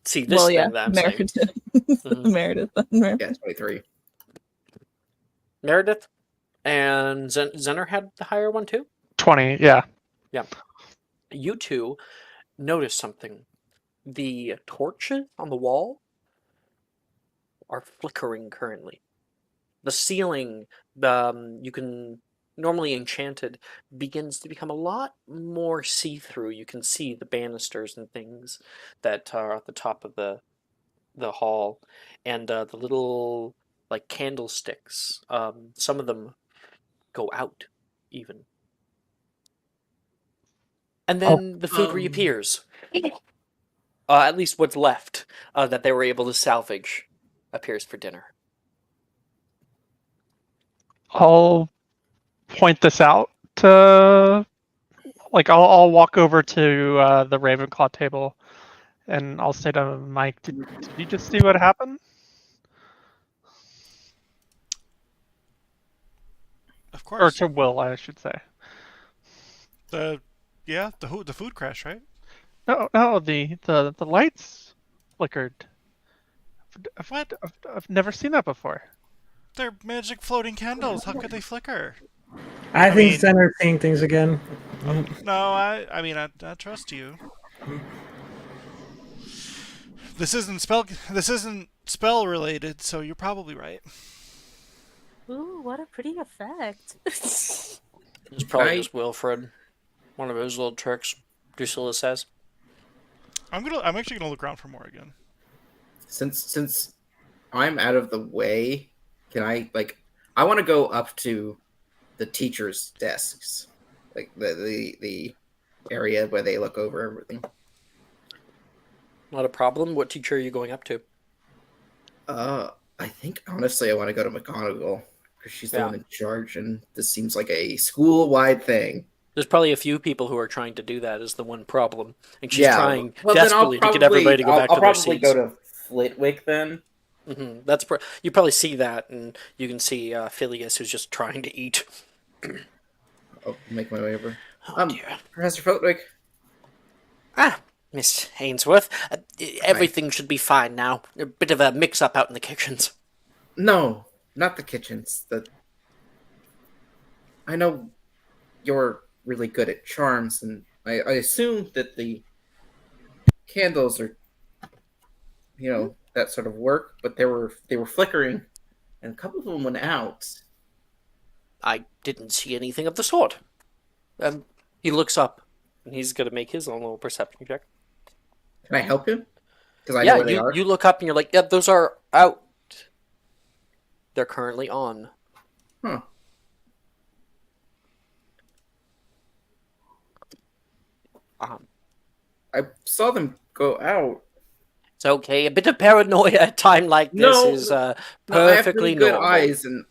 see this thing that I'm saying. Meredith. Yeah, 23. Meredith and Zener had the higher one too? 20, yeah. Yeah. You two notice something. The torches on the wall are flickering currently. The ceiling, you can normally enchanted, begins to become a lot more see-through. You can see the banisters and things that are at the top of the hall, and the little candlesticks. Some of them go out even, and then the food reappears. At least what's left that they were able to salvage appears for dinner. I'll point this out to, I'll walk over to the Ravenclaw table, and I'll say to Mike, did you just see what happened? Of Or course. to Will, I should say. The food crash, right? No, the lights flickered. I've never seen that before. They're magic floating candles. How could they flicker? I think mean- Center seeing things again. No, I trust you. This isn't spell related, so you're probably right. Ooh, what a pretty effect. It's probably just Wilfred. One of his little tricks, Drusilla says. I'm actually gonna look around for more again. Since I'm out of the way, can I I want to go up to the teachers' desks, like the area where they look over everything. Not a problem. What teacher are you going up to? I think honestly I want to go to McGonagall because she's the one in charge, and this seems like a school-wide thing. There's probably a few people who are trying to do that is the one problem. And she's trying well, desperately to get everybody to go back to their seats. I'll probably go to Flitwick then. Mm-hmm. You probably see that, and you can see Phileas who's just trying to eat. I'll make my way over. Dear. Professor Flitwick. Miss Ainsworth, everything should be fine now. A bit of a mix-up out in the kitchens. No, not the kitchens. I know you're really good at charms, and I assume that the candles are, that sort of work, but they were flickering, and a couple of them went out. I didn't see anything of the sort. He looks up, and he's gonna make his own little perception check. Can I help him? Because I Yeah, know where they are. you look up and you're like, yep, those are out. They're currently on. Huh. I saw them go out. It's okay. A bit of paranoia at a time like this is No, I have perfectly really good normal. eyes, and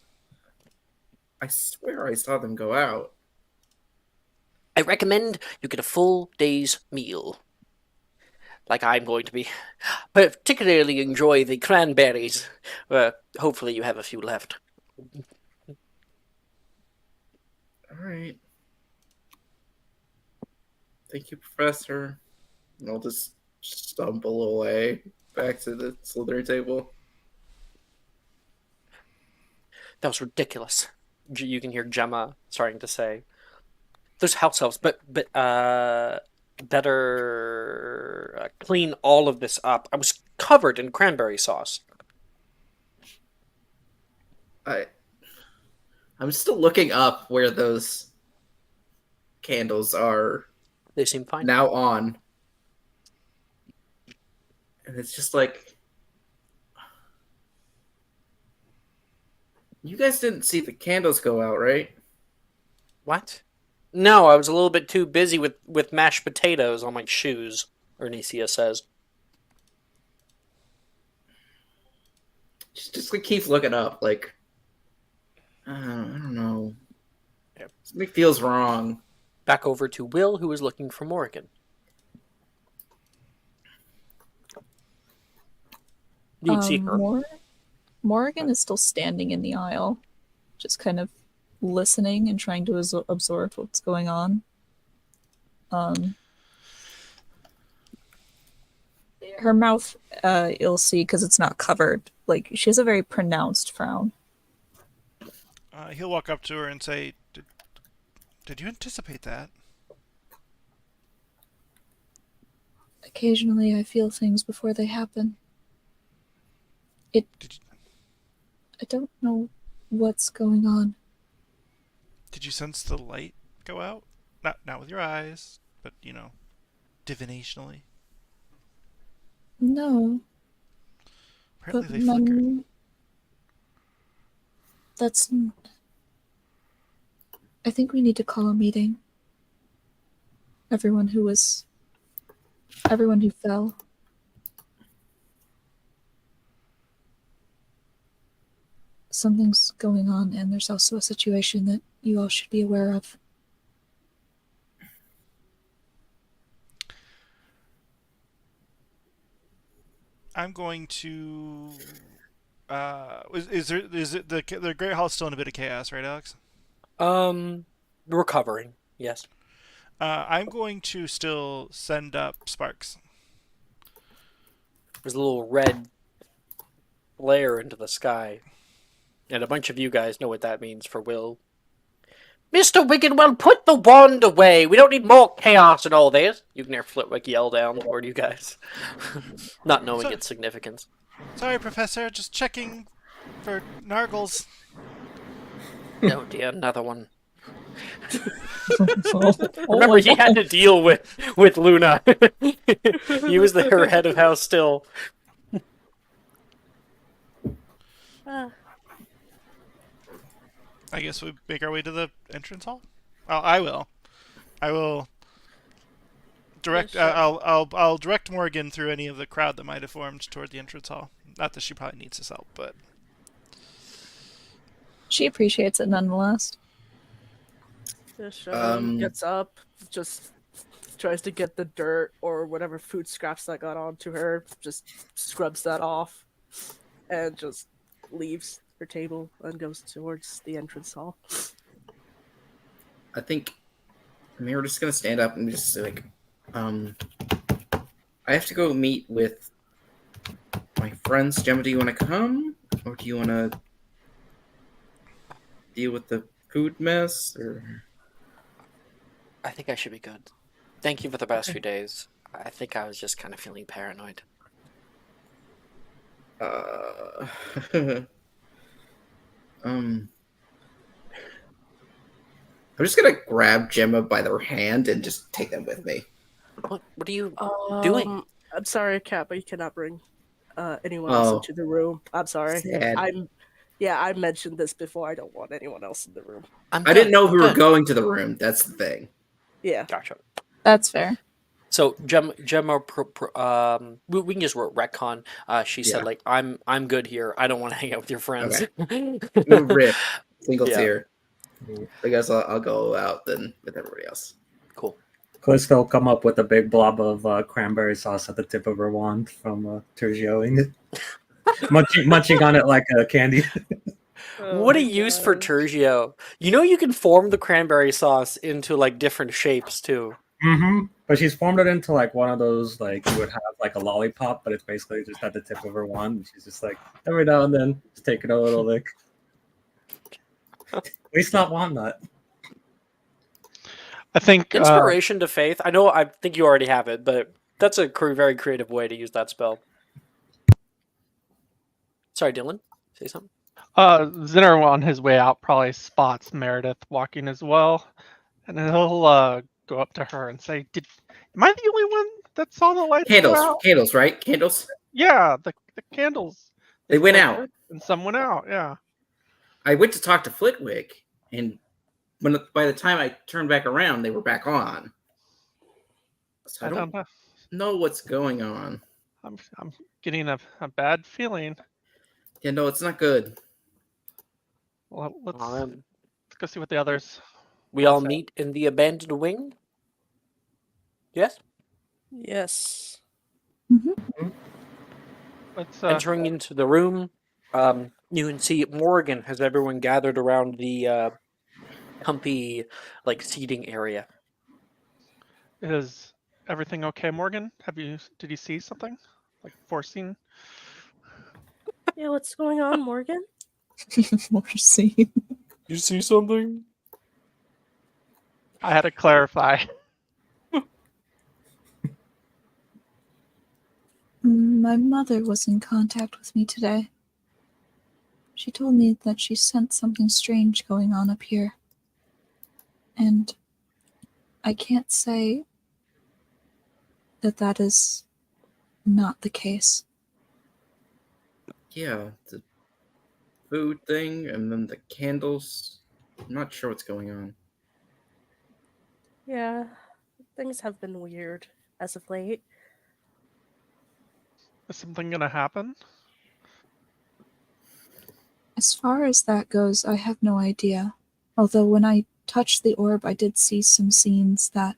I swear I saw them go out. I recommend you get a full day's meal. Like I'm going to be. Particularly enjoy the cranberries. Hopefully you have a few left. All right. Thank you, Professor. And I'll just stumble away back to the Slytherin table. That was ridiculous. You can hear Gemma starting to say, "There's house elves, but better clean all of this up. I was covered in cranberry sauce." I'm still looking up where those candles are. They seem fine. Now on. And it's just like, you guys didn't see the candles go out, right? What? No, I was a little bit too busy with mashed potatoes on my shoes, Ernisia says. Just like keeps looking up, like, I don't know. Yep. Something feels wrong. Back over to Will, who is looking for Morgan. You'd see her. Morgan is still standing in the aisle, just kind of listening and trying to absorb what's going on. Her mouth, you'll see, because it's not covered. Like, she has a very pronounced frown. He'll walk up to her and say, Did you anticipate that? Occasionally I feel things before they happen. I don't know what's going on. Did you sense the light go out? Not with your eyes, but, divinationally. No. Apparently But they flickered. That's... I think we need to call a meeting. Everyone who fell. Something's going on, and there's also a situation that you all should be aware of. I'm going to. Is it the Great Hall still in a bit of chaos, right, Alex? Recovering, yes. I'm going to still send up sparks. There's a little red flare into the sky. And a bunch of you guys know what that means for Will. Mr. Wigginwell, put the wand away! We don't need more chaos in all this! You can hear Flitwick yell down toward you guys. Not knowing its significance. Sorry, Professor, just checking for Nargles. Oh dear, another one. Remember, he had to deal with Luna. He was her head of house still. I guess we make our way to the entrance hall. I will direct. I'll direct Morgan through any of the crowd that might have formed toward the entrance hall. Not that she probably needs his help, but She appreciates it nonetheless. Gets up, just tries to get the dirt or whatever food scraps that got onto her, just scrubs that off, and just leaves her table and goes towards the entrance hall. I mean, we're just gonna stand up and just like, I have to go meet with my friends. Gemma, do you want to come, or do you want to deal with the food mess, or? I think I should be good. Thank you for the past few days. I think I was just kind of feeling paranoid. I'm just gonna grab Gemma by their hand and just take them with me. What are you doing? I'm sorry, Cat, but you cannot bring anyone else Oh, into the room. I'm sorry. sad. I mentioned this before. I don't want anyone else in the room. I'm I good. didn't know if I'm we were good. going to the room. That's the thing. Yeah. Gotcha. That's fair. So Gemma, we can just retcon. She said Yeah. like, I'm good here. I don't want to hang out with your friends. Okay. No rip. Single Yeah. tier. I guess I'll go out then with everybody else. Cool. Callisto will come up with a big blob of cranberry sauce at the tip of her wand from Tergioing it. munching on it like a candy. What a my use for gosh. Tergio. You know you can form the cranberry sauce into like different shapes too. Mm-hmm. But she's formed it into like one of those like you would have like a lollipop, but it's basically just at the tip of her wand. And she's just like every now and then just taking a little lick. At least not walnut. I think Inspiration to faith. I think you already have it, but that's a very creative way to use that spell. Sorry, Dylan. Say something. Zinner on his way out probably spots Meredith walking as well, and he'll go up to her and say, am I the only one that saw the lights go out?" Candles, right? Candles. Yeah, the candles. They went Like, out. and some went out. Yeah. I went to talk to Flitwick, and by the time I turned back around, they were back on. So I don't know what's going on. I'm getting a bad feeling. Yeah, no, it's not good. Well, let's go see what the others. We all meet in the abandoned wing. Yes. Yes. Let's entering into the room. You can see Morgan has everyone gathered around the comfy like seating area. Is everything okay, Morgan? Did you see something like foreseen? Yeah, what's going on, Morgan? Foreseen. You see something? I had to clarify. My mother was in contact with me today. She told me that she sensed something strange going on up here. And I can't say that is not the case. Yeah, the food thing and then the candles. I'm not sure what's going on. Yeah, things have been weird as of late. Is something gonna happen? As far as that goes, I have no idea. Although when I touched the orb, I did see some scenes that,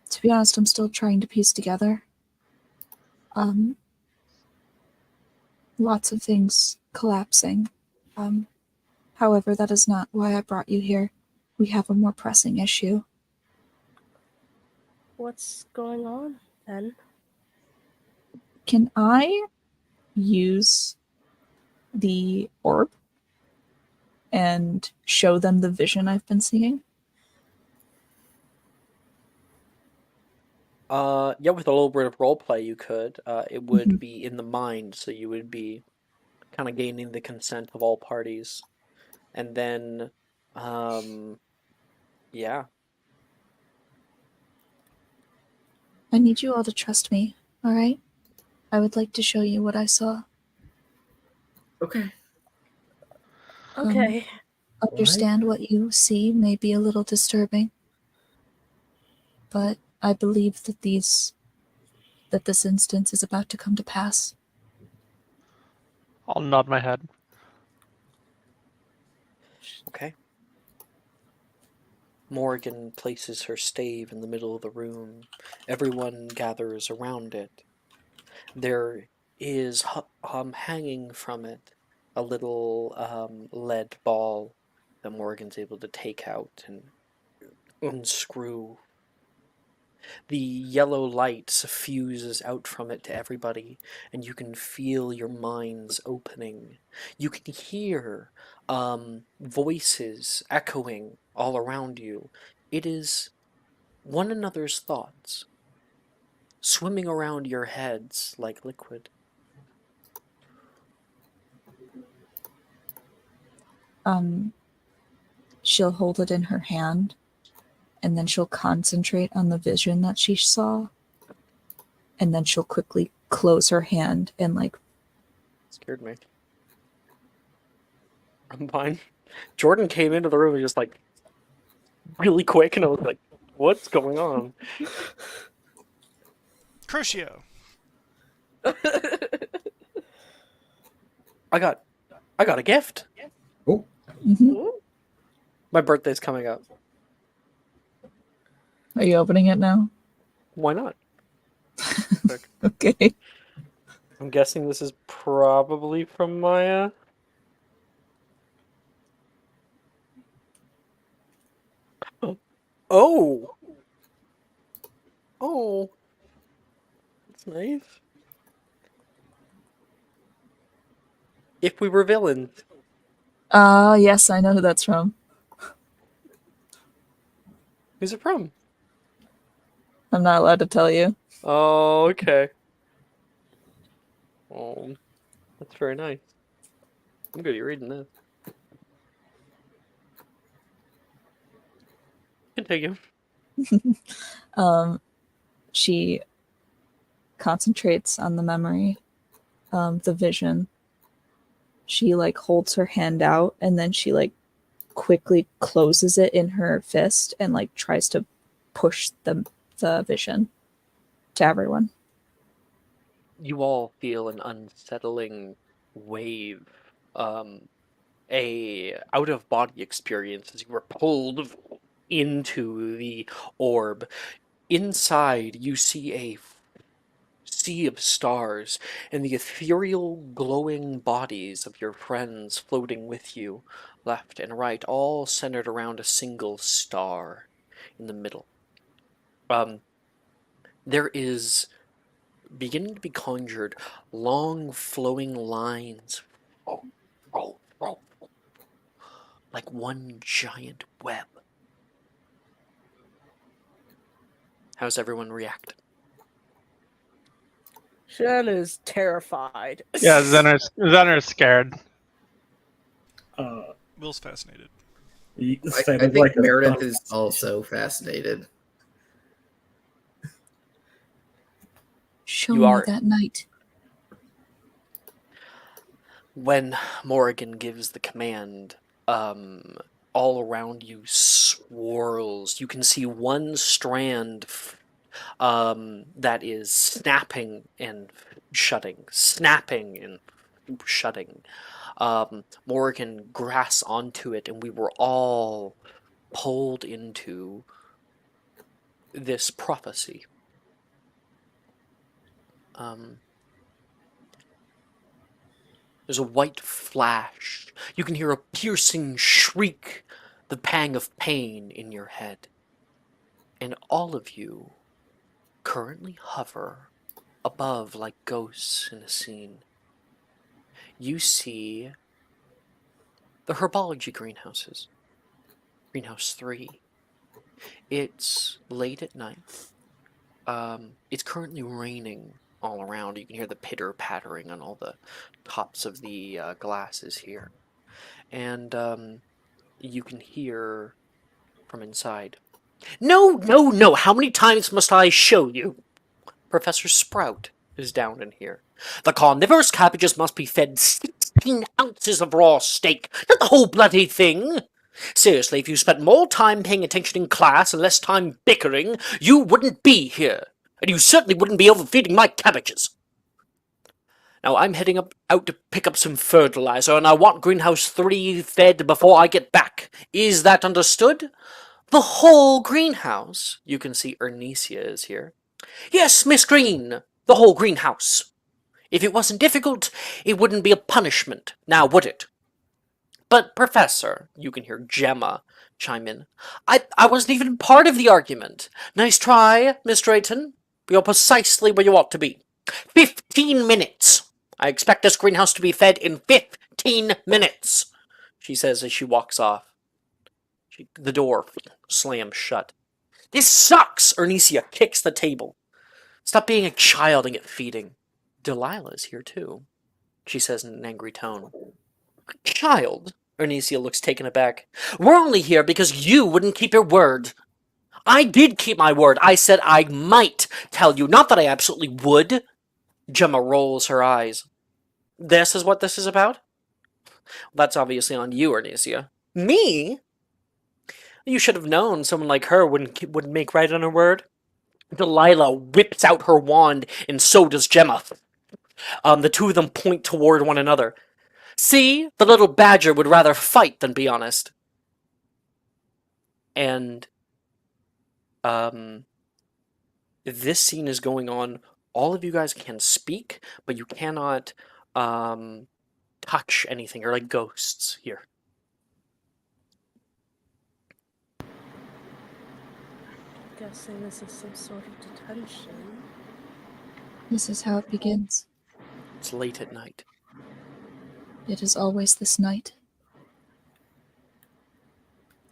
to be honest, I'm still trying to piece together. Lots of things collapsing. However, that is not why I brought you here. We have a more pressing issue. What's going on, then? Can I use the orb and show them the vision I've been seeing? Yeah, with a little bit of role play, you could. It would be in the mind, so you would be kind of gaining the consent of all parties, and then, yeah. I need you all to trust me, alright? I would like to show you what I saw. Okay. Okay. Understand what you see may be a little disturbing, but I believe that this instance is about to come to pass. I'll nod my head. Okay. Morgan places her stave in the middle of the room. Everyone gathers around it. There is hanging from it a little lead ball that Morgan's able to take out and unscrew. The yellow light suffuses out from it to everybody, and you can feel your minds opening. You can hear voices echoing all around you. It is one another's thoughts swimming around your heads like liquid. she'll hold it in her hand, and then she'll concentrate on the vision that she saw, and then she'll quickly close her hand and like Scared me. I'm fine. Jordan came into the room just like really quick, and I was like, "What's going on?" Crucio. I got a gift. Oh, mhm. My birthday's coming up. Are you opening it now? Why not? Okay. I'm guessing this is probably from Maya. Oh! Oh! That's nice. If we were villains. Yes, I know who that's from. Who's it from? I'm not allowed to tell you. Oh, okay. Oh, that's very nice. I'm good at reading this. Continue. She concentrates on the memory, the vision. She like holds her hand out, and then she like quickly closes it in her fist and like tries to push the vision to everyone. You all feel an unsettling wave, a out-of-body experience as you were pulled into the orb. Inside, you see a sea of stars and the ethereal glowing bodies of your friends floating with you, left and right, all centered around a single star in the middle. There is beginning to be conjured long flowing lines, like one giant web. How's everyone react? Shen is terrified. Yeah, Zenner's scared. Will's fascinated. I think Meredith is also fascinated. Show You me are- that night. When Morrigan gives the command, all around you swirls. You can see one strand that is snapping and shutting, snapping and shutting. Morrigan grasps onto it, and we were all pulled into this prophecy. There's a white flash. You can hear a piercing shriek, the pang of pain in your head. And all of you currently hover above like ghosts in a scene. You see the herbology greenhouses. Greenhouse 3. It's late at night. It's currently raining all around. You can hear the pitter-pattering on all the tops of the glasses here. And you can hear from inside, "No, no, no! How many times must I show you? Professor Sprout is down in here. The carnivorous cabbages must be fed 16 ounces of raw steak, not the whole bloody thing. Seriously, if you spent more time paying attention in class and less time bickering, you wouldn't be here. And you certainly wouldn't be overfeeding my cabbages. Now, I'm heading out to pick up some fertilizer, and I want Greenhouse 3 fed before I get back. Is that understood? The whole greenhouse." You can see Ernesia is here. "Yes, Miss Green, the whole greenhouse. If it wasn't difficult, it wouldn't be a punishment, now would it?" "But, Professor," you can hear Gemma chime in, I wasn't even part of the argument. Nice try, Miss Drayton. You're precisely where you ought to be. 15 minutes. I expect this greenhouse to be fed in 15 minutes, she says as she walks off. The door slams shut. "This sucks!" Ernesia kicks the table. "Stop being a child and get feeding." "Delilah's here too," she says in an angry tone. "A child? Onicia looks taken aback. We're only here because you wouldn't keep your word. I did keep my word. I said I might tell you, not that I absolutely would. Gemma rolls her eyes. This is what this is about? That's obviously on you, Onicia. Me? You should have known someone like her wouldn't make right on her word. Delilah whips out her wand, and so does Gemma. The two of them point toward one another. See, the little badger would rather fight than be honest. And, this scene is going on. All of you guys can speak, but you cannot, touch anything. You're like ghosts here. Guessing this is some sort of detention. This is how it begins. It's late at night. It is always this night.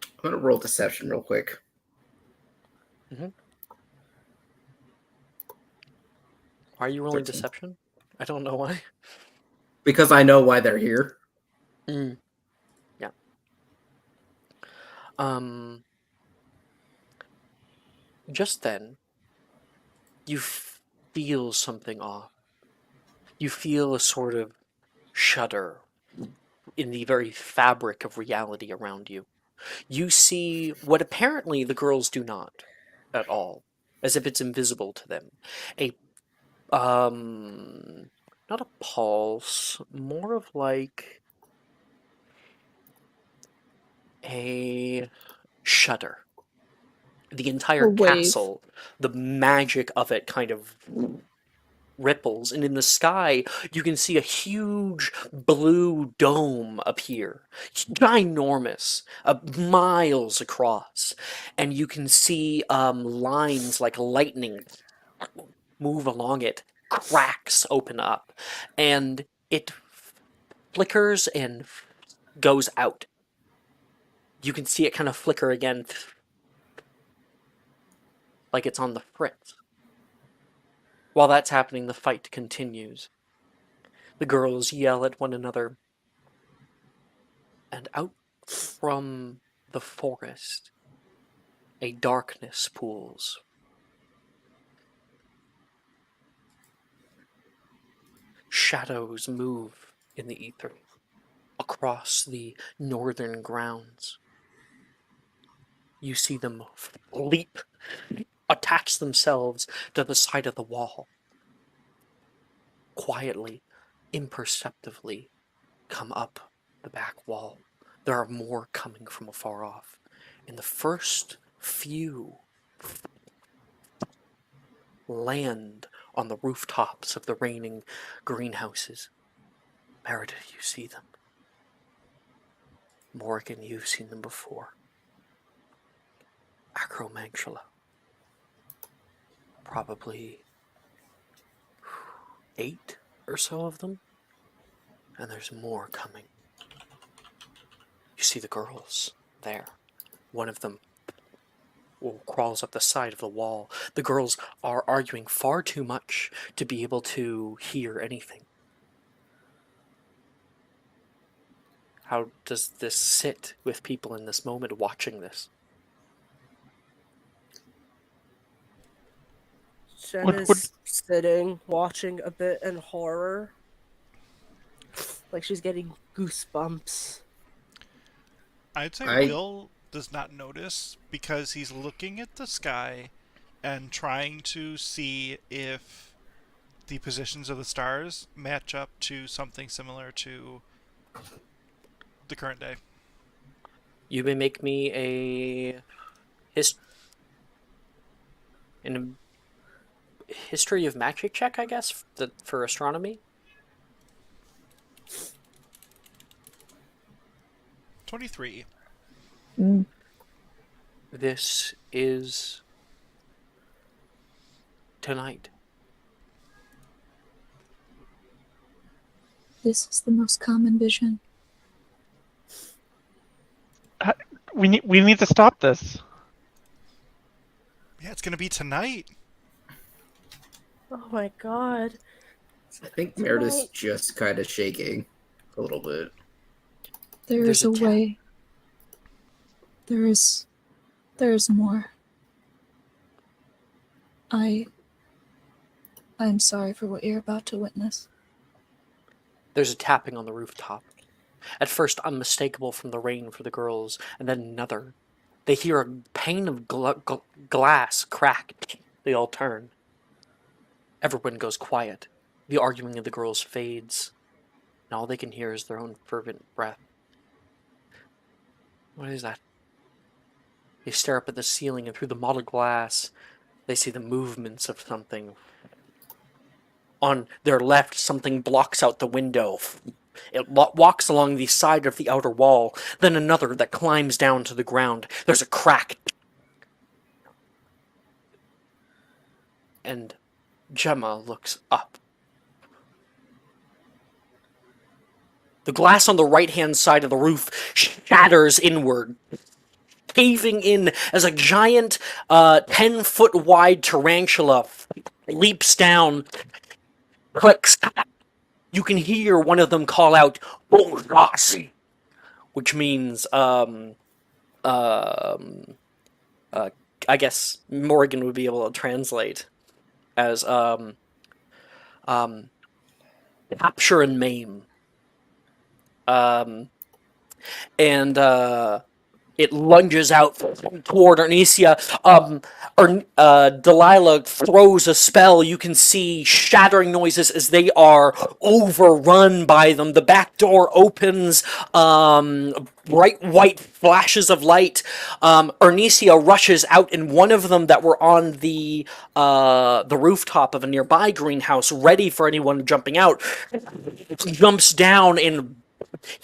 I'm gonna roll deception real quick. Mm-hmm. Are you rolling 13. deception? I don't know why. Because I know why they're here. Yeah. Just then, you feel something off. You feel a sort of shudder in the very fabric of reality around you. You see what apparently the girls do not at all, as if it's invisible to them. Not a pulse, more of like a shudder. The entire A wave. castle, the magic of it kind of ripples, and in the sky you can see a huge blue dome appear, ginormous, miles across, and you can see lines like lightning move along it, cracks open up, and it flickers and goes out. You can see it kind of flicker again, like it's on the fritz. While that's happening, the fight continues. The girls yell at one another, and out from the forest, a darkness pools. Shadows move in the ether across the northern grounds. You see them leap, attach themselves to the side of the wall, quietly, imperceptibly come up the back wall. There are more coming from afar off. And the first few land on the rooftops of the reigning greenhouses. Meredith, you see them. Morgan, you've seen them before. Acromantula. Probably 8 or so of them. And there's more coming. You see the girls there. One of them crawls up the side of the wall. The girls are arguing far too much to be able to hear anything. How does this sit with people in this moment watching this? Jen is sitting, watching a bit in horror. Like she's getting goosebumps. I'd say Will does not notice because he's looking at the sky and trying to see if the positions of the stars match up to something similar to the current day. You may make me a history of magic check, I guess, for astronomy. 23. This is tonight. This is the most common vision. We need to stop this. Yeah, it's gonna be tonight. Oh my god. I think Meredith's just kind of shaking a little bit. There There's is a a ta- way. There is more. I'm sorry for what you're about to witness. There's a tapping on the rooftop. At first unmistakable from the rain for the girls, and then another. They hear a pane of glass crack. They all turn. Everyone goes quiet. The arguing of the girls fades, and all they can hear is their own fervent breath. What is that? They stare up at the ceiling, and through the mottled glass, they see the movements of something. On their left, something blocks out the window. It walks along the side of the outer wall, then another that climbs down to the ground. There's a crack. And Gemma looks up. The glass on the right-hand side of the roof shatters inward, caving in as a giant 10-foot-wide tarantula leaps down, clicks. You can hear one of them call out, "Bongasi," which means, I guess Morgan would be able to translate as, capture and maim. And it lunges out toward Arnesia. Delilah throws a spell. You can see shattering noises as they are overrun by them. The back door opens. Bright white flashes of light. Arnesia rushes out, and one of them that were on the rooftop of a nearby greenhouse, ready for anyone jumping out, jumps down and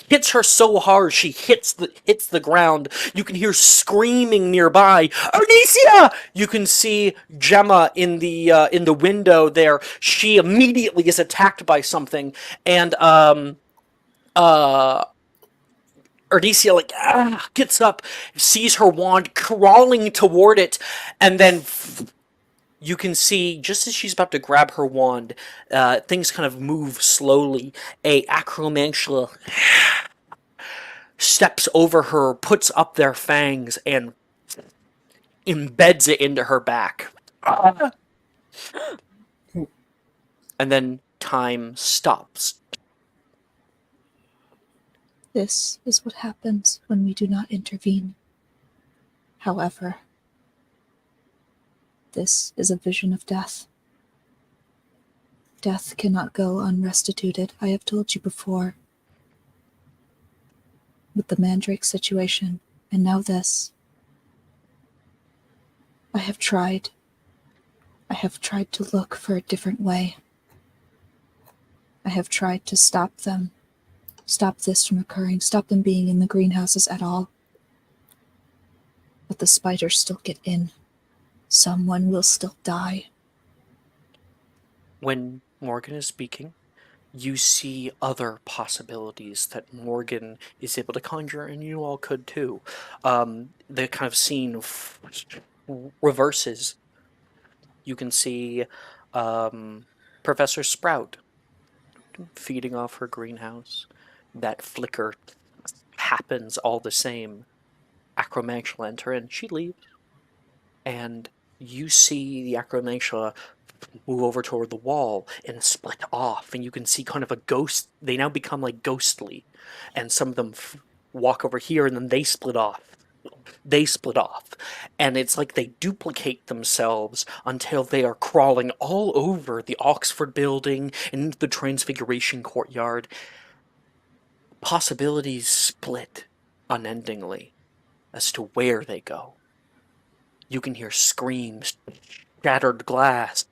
hits her so hard she hits the ground. You can hear screaming nearby, "Arnesia!" You can see Gemma in the window there. She immediately is attacked by something, and Arnesia gets up, sees her wand crawling toward it, and then you can see, just as she's about to grab her wand, things kind of move slowly. A acromantula steps over her, puts up their fangs, and embeds it into her back. And then time stops. This is what happens when we do not intervene. However, this is a vision of death. Death cannot go unrestituted, I have told you before. With the Mandrake situation, and now this. I have tried to look for a different way. I have tried to stop them. Stop this from occurring. Stop them being in the greenhouses at all. But the spiders still get in. Someone will still die. When Morgan is speaking, you see other possibilities that Morgan is able to conjure, and you all could too. The kind of scene reverses. You can see Professor Sprout feeding off her greenhouse. That flicker happens all the same. Acromantula enter and she leaves. And you see the acromantula move over toward the wall and split off, and you can see kind of a ghost. They now become like ghostly, and some of them walk over here, and then they split off. And it's like they duplicate themselves until they are crawling all over the Oxford building and into the Transfiguration courtyard. Possibilities split unendingly as to where they go. You can hear screams, shattered glass.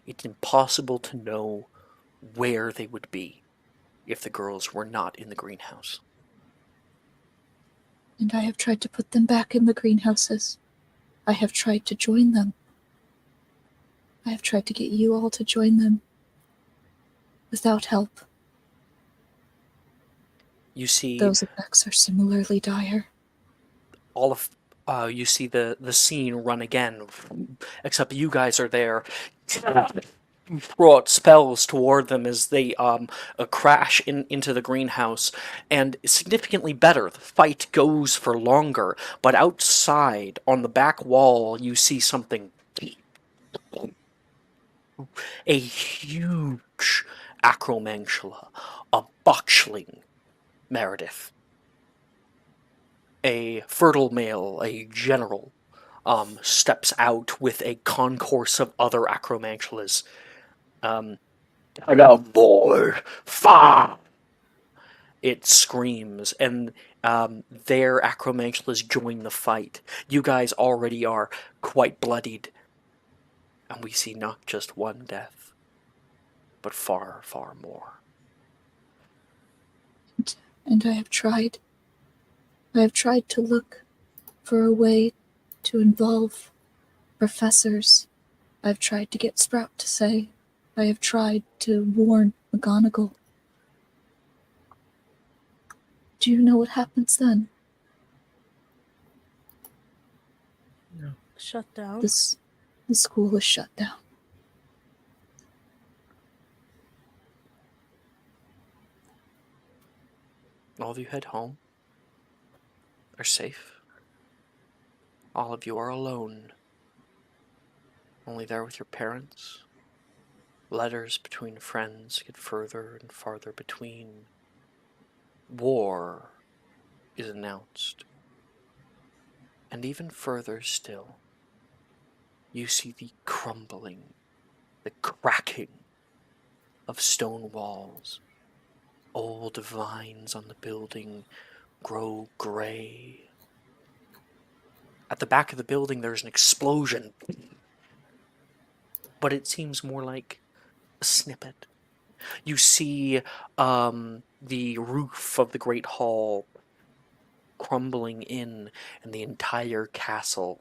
It's impossible to know where they would be if the girls were not in the greenhouse. And I have tried to put them back in the greenhouses. I have tried to join them. I have tried to get you all to join them. Without help. You see those effects are similarly dire. all of you see the scene run again, except you guys are there. throw out spells toward them as they crash into the greenhouse. And significantly better, the fight goes for longer. But outside, on the back wall, you see something deep. A huge acromantula, a botchling Meredith, a fertile male, a general, steps out with a concourse of other acromantulas. Boy, fa! It screams, and their acromantulas join the fight. You guys already are quite bloodied, and we see not just one death, but far, far more. And I have tried. I have tried to look for a way to involve professors. I've tried to get Sprout to say. I have tried to warn McGonagall. Do you know what happens then? Shut down. The school is shut down. All of you head home. Are safe. All of you are alone. Only there with your parents. Letters between friends get further and farther between. War is announced. And even further still, you see the crumbling, the cracking of stone walls. Old vines on the building grow gray. At the back of the building, there's an explosion. But it seems more like a snippet. You see the roof of the Great Hall crumbling in, and the entire castle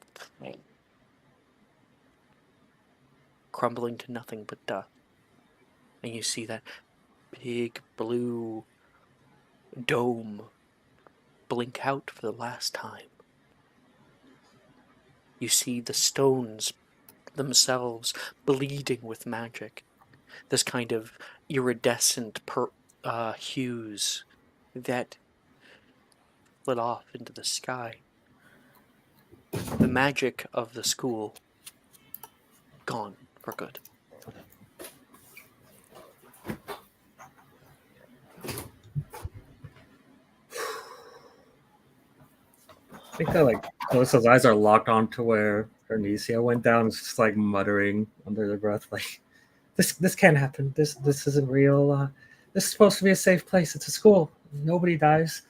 crumbling to nothing but dust. And you see that big blue dome blink out for the last time. You see the stones themselves bleeding with magic. This kind of iridescent hues that lit off into the sky. The magic of the school gone for good. I think that like Melissa's eyes are locked onto where Hernesia went down. It's just like muttering under their breath, like this can't happen. This isn't real. This is supposed to be a safe place. It's a school. Nobody dies.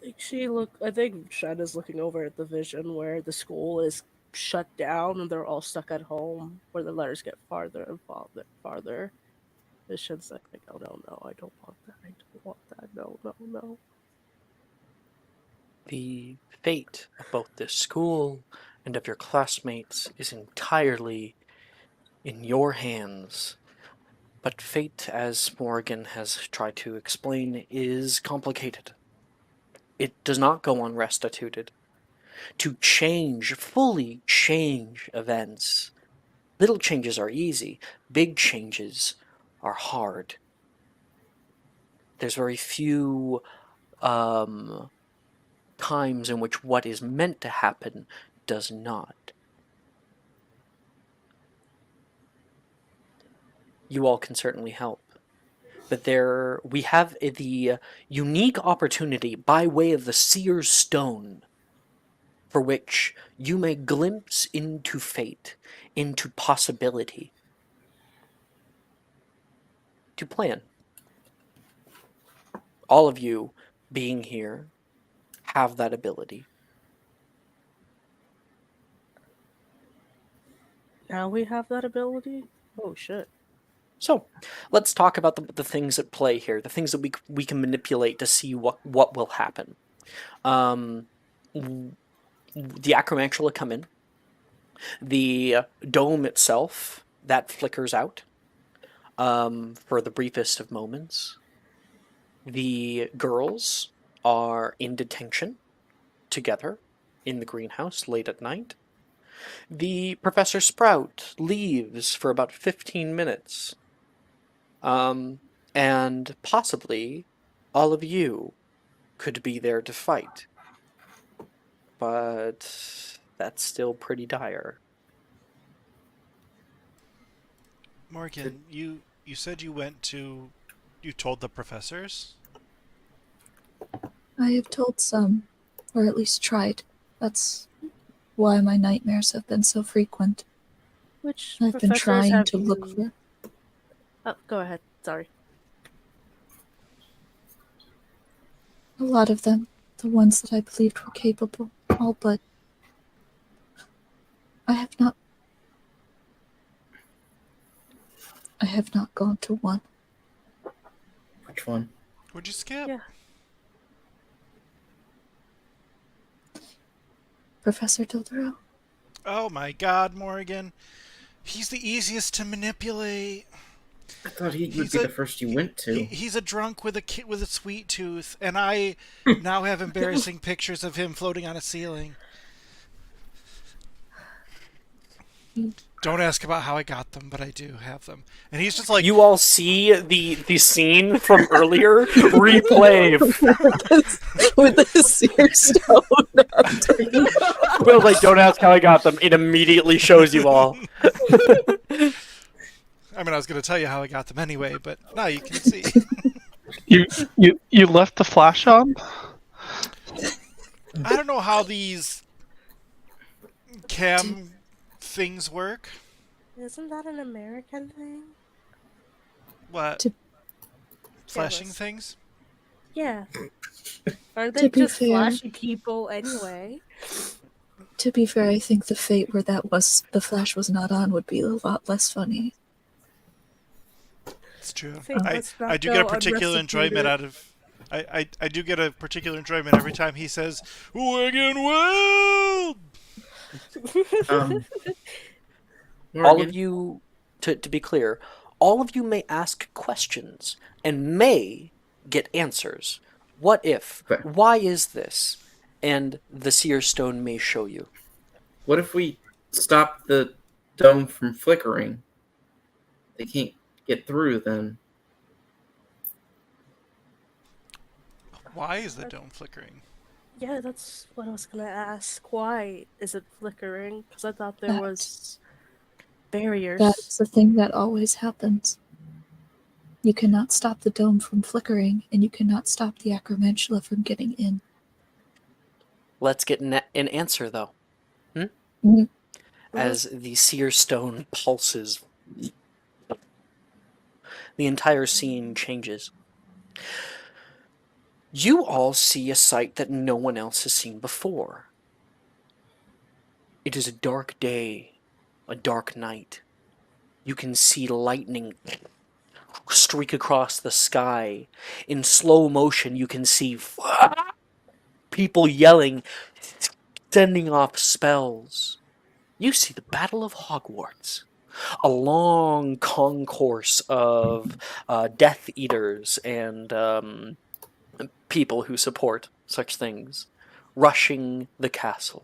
I think Shada's looking over at the vision where the school is shut down and they're all stuck at home, where the letters get farther and farther. Vision's like, oh no, I don't want that. I don't want that. No. The fate of both this school and of your classmates is entirely in your hands. But fate, as Morgan has tried to explain, is complicated. It does not go unrestituted. To fully change events, little changes are easy, big changes are hard. There's very few times in which what is meant to happen does not. You all can certainly help. But we have the unique opportunity by way of the Seer's Stone, for which you may glimpse into fate, into possibility, to plan. All of you being here have that ability. Now we have that ability? Oh shit. So, let's talk about the things at play here, the things that we can manipulate to see what will happen. The acromantula come in. The dome itself, that flickers out for the briefest of moments. The girls are in detention together in the greenhouse late at night. The Professor Sprout leaves for about 15 minutes. And possibly all of you could be there to fight. But that's still pretty dire. Morgan, you said you told the professors? I have told some, or at least tried. That's why my nightmares have been so frequent. Which I've been professors trying have to look you... for Oh, go ahead. Sorry. a lot of them, the ones that I believed were capable, all but I have not gone to one. Which one? What'd you skip? Yeah. Professor Dildero. Oh my god, Morgan. He's the easiest to manipulate. I thought he would be the first you went to. He's a drunk with a sweet tooth, and I now have embarrassing pictures of him floating on a ceiling. Don't ask about how I got them, but I do have them. And he's just like, You all see the scene from earlier replay. With the seer stone. Will's like, don't ask how I got them. It immediately shows you all. I mean, I was going to tell you how I got them anyway, but now you can see. You left the flash on? I don't know how these cam things work. Isn't that an American thing? What? Flashing Jealous. things? Yeah. Are To they be just fair- flashy people anyway? To be fair, I think the fate where the flash was not on would be a lot less funny. It's true. Think let's not I do get a go particular enjoyment out of... I do get a particular enjoyment every time he says, Wigan Wild! All of you, to be clear, all of you may ask questions and may get answers. What if? Okay. Why is this? And the seer stone may show you. What if we stop the dome from flickering? They can't get through then. Why is the dome flickering? Yeah, that's what I was gonna ask. Why is it flickering? Because I thought there was barriers. That's the thing that always happens. You cannot stop the dome from flickering, and you cannot stop the acromantula from getting in. Let's get an answer, though. Mhm. As the seer stone pulses, the entire scene changes. You all see a sight that no one else has seen before. It is a dark day, a dark night. You can see lightning streak across the sky. In slow motion, you can see people yelling, sending off spells. You see the Battle of Hogwarts. A long concourse of Death Eaters and people who support such things rushing the castle.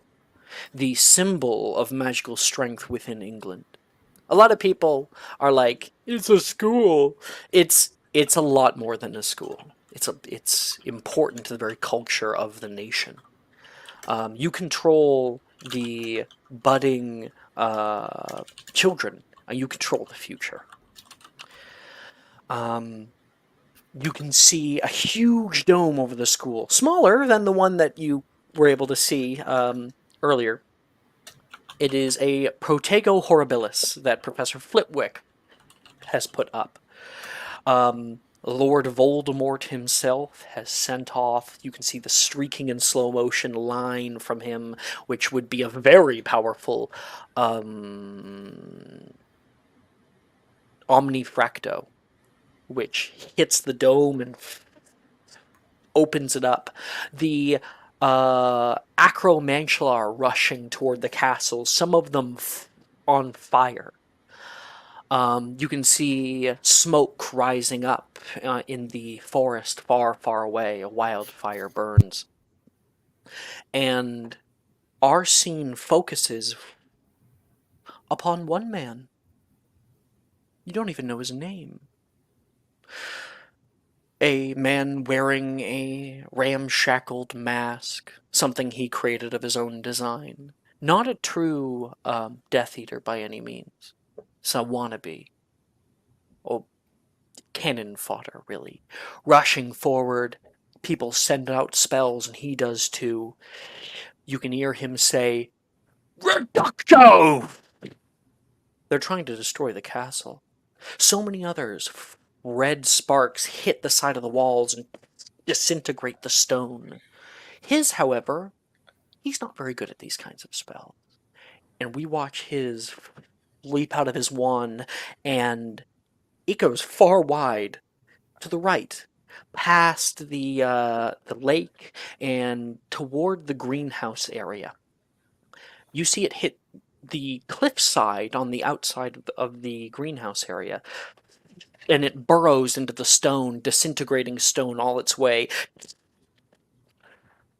The symbol of magical strength within England. A lot of people are like, it's a school. It's a lot more than a school. It's important to the very culture of the nation. You control the budding children, and you control the future. You can see a huge dome over the school, smaller than the one that you were able to see earlier. It is a Protego Horribilis that Professor Flitwick has put up. Lord Voldemort himself has sent off, you can see the streaking in slow motion line from him, which would be a very powerful Omnifracto, which hits the dome and opens it up. The Acromantula are rushing toward the castle, some of them on fire. You can see smoke rising up in the forest far, far away. A wildfire burns. And our scene focuses upon one man. You don't even know his name. A man wearing a ramshackled mask, something he created of his own design. Not a true Death Eater by any means. It's a wannabe. Or cannon fodder, really. Rushing forward, people send out spells, and he does too. You can hear him say, "Reducto!" They're trying to destroy the castle. So many others. Red sparks hit the side of the walls and disintegrate the stone. His, however, he's not very good at these kinds of spells. And we watch his leap out of his wand, and it goes far wide to the right, past the lake and toward the greenhouse area. You see it hit the cliffside on the outside of the greenhouse area, and it burrows into the stone, disintegrating stone all its way.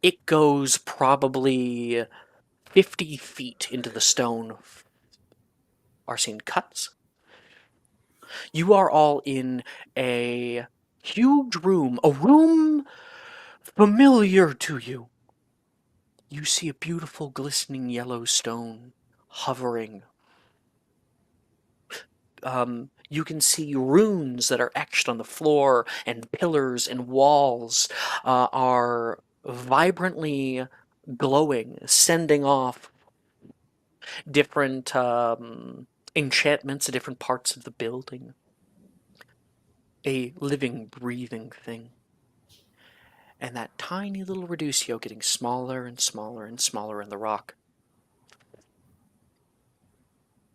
It goes probably 50 feet into the stone. Arsene cuts. You are all in a huge room, a room familiar to you. You see a beautiful glistening yellow stone hovering. You can see runes that are etched on the floor, and pillars and walls are vibrantly glowing, sending off different enchantments to different parts of the building. A living, breathing thing. And that tiny little Reducio getting smaller and smaller and smaller in the rock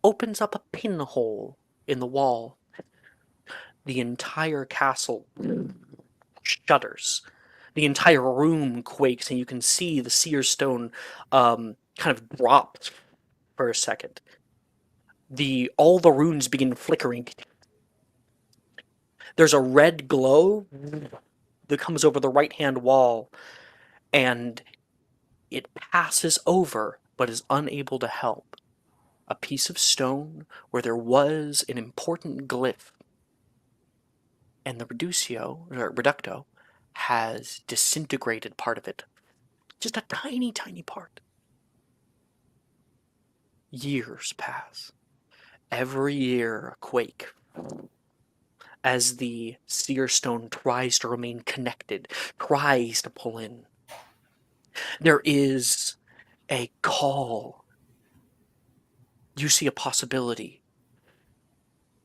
opens up a pinhole in the wall. The entire castle shudders. The entire room quakes, and you can see the seer stone kind of drop for a second. All the runes begin flickering. There's a red glow that comes over the right-hand wall, and it passes over, but is unable to help. A piece of stone where there was an important glyph, and the Reducto, has disintegrated part of it. Just a tiny, tiny part. Years pass. Every year, a quake. As the seer stone tries to remain connected, tries to pull in. There is a call. You see a possibility.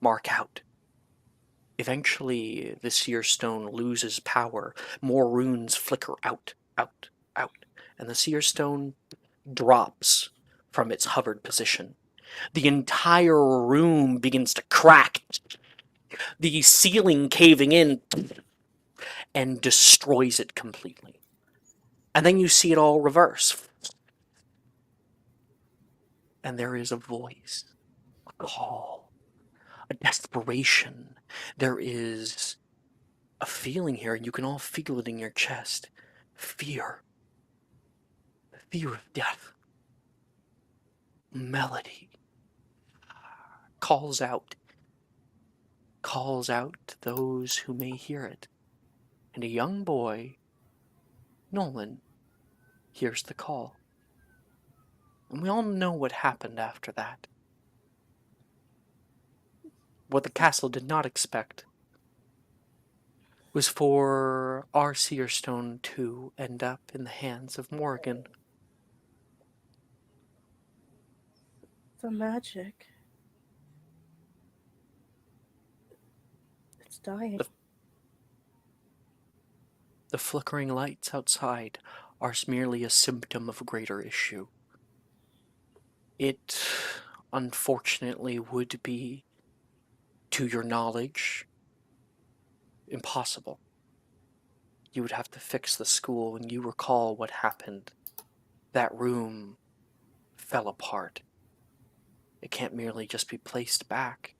Mark out. Eventually, the seer stone loses power. More runes flicker out, out, out. And the seer stone drops from its hovered position. The entire room begins to crack. The ceiling caving in and destroys it completely. And then you see it all reverse. And there is a voice, a call, a desperation. There is a feeling here, and you can all feel it in your chest. Fear. The fear of death. Melody. Calls out to those who may hear it. And a young boy, Nolan, hears the call. And we all know what happened after that. What the castle did not expect was for our seer stone to end up in the hands of Morgan. The magic. It's dying. The flickering lights outside are merely a symptom of a greater issue. It, unfortunately, would be, to your knowledge, impossible. You would have to fix the school, and you recall what happened. That room fell apart. It can't merely just be placed back.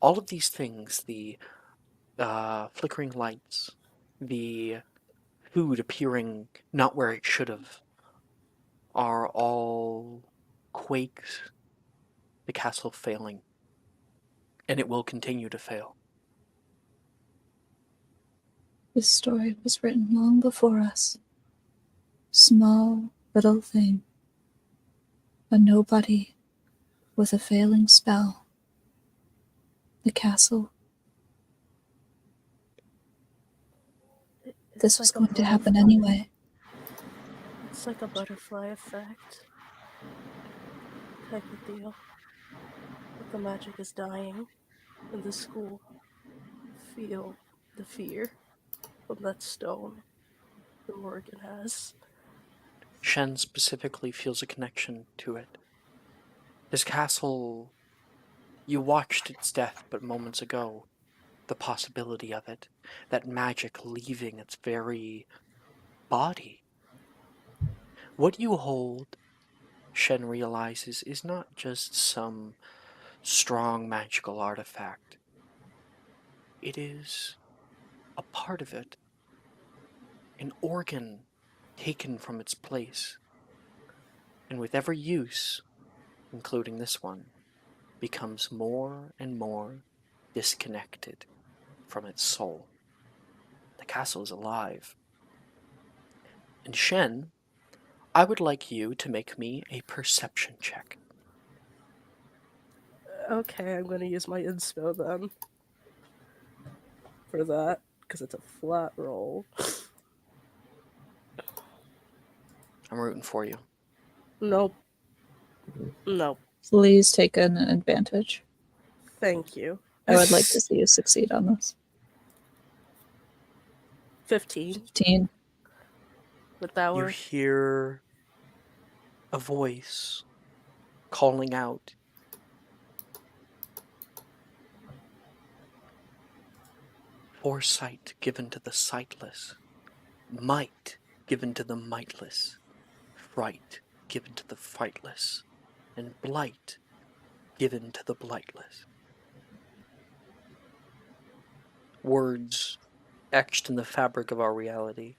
All of these things, the flickering lights, the food appearing not where it should have, are all quakes the castle failing. And it will continue to fail. This story was written long before us. Small little thing. A nobody with a failing spell. The castle. This was going to happen anyway. It's like a butterfly effect type of deal. But the magic is dying, and the school feel the fear from that stone that Morgan has. Shen specifically feels a connection to it. This castle, you watched its death but moments ago. The possibility of it, that magic leaving its very body. What you hold, Shen realizes, is not just some strong magical artifact. It is a part of it, an organ taken from its place, and with every use, including this one, becomes more and more disconnected from its soul. The castle is alive. And Shen, I would like you to make me a perception check. Okay, I'm gonna use my inspo then. For that, because it's a flat roll. I'm rooting for you. Nope. Nope. Please take an advantage. Thank you. I would like to see you succeed on this. 15. 15. Would that You work? hear a voice calling out. Foresight given to the sightless, might given to the mightless, fright given to the frightless, and blight given to the blightless. Words etched in the fabric of our reality,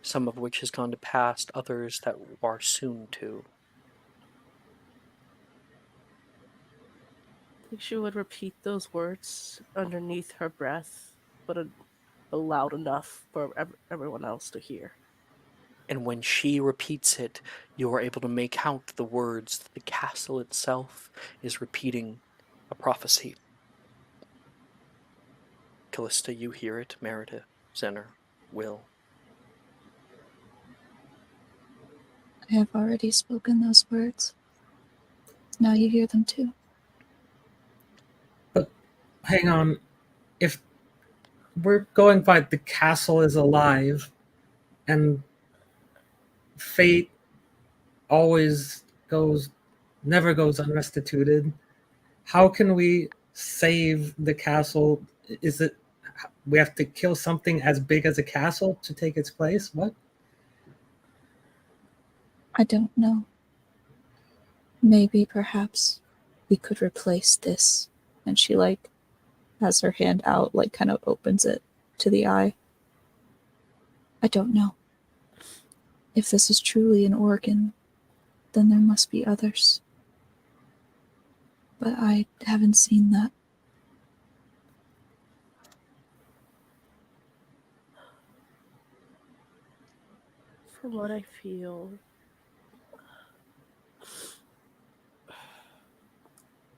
some of which has gone to past, others that are soon to. I think she would repeat those words underneath her breath, but loud enough for everyone else to hear. And when she repeats it, you are able to make out the words that the castle itself is repeating a prophecy. Callista, you hear it. Meredith, Zener, Will. I have already spoken those words. Now you hear them too. But hang on, if we're going by the castle is alive and fate always never goes unrestituted, how can we save the castle? Is it we have to kill something as big as a castle to take its place? What? I don't know. Maybe, perhaps, we could replace this. And she, has her hand out, kind of opens it to the eye. I don't know. If this is truly an organ, then there must be others. But I haven't seen that. From what I feel,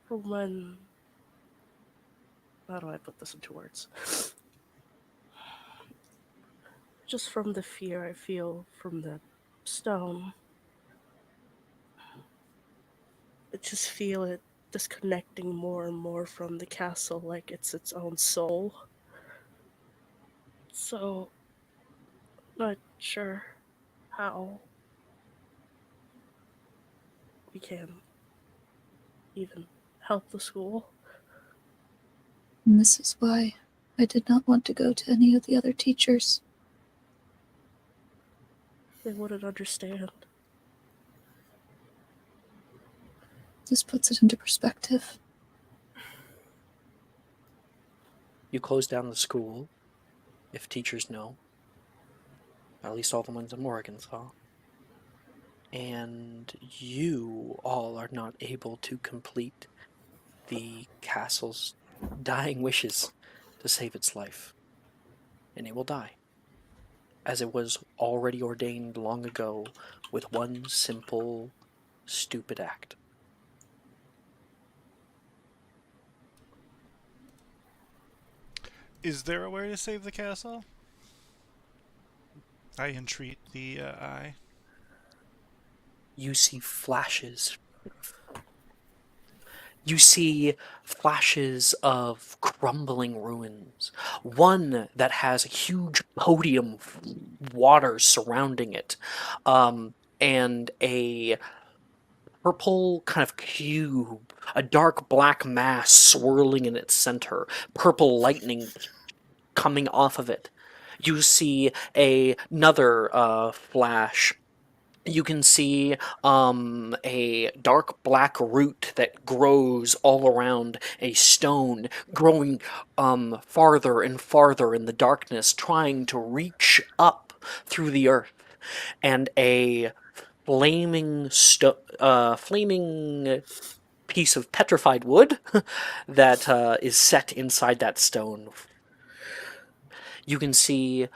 from when... How do I put this into words? Just from the fear I feel from the stone. I just feel it disconnecting more and more from the castle, like it's its own soul. So, not sure how we can even help the school. And this is why I did not want to go to any of the other teachers. They wouldn't understand. This puts it into perspective. You close down the school, if teachers know. At least all the ones in Morgan saw. and you all are not able to complete the castle's dying wishes to save its life. And it will die, as it was already ordained long ago with one simple, stupid act. Is there a way to save the castle? I entreat the eye. You see flashes. You see flashes of crumbling ruins. One that has a huge podium of water surrounding it, and a purple kind of cube, a dark black mass swirling in its center, purple lightning coming off of it. You see another flash. You can see a dark black root that grows all around a stone, growing farther and farther in the darkness, trying to reach up through the earth. And a flaming piece of petrified wood that is set inside that stone. You can see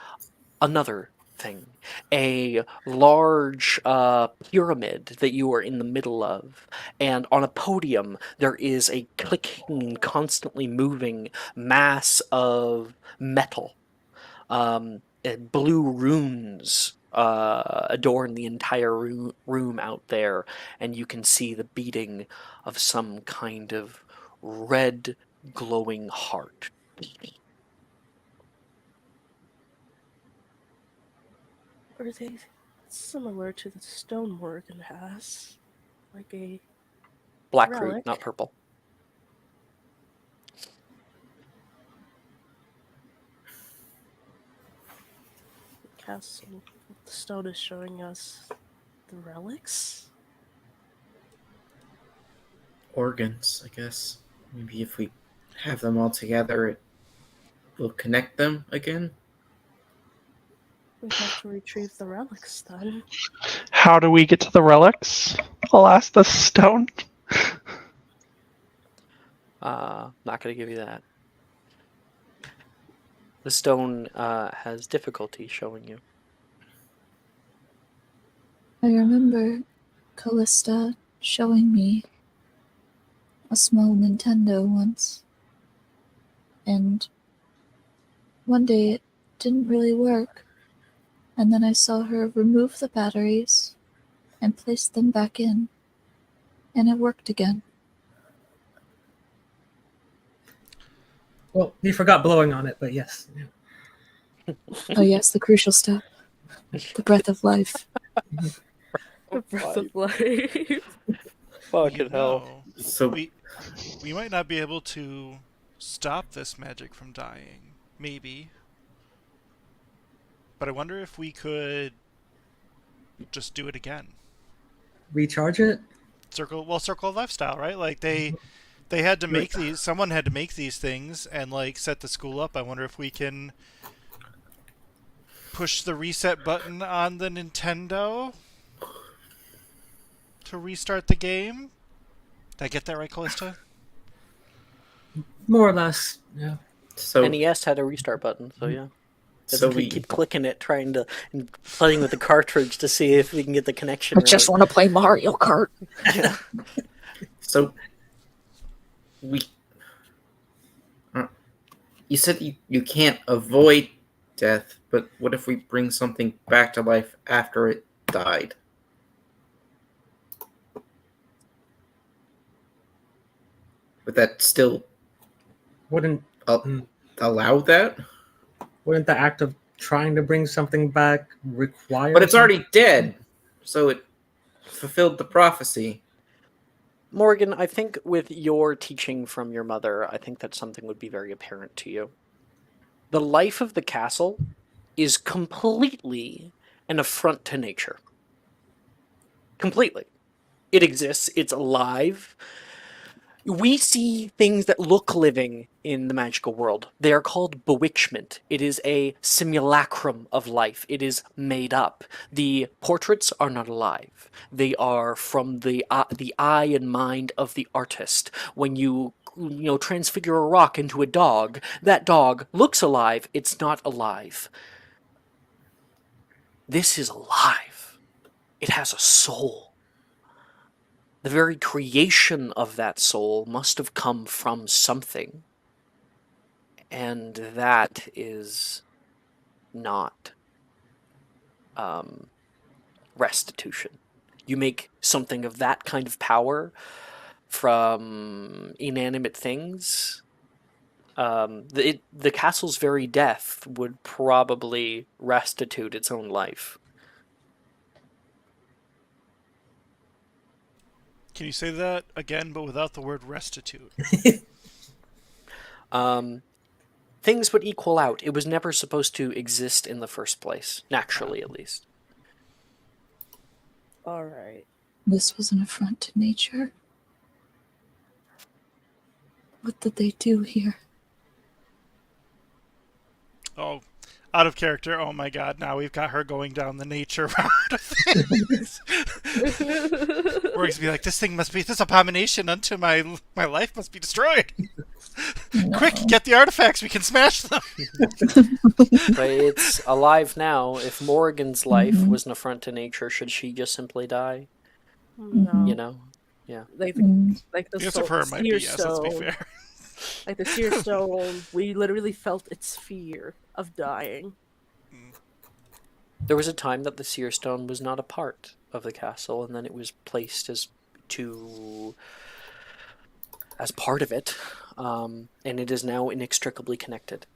another thing, a large pyramid that you are in the middle of, and on a podium there is a clicking, constantly moving mass of metal. And blue runes adorn the entire room out there, and you can see the beating of some kind of red glowing heart. Are they similar to the stone Morgan has? Like a Black relic? root, not purple. Castle. The stone is showing us the relics? Organs, I guess. Maybe if we have them all together, it will connect them again. We have to retrieve the relics then. How do we get to the relics? I'll ask the stone. Not going to give you that. The stone has difficulty showing you. I remember Callista showing me a small Nintendo once. And one day it didn't really work. And then I saw her remove the batteries and place them back in. And it worked again. Well, he forgot blowing on it, but yes. Yeah. Oh yes, the crucial step. The breath of life. The breath of life. Fucking hell. know, So we might not be able to stop this magic from dying. Maybe. But I wonder if we could just do it again. Recharge it? Circle of lifestyle, right? Like they had to make these, someone had to make these things and like set the school up. I wonder if we can push the reset button on the Nintendo to restart the game. Did I get that right, Callista? More or less, yeah. so NES had a restart button, so yeah. so we we keep clicking it, trying to playing with the cartridge to see if we can get the connection. I just want to play Mario Kart. Yeah. so we. You said you can't avoid death, but what if we bring something back to life after it died? Would that still Wouldn't allow that? wouldn't the act of trying to bring something back require? But it's already dead, so it fulfilled the prophecy. Morgan, I think with your teaching from your mother, I think that something would be very apparent to you. The life of the castle is completely an affront to nature. Completely. It exists, it's alive. We see things that look living in the magical world. They are called bewitchment. It is a simulacrum of life. It is made up. The portraits are not alive. They are from the eye and mind of the artist. When you transfigure a rock into a dog, that dog looks alive. It's not alive. This is alive. It has a soul. The very creation of that soul must have come from something. And that is not restitution. You make something of that kind of power from inanimate things. The castle's very death would probably restitute its own life. Can you say that again, but without the word restitute? Things would equal out. It was never supposed to exist in the first place, naturally at least. All right. This was an affront to nature. What did they do here? Oh, out of character. Oh my god, now we've got her going down the nature route of things. We're going to be like, this abomination unto my life must be destroyed. No. Quick, get the artifacts, we can smash them. But it's alive now. If Morrigan's life was an affront to nature, should she just simply die? No. You know? Yeah. Like Mm. the The answer soul, for her might be seer yes, let's be stone. fair. Like the seer stone, we literally felt its fear of dying. There was a time that the seer stone was not a part of the castle, and then it was placed as part of it, and it is now inextricably connected.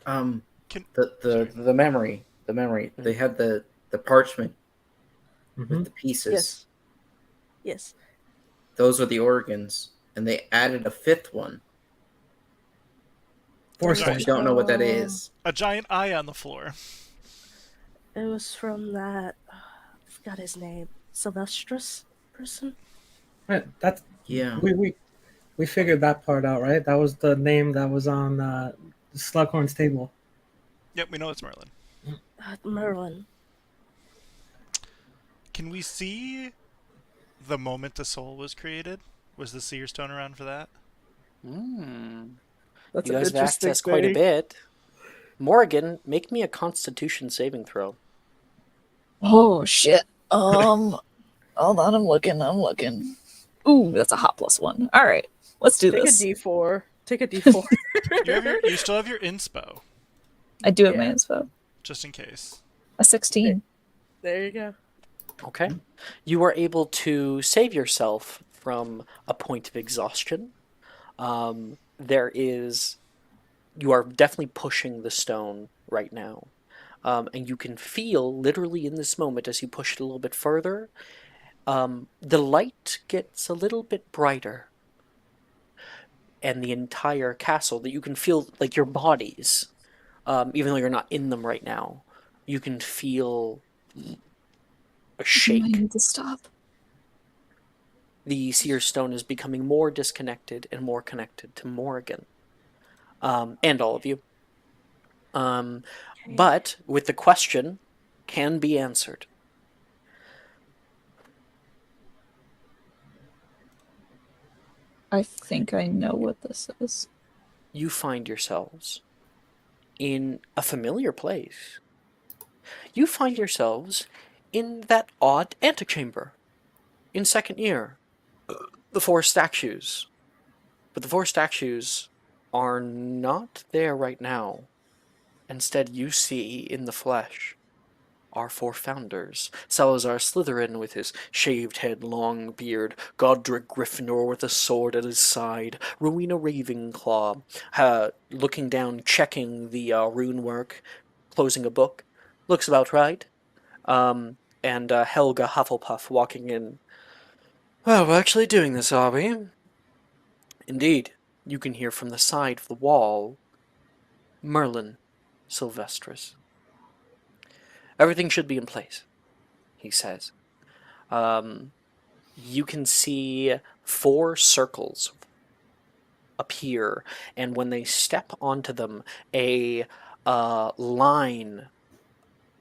The memory. They had the parchment with the pieces. Yes. Those are the organs, and they added a fifth one. Foresight. We don't know what that is. A giant eye on the floor. It was from that. I forgot his name. Sylvestrus person. Right, that's Yeah. we figured that part out, right? That was the name that was on Slughorn's table. Yep, we know it's Merlin. Merlin. Can we see the moment the soul was created? Was the seer stone around for that? That's You guys have interesting accessed quite a thing. bit. Morrigan, make me a Constitution saving throw. Oh shit. Hold on, I'm looking. Ooh, that's a hot +1. All right, let's do Take this. a D4. Take a D4. You still have your inspo, I do have my Yeah. inspo. just in case. A 16. There you go. Okay. You are able to save yourself from a point of exhaustion. You are definitely pushing the stone right now. And you can feel, literally in this moment, as you push it a little bit further, the light gets a little bit brighter. And the entire castle, that you can feel, like your bodies, even though you're not in them right now, you can feel a I shake. need to stop. The seer stone is becoming more disconnected and more connected to Morrigan. And all of you. But with the question can be answered. I think I know what this is. You find yourselves in a familiar place. You find yourselves in that odd antechamber in second year. The four statues. But the four statues are not there right now. Instead, you see in the flesh our four founders. Salazar Slytherin with his shaved head, long beard, Godric Gryffindor with a sword at his side, Rowena Ravenclaw, looking down, checking the rune work, closing a book. Looks about right. And Helga Hufflepuff walking in. Well, we're actually doing this, are we? Indeed. You can hear from the side of the wall Merlin Sylvestrus. Everything should be in place, he says. You can see 4 circles appear, and when they step onto them, a line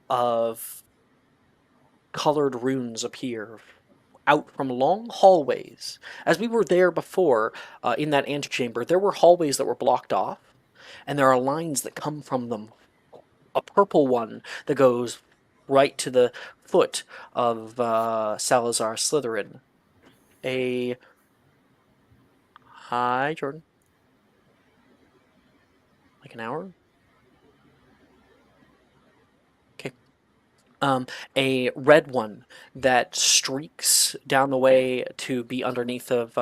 of colored runes appear out from long hallways. As we were there before, in that antechamber, there were hallways that were blocked off, and there are lines that come from them. A purple one that goes right to the foot of Salazar Slytherin. Hi, Jordan. Like an hour? Okay. A red one that streaks down the way to be underneath of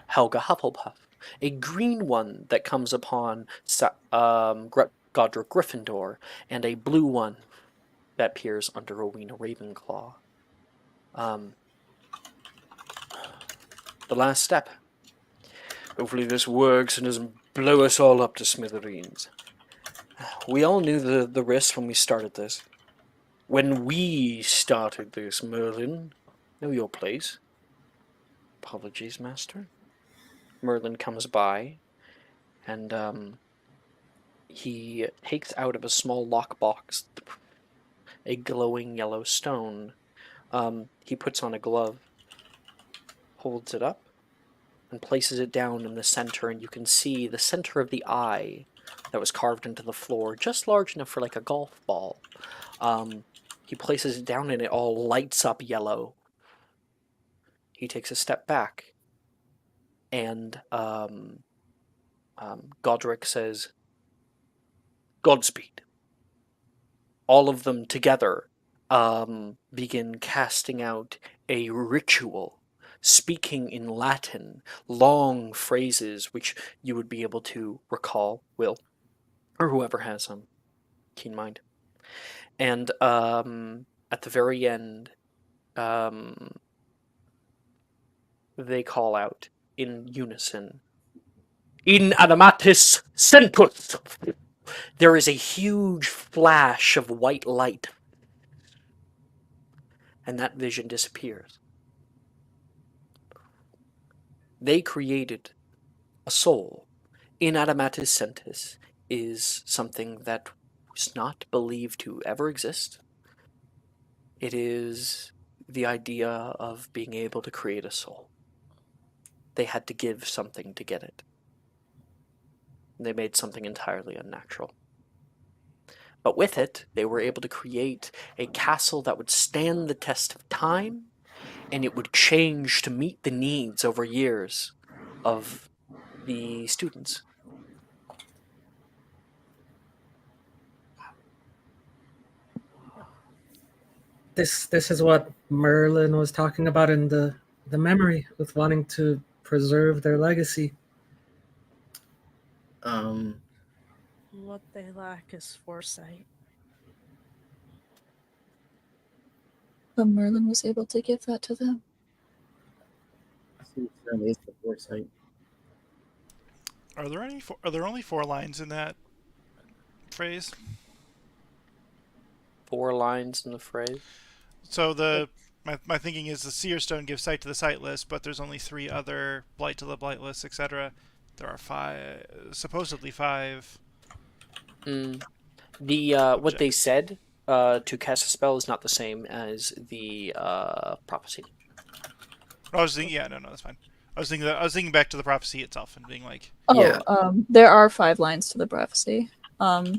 Helga Hufflepuff. A green one that comes upon Godric Gryffindor, and a blue one that peers under Rowena Ravenclaw. The last step. Hopefully this works and doesn't blow us all up to smithereens. We all knew the risk when we started this. When we started this, Merlin, know your place. Apologies, Master. Merlin comes by, and he takes out of a small lockbox a glowing yellow stone. He puts on a glove, holds it up, and places it down in the center, and you can see the center of the eye that was carved into the floor, just large enough for like a golf ball. He places it down and it all lights up yellow. He takes a step back, and Godric says, Godspeed. All of them together begin casting out a ritual, speaking in Latin, long phrases which you would be able to recall, Will, or whoever has some keen mind. And at the very end, they call out in unison, In animatis centus! There is a huge flash of white light, and that vision disappears. They created a soul. In animatis centus is something that was not believed to ever exist. It is the idea of being able to create a soul. They had to give something to get it. They made something entirely unnatural. But with it, they were able to create a castle that would stand the test of time, and it would change to meet the needs over years of the students. This is what Merlin was talking about in the memory, with wanting to preserve their legacy. What they lack is foresight. But Merlin was able to give that to them. I think that is the foresight. Are there only 4 lines in that phrase? 4 lines in the phrase. So my thinking is the Seer Stone gives sight to the sightless, but there's only 3 other blight to the blightless, etc. There are supposedly 5. What they said to cast a spell is not the same as the prophecy. I was thinking, yeah, no, that's fine. I was thinking back to the prophecy itself and being like, Oh, Yeah. There are 5 lines to the prophecy.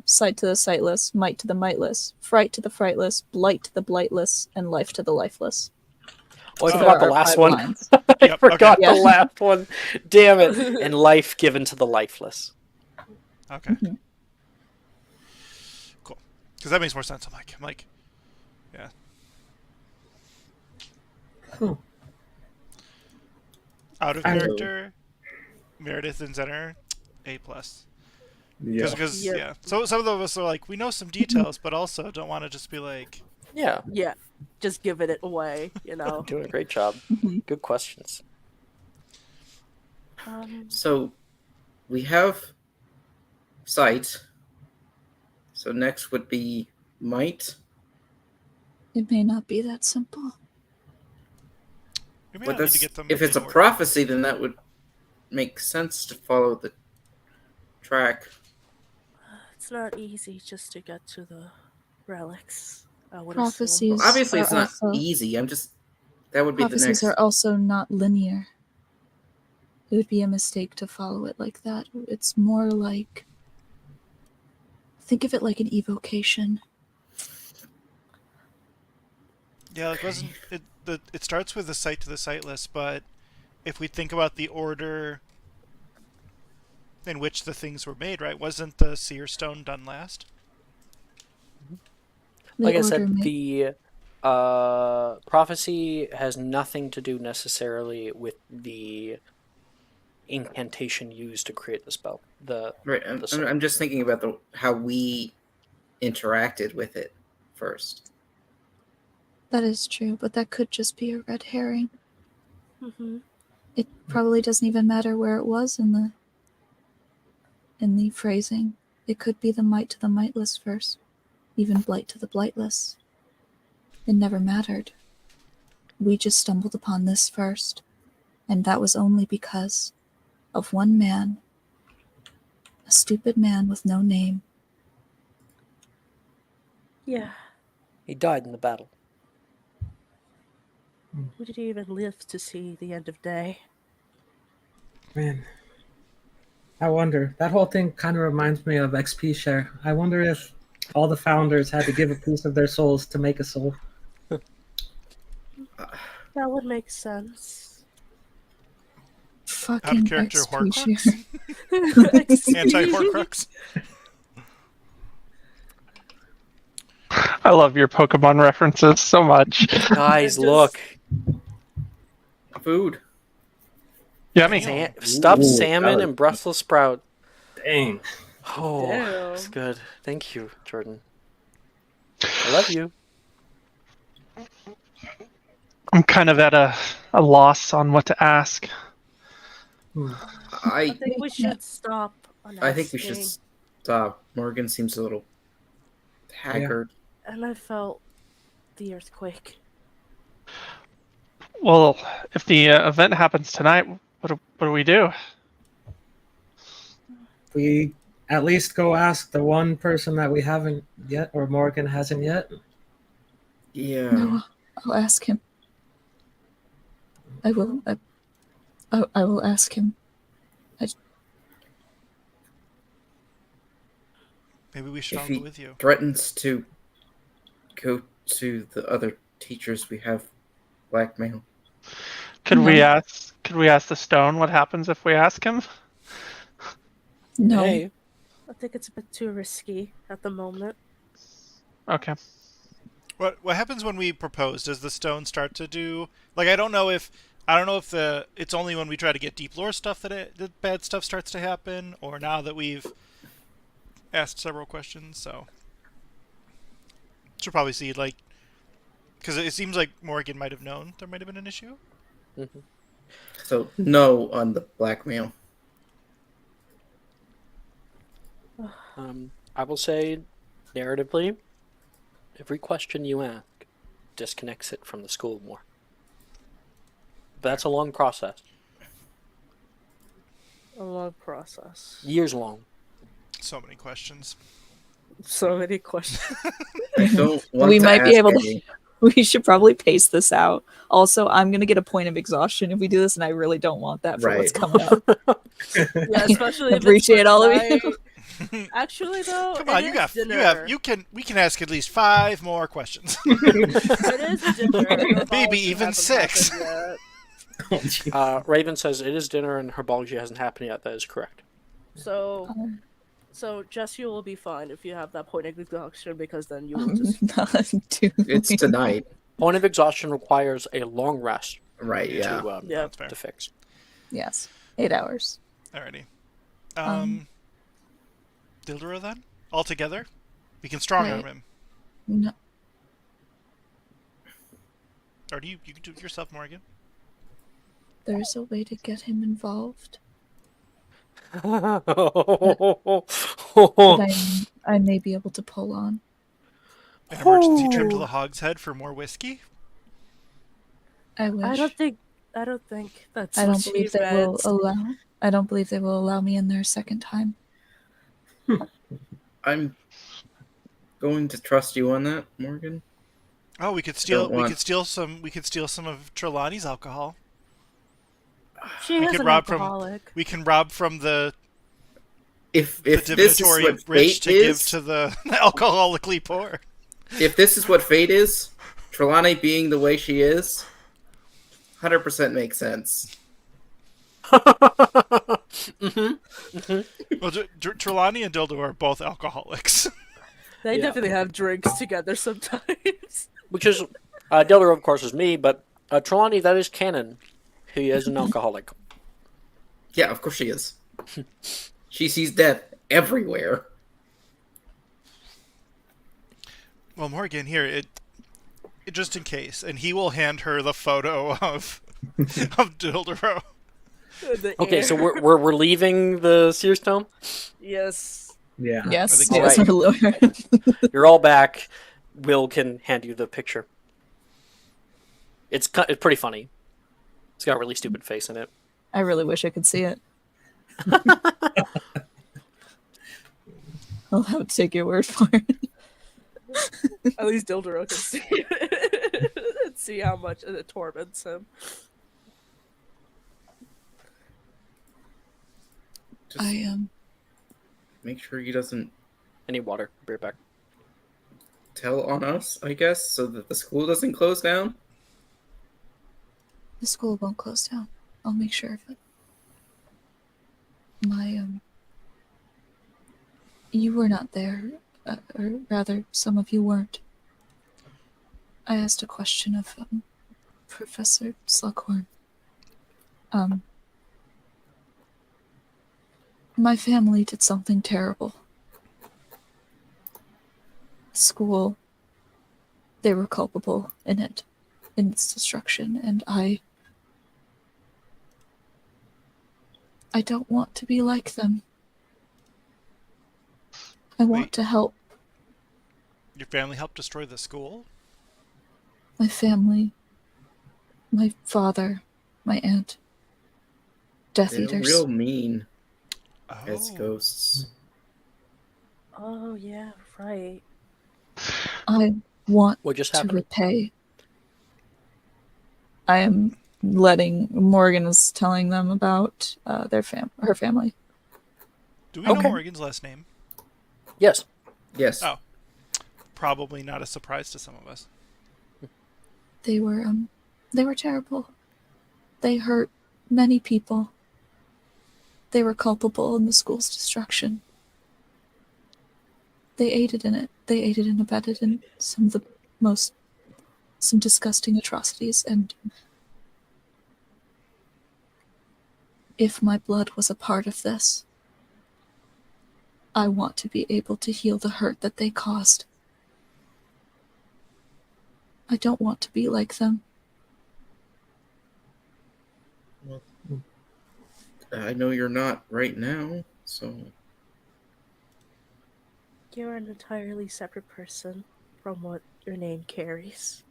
Sight to the sightless, might to the mightless, fright to the frightless, blight to the blightless, and life to the lifeless. Oh, I So forgot there the are last 5 one. lines. I Yep, forgot okay. the last one. Damn it. And life given to the lifeless. okay, Mhm. cool, because that makes more sense. I'm like, yeah. Huh. Out of I- character, Meredith and Zenner, A+. Yeah. Because Yep. yeah, so some of us are like, we know some details, but also don't want to just be like, Yeah, Yeah, just giving it away, you know. doing a great job. Mhm. Good questions. So we have sight. So next would be might. It may not be that simple. We may But not need to that's get them if it's a in order. prophecy, then that would make sense to follow the track. It's not easy just to get to the relics, I would Prophecies assume. Well, obviously, are it's not also easy. That would be the prophecies next. are also not linear. It would be a mistake to follow it like that. It's more like, think of it like an evocation. Yeah, like wasn't it? It starts with the site to the site list, but if we think about the order in which the things were made, right? Wasn't the seer stone done last? Like I order said, may- the prophecy has nothing to do necessarily with the incantation used to create the spell. Right. The soul. I'm just thinking about how we interacted with it first. That is true, but that could just be a red herring. Mm-hmm. It probably doesn't even matter where it was in the phrasing. It could be the might to the mightless first, even blight to the blightless. It never mattered. We just stumbled upon this first, and that was only because of one man, a stupid man with no name. Yeah. He died in the battle. We didn't even live to see the end of day. Man, I wonder. That whole thing kind of reminds me of XP share. I wonder if all the founders had to give a piece of their souls to make a soul. That would make sense. Out Fucking of character XP Horcrux? share. Anti-Horcrux? I love your Pokemon references so much. Guys, Just- look. Food. Yummy. Stuffed Ooh, salmon that and Brussels sprout. Dang. Oh, Damn. it's good. Thank you, Jordan. I love you. I'm kind of at a loss on what to ask. I I think we should stop on I think we should asking. stop. Morgan seems a little haggard. And I felt the earthquake. Well, if the event happens tonight, what do we do? We at least go ask the one person that we haven't yet, or Morgan hasn't yet. Yeah. No, I'll ask him. I will. I will ask him. Maybe we should If all he go with you. threatens to go to the other teachers, we have blackmail. Could No. we ask the stone what happens if we ask him? No. Hey, I think it's a bit too risky at the moment. Okay. What happens when we propose? Does the stone start to do like I don't know if it's only when we try to get deep lore stuff that bad stuff starts to happen, or now that we've asked several questions, so should probably see like because it seems like Morgan might have known there might have been an issue. mhm. So no on the blackmail. I will say, narratively, every question you ask disconnects it from the school more. But that's a long process. A long process. Years long. So many questions. So many questions. I don't want We to might be ask able to- any. We should probably pace this out. Also, I'm gonna get a point of exhaustion if we do this, and I really don't want that for what's Right. coming up. Yeah, especially if Appreciate it's all of tonight. you. Actually, though, Come on, it you is dinner. we can ask at least 5 more questions. It is dinner. Maybe even Herbology 6. hasn't happened Oh, jeez. Raven says it is dinner and herbology hasn't happened yet. That is correct. yet. So Jesse will be fine if you have that point of exhaustion, because then you will just. Not doing It's tonight. Point of exhaustion requires a long rest Right, yeah. to, Yeah. That's fair. to fix. Yes, 8 hours. Alrighty. Um, Dildura then? All together? We can strong arm Right. him. No, Or do you can do it yourself, Morgan? there's a way to get him involved. Oh. That I may be able to pull on. An emergency trip to the Hog's Head for more whiskey? I wish. I don't think I don't think that's I what don't she believe they will meant. allow. I don't believe they will allow me in there a second time. I'm going to trust you on that, Morgan. Oh, we could I don't steal. want- We could steal some of Trelawney's alcohol. She We is could an rob from. alcoholic. We can rob from the If the this is divinatory what rich fate to give is, to the alcoholically poor. if this is what fate is, Trelawney being the way she is, 100% makes sense. Well, Trelawney and Dildo are both alcoholics. They Yeah. definitely have drinks together sometimes. Which is, Dildar, of course, is me, but Trelawney, that is canon. He is an alcoholic. Yeah, of course she is. She sees death everywhere. Well, Morgan, here, just in case, and he will hand her the photo of Dildero. The Okay, so air. we're leaving the Sears Tome. Yes. Yeah. Yes, think so. yes, Alright. our lawyer. You're all back. Will can hand you the picture. It's pretty funny. It's got a really stupid face in it. I really wish I could see it. I'll have to take your word for it. At least Dildero can see it. And see how much it torments him. Just I make sure he doesn't I need water. Be right back. tell on us, I guess, so that the school doesn't close down. the school won't close down. I'll make sure of it. You were not there, or rather, some of you weren't. I asked a question of Professor Slughorn. My family did something terrible. School, they were culpable in its destruction, and I don't want to be like them. I want Wait. to help Your family helped destroy the school? my family, my father, my aunt. Death They're Eaters. real mean Oh. as ghosts. Oh, yeah, right. I want What just to happened? repay. I am letting Morgan is telling them about her family. Do we know Okay. Morgan's last name? Yes. Yes. Oh. Probably not a surprise to some of us. They were terrible. They hurt many people. They were culpable in the school's destruction. They aided in it. They aided and abetted in some disgusting atrocities, and if my blood was a part of this, I want to be able to heal the hurt that they caused. I don't want to be like them. I know you're not right now, so You're an entirely separate person from what your name carries.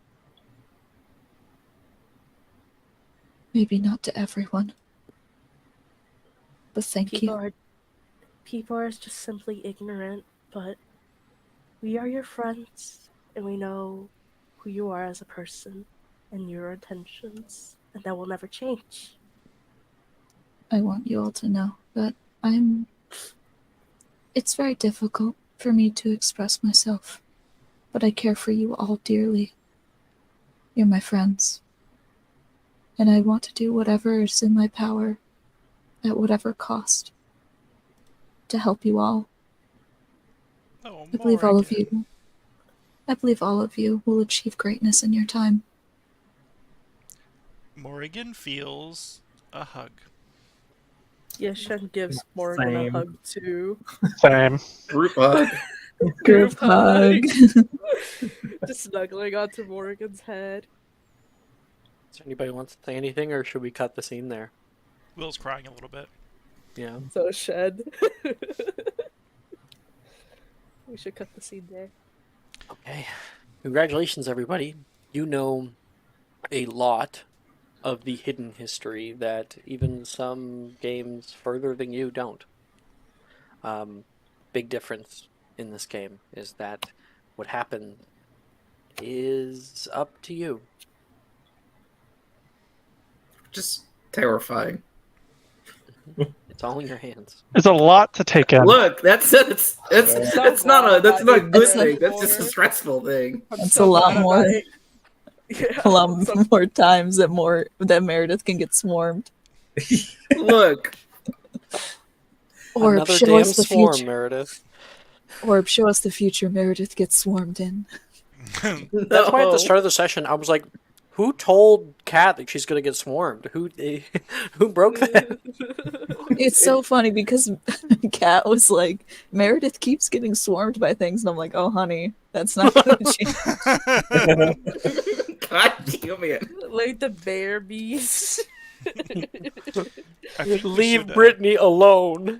Maybe not to everyone. But thank you. People are just simply ignorant, but we are your friends, and we know who you are as a person and your intentions, and that will never change. I want you all to know that it's very difficult for me to express myself, but I care for you all dearly. You're my friends. And I want to do whatever is in my power, at whatever cost, to help you all. Oh, I believe all of Morgan. you will achieve greatness in your time. Morgan feels a hug. Yeah, Shen gives Morgan a Same. hug too. Same. group hug. Group hug. Just snuggling onto Morgan's head. Is there anybody who wants to say anything, or should we cut the scene there? Will's crying a little bit. Yeah. So Shen. We should cut the scene there. Okay. Congratulations, everybody. You know a lot of the hidden history that even some games further than you don't. Big difference in this game is that what happened is up to you. Just terrifying. It's all in your hands. There's a lot to take in. Look, that's not a It's not a good It's thing. a- That's just a stressful thing. It's a lot more. Yeah, A lot more times that Meredith can get swarmed. Look, Or Another show damn us the swarm, future. Meredith. Or show us the future Meredith gets swarmed in. That's why at the start of the session I was like, "Who told Kat that she's gonna get swarmed? Who broke that?" It's so funny because Kat was like, Meredith keeps getting swarmed by things, and I'm like, oh honey, that's not gonna change. God damn it. like the bear bees. I think we Leave should, Brittany alone.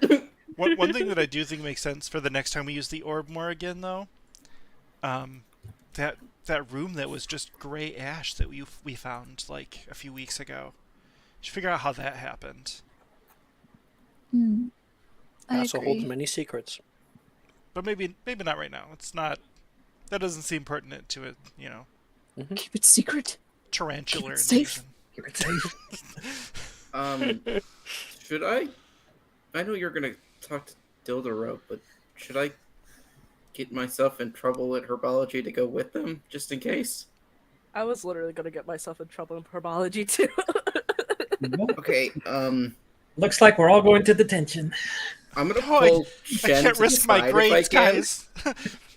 one thing that I do think makes sense for the next time we use the orb more again, though, that room that was just gray ash that we found like a few weeks ago. Should figure out how that happened. I Also holds agree. many secrets. But maybe not right now. It's not. That doesn't seem pertinent to it. You know, Keep it secret. tarantular Keep it safe. invasion. Should I? I know you're gonna talk to Dilderope, but should I get myself in trouble at herbology to go with them, just in case? I was literally gonna get myself in trouble in herbology too. Okay, Looks like we're all going to detention. I'm gonna Oh, pull I Shen can't to the risk my side if grades, I can. guys.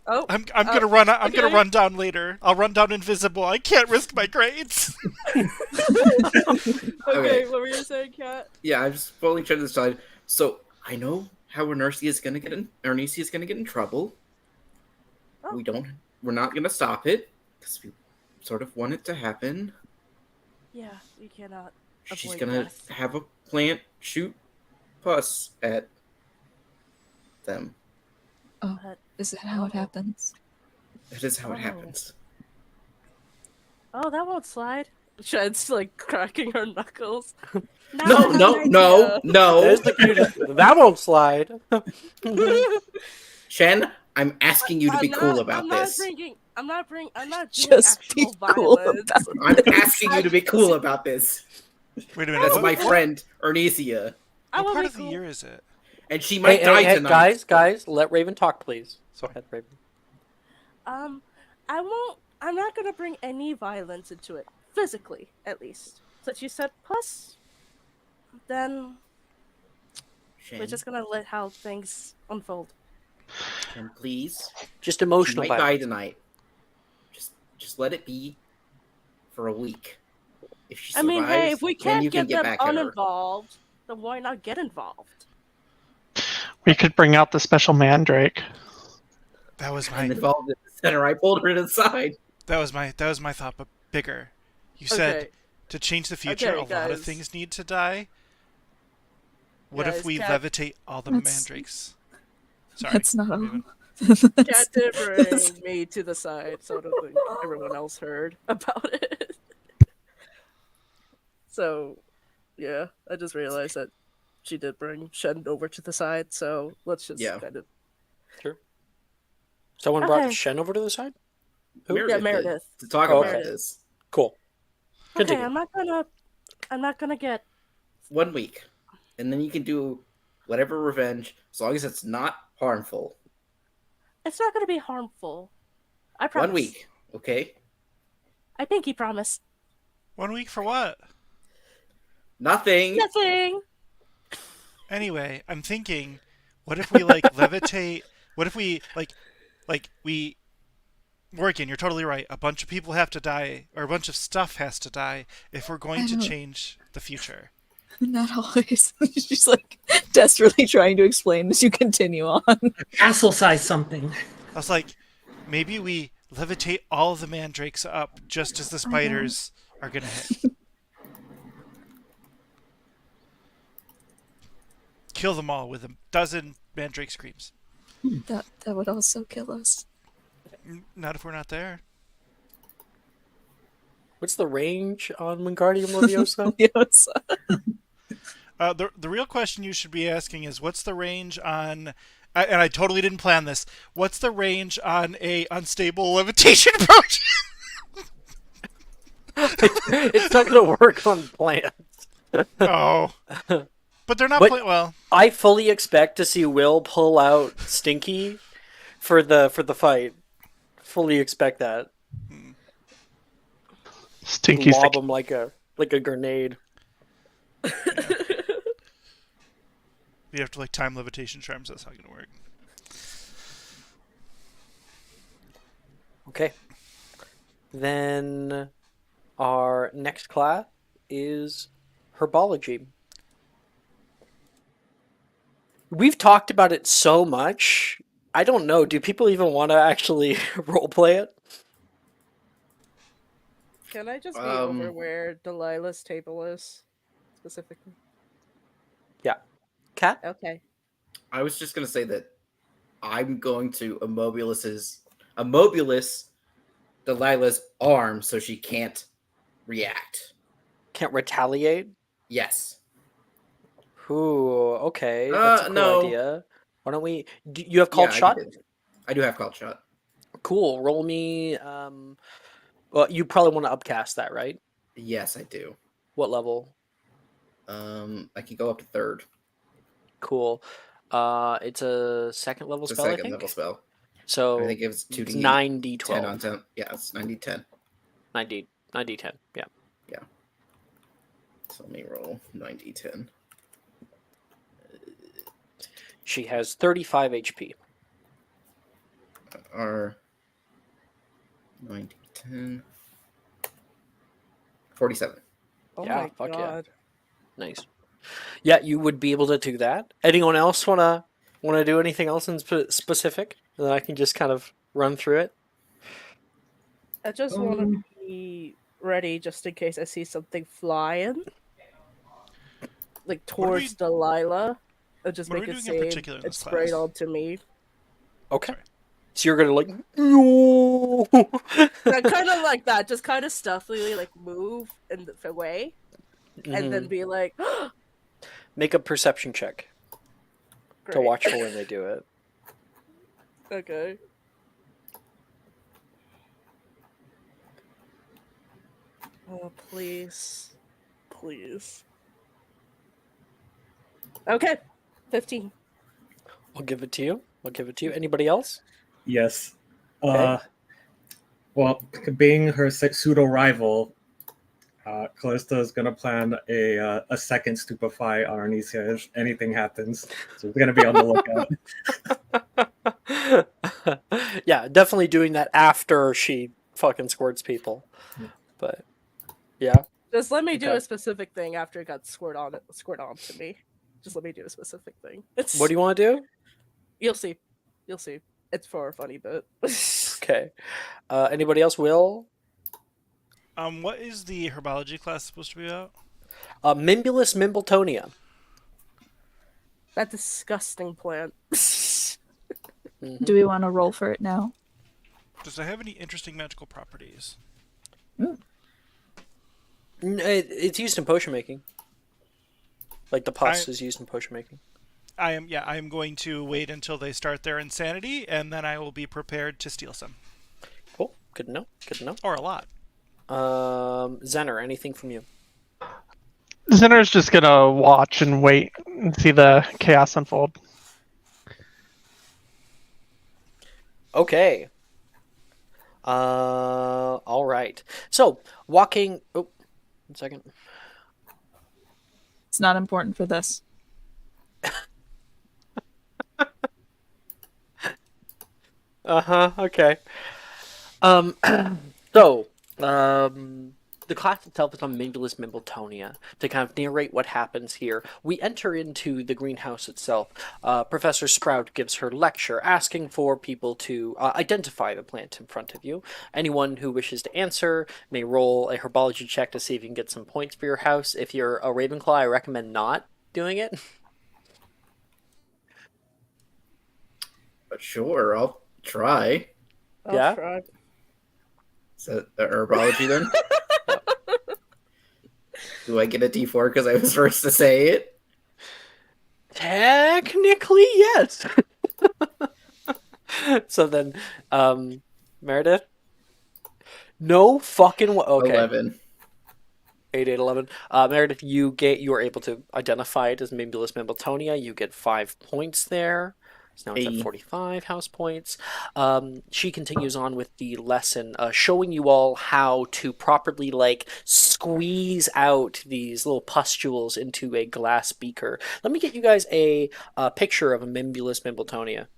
Oh, I'm gonna run. I'm gonna okay. run down later. I'll run down invisible. I can't risk my grades. okay. What were you saying, Kat? Yeah, I'm just pulling Shen to the side. So I know how Ernesia is gonna get in trouble. Oh. We're not gonna stop it because we sort of want it to happen. Yeah, we cannot. She's avoid gonna death. have a plant shoot pus at them. Oh, is that how it happens? That is how it Oh. happens. Oh, that won't slide. Shen's like cracking her knuckles. No, There's the cutest. That won't slide. Shen, I'm asking you to be cool about I'm this. I'm not doing Just be actual cool violence. about I'm this. asking you to be cool about this. Wait a minute. That's What, my what- friend, Ernesia. I what will part be of the cool. year is it? And she might Hey, die hey, tonight. guys, let Raven talk, please. So ahead, Raven. I won't. I'm not gonna bring any violence into it, physically, at least. Since you said plus, then Shen, we're just gonna let how things unfold. Shen, please. Just She emotional might die violence. tonight. Just let it be for a week. If she I survives, mean, hey, if we then can't you can get them back at her. uninvolved, then why not get involved? We could bring out the special mandrake. That was And my involved in the center, I pulled her to the side. that was my thought, but bigger. You said Okay. to change the future, Okay, a lot of guys. things need to die. What if Guys, we Kat- levitate all the That's- mandrakes? Sorry. That's not all. Raven. Cat did bring me to the side, so I don't think everyone else heard about it. So, yeah, I just realized that she did bring Shen over to the side, so let's just Yeah. kind of... Sure. Someone brought Okay. Shen over to the side? Who? Yeah, did, Meredith. to talk Oh, about okay. this. Cool. Okay, Continue. I'm not gonna get... 1 week, and then you can do whatever revenge, as long as it's not harmful. It's not gonna be harmful. I promise. 1 week, okay? I pinky promise. 1 week for what? Nothing. Nothing! Anyway, I'm thinking, what if we like levitate? What if we like we? Morgan, you're totally right. A bunch of people have to die, or a bunch of stuff has to die if we're going I to know. change the future. Not always. She's like desperately trying to explain as you continue on. Castle size something. I was like, maybe we levitate all of the mandrakes up just as the spiders are gonna hit. Kill them all with a dozen mandrake screams. That would also kill us. Not if we're not there. What's the range on Wingardium Leviosa? Yes. The real question you should be asking is, what's the range on? And I totally didn't plan this. What's the range on a unstable levitation approach? It's not going to work on plants. Oh, but they're not But- well. I fully expect to see Will pull out Stinky for the fight. Fully expect that. Stinky Lob sticky. him like a grenade. You have to like time levitation charms. That's how it's gonna work. Okay. Then our next class is herbology. We've talked about it so much. I don't know. Do people even want to actually roleplay it? Can I just be over where Delilah's table is, specifically? Cat? Okay. I was just gonna say that I'm going to immobilize Delilah's arm so she can't react. Can't retaliate? Yes. Ooh, okay. That's a cool no. idea. Why don't we... You have called Yeah, shot? I do have called shot. Cool. Roll me... Well, you probably want to upcast that, right? Yes, I do. What level? I can go up to third. Cool. It's a second level It's a spell, I second think? level spell. So I think it's 2d it's 9d12. 10 on 10. Yeah, it's 9d10. 9d10, yeah. So let me roll 9d10. She has 35 HP. Are 9d10. 47. Oh Yeah, my fuck yeah. god. Nice. Yeah, you would be able to do that. Anyone else wanna do anything else in specific? Then I can just kind of run through it. I just want to be ready just in case I see something flying. Like towards Delilah. And just what are make we it doing in save particular in and this spray it class? onto me. Okay. Sorry. So you're gonna like no. Kind of like that, just kind of stuffily like move in the way, and then be like, Make a perception check to great. watch for when they do it. Okay. Oh, please. Please. Okay. 15. I'll give it to you. Anybody else? Yes. Okay. Well, being her pseudo rival, Callista is gonna plan a second stupefy on Arnesia if anything happens. So we're gonna be on the lookout. Yeah, definitely doing that after she fucking squirts people. But yeah. Just let me do Okay. a specific thing after it got squirt on to me. Just let me do a specific thing. What do you want to do? You'll see. You'll see. It's for a funny bit. Okay. Anybody else? Will? What is the herbology class supposed to be about? Mimbulus Mimbletonia. That disgusting plant. Do we want to roll for it now? Does it have any interesting magical properties? It's used in potion making. Like the pus is used in potion making. I am going to wait until they start their insanity, and then I will be prepared to steal some. Cool. Good to know. Or a lot. Zener, anything from you? Zinner's just gonna watch and wait and see the chaos unfold. Okay. All right. So, walking... Oh, 1 second. It's not important for this. Okay. The class itself is on Mimbulus Mimbletonia. To kind of narrate what happens here, we enter into the greenhouse itself. Professor Sprout gives her lecture, asking for people to identify the plant in front of you. Anyone who wishes to answer may roll a herbology check to see if you can get some points for your house. If you're a Ravenclaw, I recommend not doing it. But sure, I'll try. I'll Yeah? try. Is that the herbology then? Do I get a D4 because I was first to say it? Technically, yes. So then, Meredith? No fucking okay. 11. 8, 8, 11. Meredith, you are able to identify it as Mimulus Mimbletonia. You get 5 points there. So now it's at Hey. 45 house points. She continues on with the lesson, showing you all how to properly, like, squeeze out these little pustules into a glass beaker. Let me get you guys a picture of a Mimulus Mimbletonia.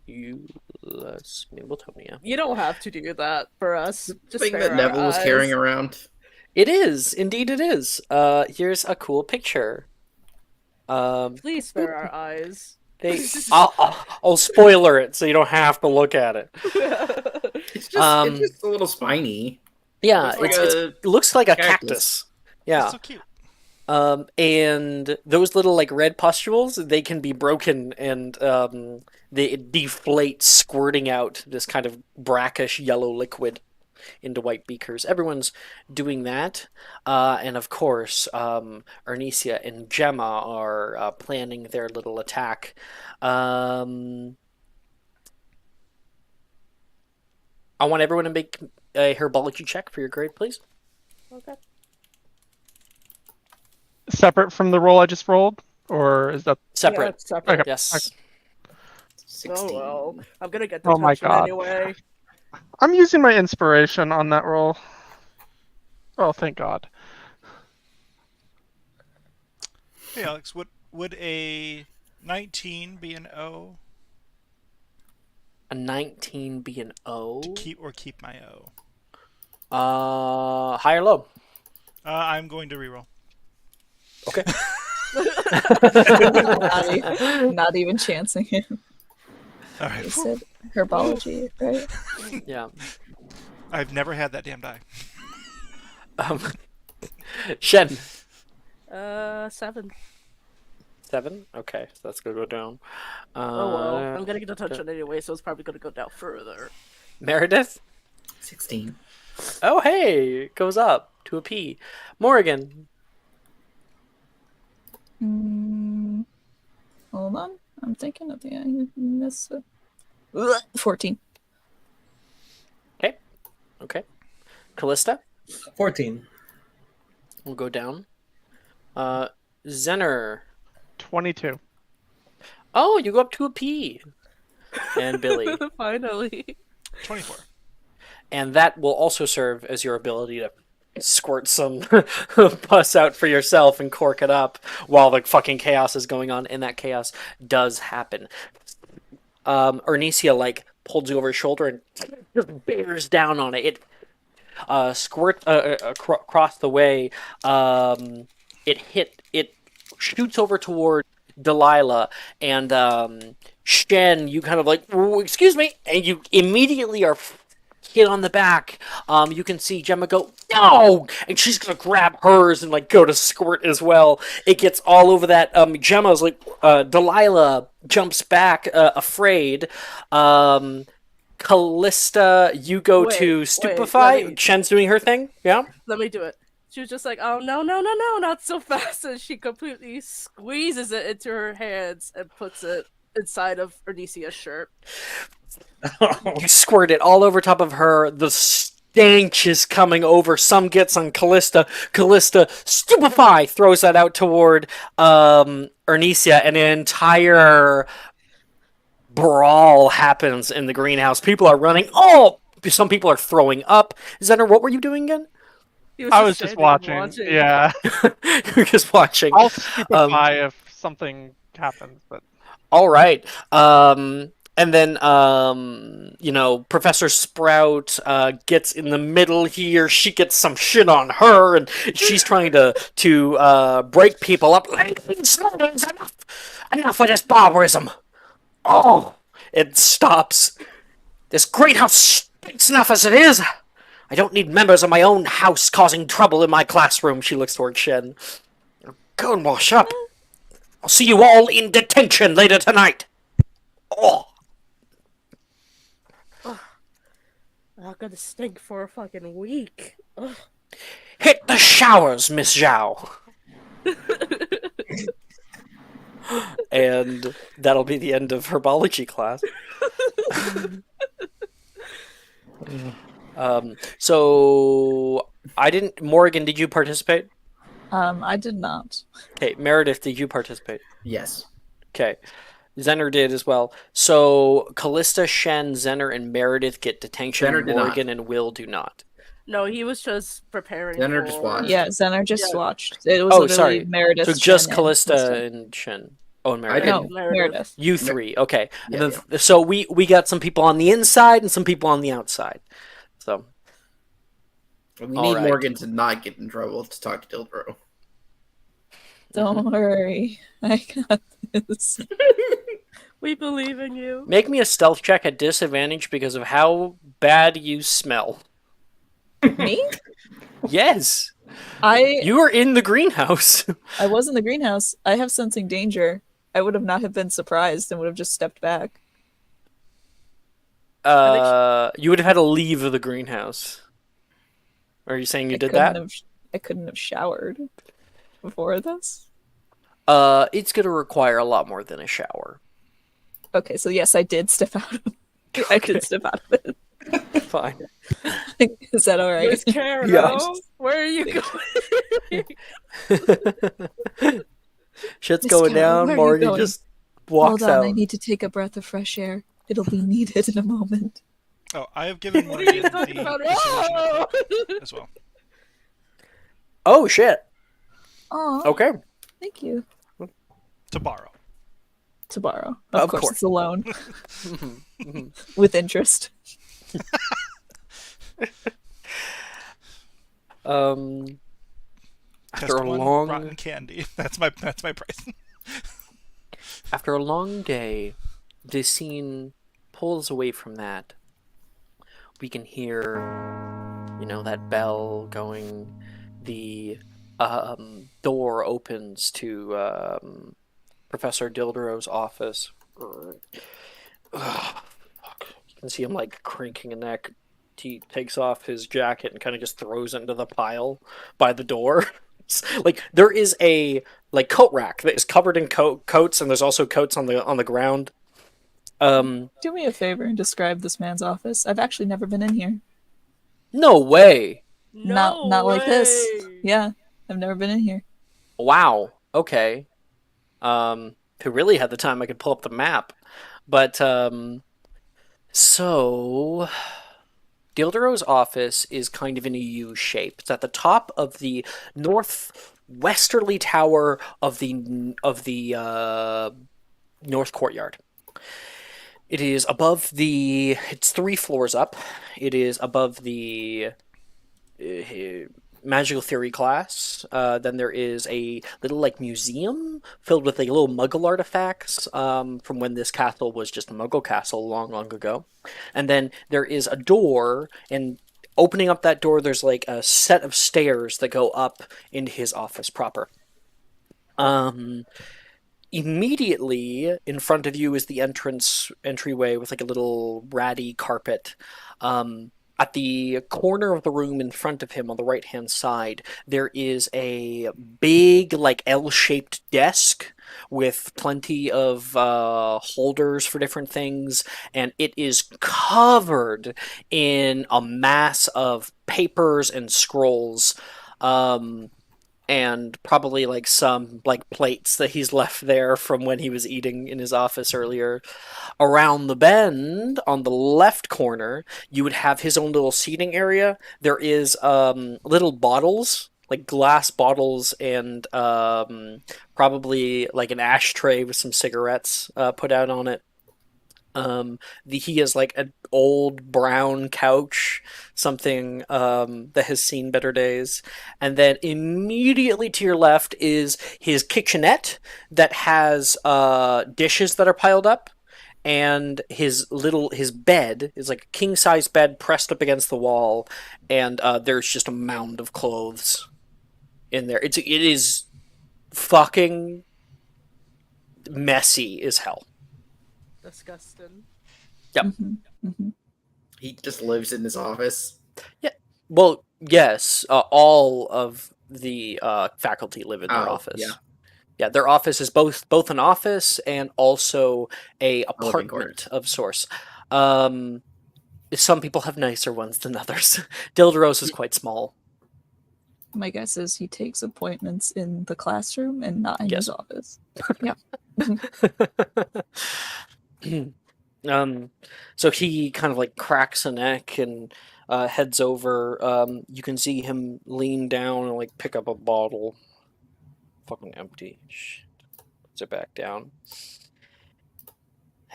Mimulus Mimbletonia. You don't have to do that for us. Just Thing spare that our Neville was carrying eyes. around. It is. Indeed it is. Here's a cool picture. Please spare our eyes. I'll spoiler it so you don't have to look at it. It's just a little spiny. Yeah, It looks like a cactus. cactus. Yeah. It's so cute. And those little like red pustules, they can be broken and they deflate, squirting out this kind of brackish yellow liquid into white beakers. Everyone's doing that. And of course, Arnesia and Gemma are planning their little attack. I want everyone to make a herbology check for your grade, please. Okay. Separate from the roll I just rolled, or is that Separate. Yeah, it's separate. Okay. Yes. 16. Oh well, I'm gonna get Oh my detention God. anyway. I'm using my inspiration on that roll. Oh, thank God. Hey, Alex, would a 19 be an O? A 19 be an O? To keep my O. High or low? I'm going to reroll. Okay. Not even chancing him. All right. He said herbology, right? Yeah. I've never had that damn die. Shen. 7. 7? Okay, so that's gonna go down. Oh well, I'm gonna get detention anyway, so it's probably gonna go down further. Meredith? 16. Oh, hey! It goes up to a P. Morrigan. Hold on. I'm thinking of the I missed it. 14. Okay. Callista? 14. We'll go down. Zener. 22. Oh, you go up to a P. And Billy. Finally. 24. And that will also serve as your ability to squirt some pus out for yourself and cork it up while the fucking chaos is going on. And that chaos does happen. Arnesia, like, pulls you over his shoulder and just bears down on it. It squirts across the way. It shoots over toward Delilah, and Shen, you kind of like, excuse me, and you immediately are hit on the back. You can see Gemma go, no! And she's gonna grab hers and like go to squirt as well. It gets all over that. Gemma's like, Delilah jumps back, afraid. Callista, you go to stupefy. Shen's doing her thing. Yeah. Let me do it. She was just like, oh no, not so fast, and she completely squeezes it into her hands and puts it inside of Ernesia's shirt. You squirt it all over top of her. The stench is coming over. Some gets on Callista. Callista, stupefy, throws that out toward Ernesia, and an entire brawl happens in the greenhouse. People are running. Oh, some people are throwing up. Zener, what were you doing again? I was just watching. Yeah. You were just watching. I'll stupefy if something happens, but all right. And then, Professor Sprout gets in the middle here. She gets some shit on her, and she's trying to break people up. Enough of this barbarism. Oh, it stops. This great house stinks enough as it is. I don't need members of my own house causing trouble in my classroom. She looks toward Shen. Go and wash up. I'll see you all in detention later tonight. Oh. I'm gonna stink for a fucking week. Ugh. Hit the showers, Miss Zhao. And that'll be the end of herbology class. So I didn't. Morgan, did you participate? I did not. Okay, Meredith, did you participate? Yes. Okay, Zener did as well. So Callista, Shen, Zener, and Meredith get detention. Zener did not. Morgan and Will do not. No, he was just preparing. Zener just watched. Yeah, Zener just Yeah. watched. It was Oh, literally sorry. Meredith. So just Shen, Callista and Shen. Oh, and Meredith. No, Meredith. Meredith. You three, okay. Yeah, And then, so we got some people on the inside and some people on the outside. So We All need right. Morgan to not get in trouble to talk to Dildro. Don't worry, I got this. We believe in you. make me a stealth check at disadvantage because of how bad you smell. Me? Yes, I you were in the greenhouse. was in the greenhouse. I have sensing danger. I would have not have been surprised and would have just stepped back. You would have had to leave the greenhouse. Are you saying you did that? I couldn't have showered before this. It's gonna require a lot more than a shower. Okay, so yes, I did step out of I did step out of it. Fine. Is that all right? Miss Carol, Yeah. where are you going? Shit's Miss going Carol, down. where are you Morgan going? just walks Hold on, out. I need to take a breath of fresh air. It'll be needed in a moment. Oh, I have given What are Morgan you the talking about? persuasion Oh! as well. Oh shit. Oh, Okay. thank you. To borrow. To borrow. Of Of course, course. it's a loan. With interest. After Test a one, long rotten candy. That's my price. After a long day, the scene pulls away from that. We can hear, that bell going. The door opens to Professor Dildero's office. Ugh, fuck. You can see him like cranking a neck. He takes off his jacket and kind of just throws it into the pile by the door. Like there is a coat rack that is covered in coats, and there's also coats on the ground. Do me a favor and describe this man's office. I've actually never been in here. No way. No not like this. way. Yeah, I've never been in here. Wow. Okay. If we really had the time, I could pull up the map. But so Dildero's office is kind of in a U shape. It's at the top of the northwesterly tower of the north courtyard. It is above the. It's 3 floors up. It is above the magical theory class. Then there is a little museum filled with little Muggle artifacts from when this castle was just a Muggle castle long, long ago. And then there is a door, and opening up that door, there's a set of stairs that go up into his office proper. Immediately in front of you is the entryway with a little ratty carpet. At the corner of the room in front of him on the right-hand side, there is a big, L-shaped desk with plenty of holders for different things, and it is covered in a mass of papers and scrolls, and probably some plates that he's left there from when he was eating in his office earlier. Around the bend on the left corner, you would have his own little seating area. There is little bottles, glass bottles, and probably an ashtray with some cigarettes put out on it. He has an old brown couch, something that has seen better days. And then immediately to your left is his kitchenette that has dishes that are piled up. And his bed is a king-size bed pressed up against the wall, and there's just a mound of clothes in there. It is fucking messy as hell. Disgusting. Yep. Mm-hmm. Mm-hmm. He just lives in his office. Yeah. Well, Yes, all of the faculty live in their Oh, office. yeah. Yeah, their office is both an office and also a living apartment quarters. of sorts. Some people have nicer ones than others. Dilderos is quite small. My guess is he takes appointments in the classroom and not in Yes. his office. Yeah. So he kind of like cracks a neck and heads over. You can see him lean down and like pick up a bottle. Fucking empty. Shit. Puts it back down.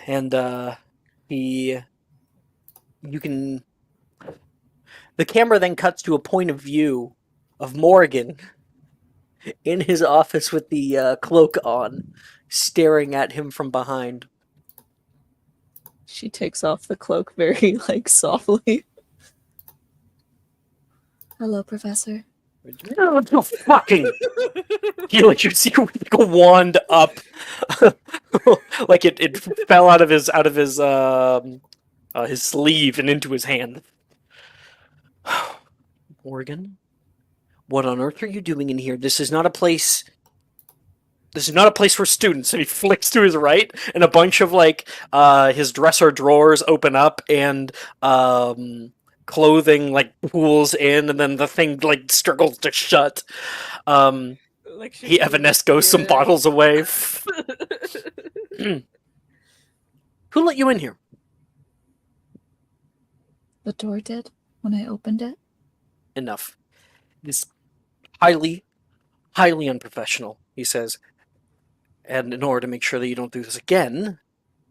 And you can. The camera then cuts to a point of view of Morgan in his office with the cloak on, staring at him from behind. She takes off the cloak very, like, softly. Hello, Professor. No, fucking. You see like a wand up, like it fell out of his sleeve and into his hand. Morgan, what on earth are you doing in here? This is not a place. This is not a place for students. And he flicks to his right, and a bunch of like his dresser drawers open up, and clothing like pools in, and then the thing like struggles to shut. Like He Evanesco some bottles away. Who let you in here? The door did when I opened it. Enough. This highly, highly unprofessional, he says. And in order to make sure that you don't do this again,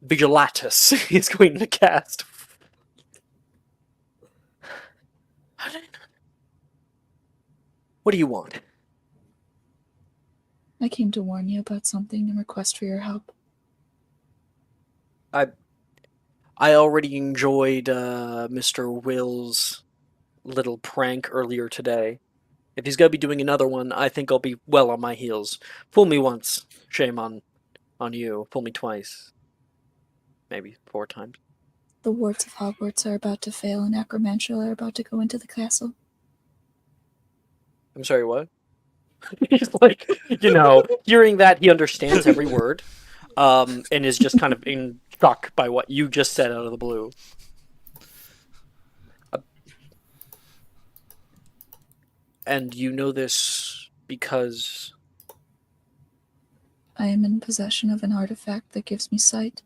Vigilatus is going to cast. What do you want? I came to warn you about something and request for your help. I already enjoyed Mr. Will's little prank earlier today. If he's going to be doing another one, I think I'll be well on my heels. Fool me once, shame on you. Fool me twice. Maybe 4 times. The wards of Hogwarts are about to fail and Acromantula are about to go into the castle. I'm sorry, what? He's like, hearing that, he understands every word, and is just kind of in shock by what you just said out of the blue. And you know this because... I am in possession of an artifact that gives me sight.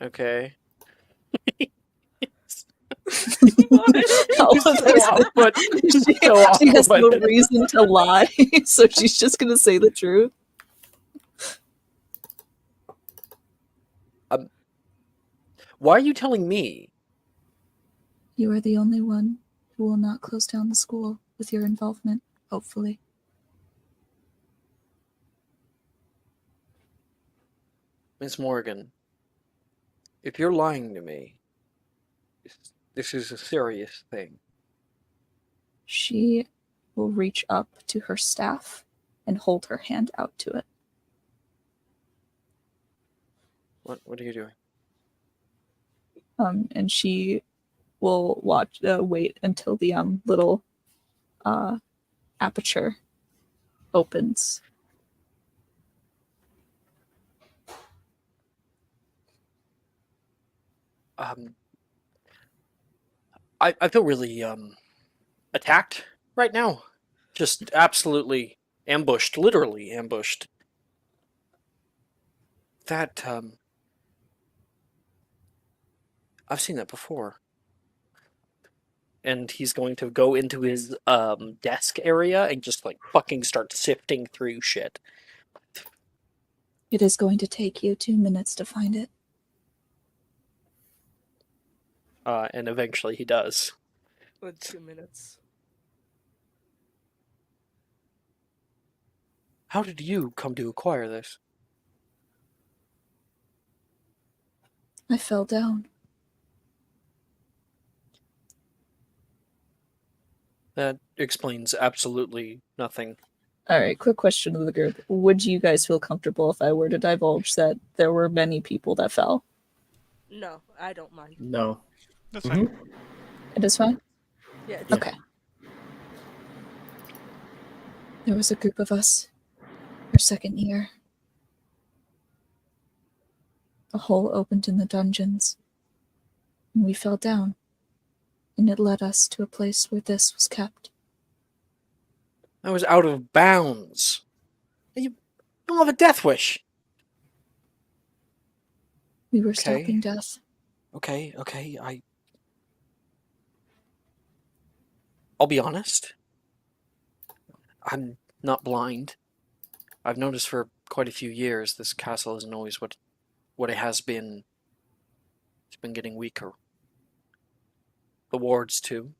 Okay. She has no reason to lie, so she's just gonna say the truth. Why are you telling me? You are the only one who will not close down the school with your involvement, hopefully. Miss Morgan, if you're lying to me, this is a serious thing. She will reach up to her staff and hold her hand out to it. What are you doing? And she will wait until the little aperture opens. I feel really attacked right now. Just absolutely ambushed, literally ambushed. That I've seen that before. And he's going to go into his desk area and just like fucking start sifting through shit. It is going to take you 2 minutes to find it. And eventually he does. With 2 minutes. How did you come to acquire this? I fell down. That explains absolutely nothing. Alright, quick question to the group. Would you guys feel comfortable if I were to divulge that there were many people that fell? No, I don't mind. No. That's fine. It is fine? Yeah. It's Yeah. Okay. There was a group of us, our second year. A hole opened in the dungeons, and we fell down, and it led us to a place where this was kept. I was out of bounds. You don't have a death wish. We were Okay. stopping death. Okay. I'll be honest. I'm not blind. I've noticed for quite a few years this castle isn't always what it has been. It's been getting weaker. The wards too.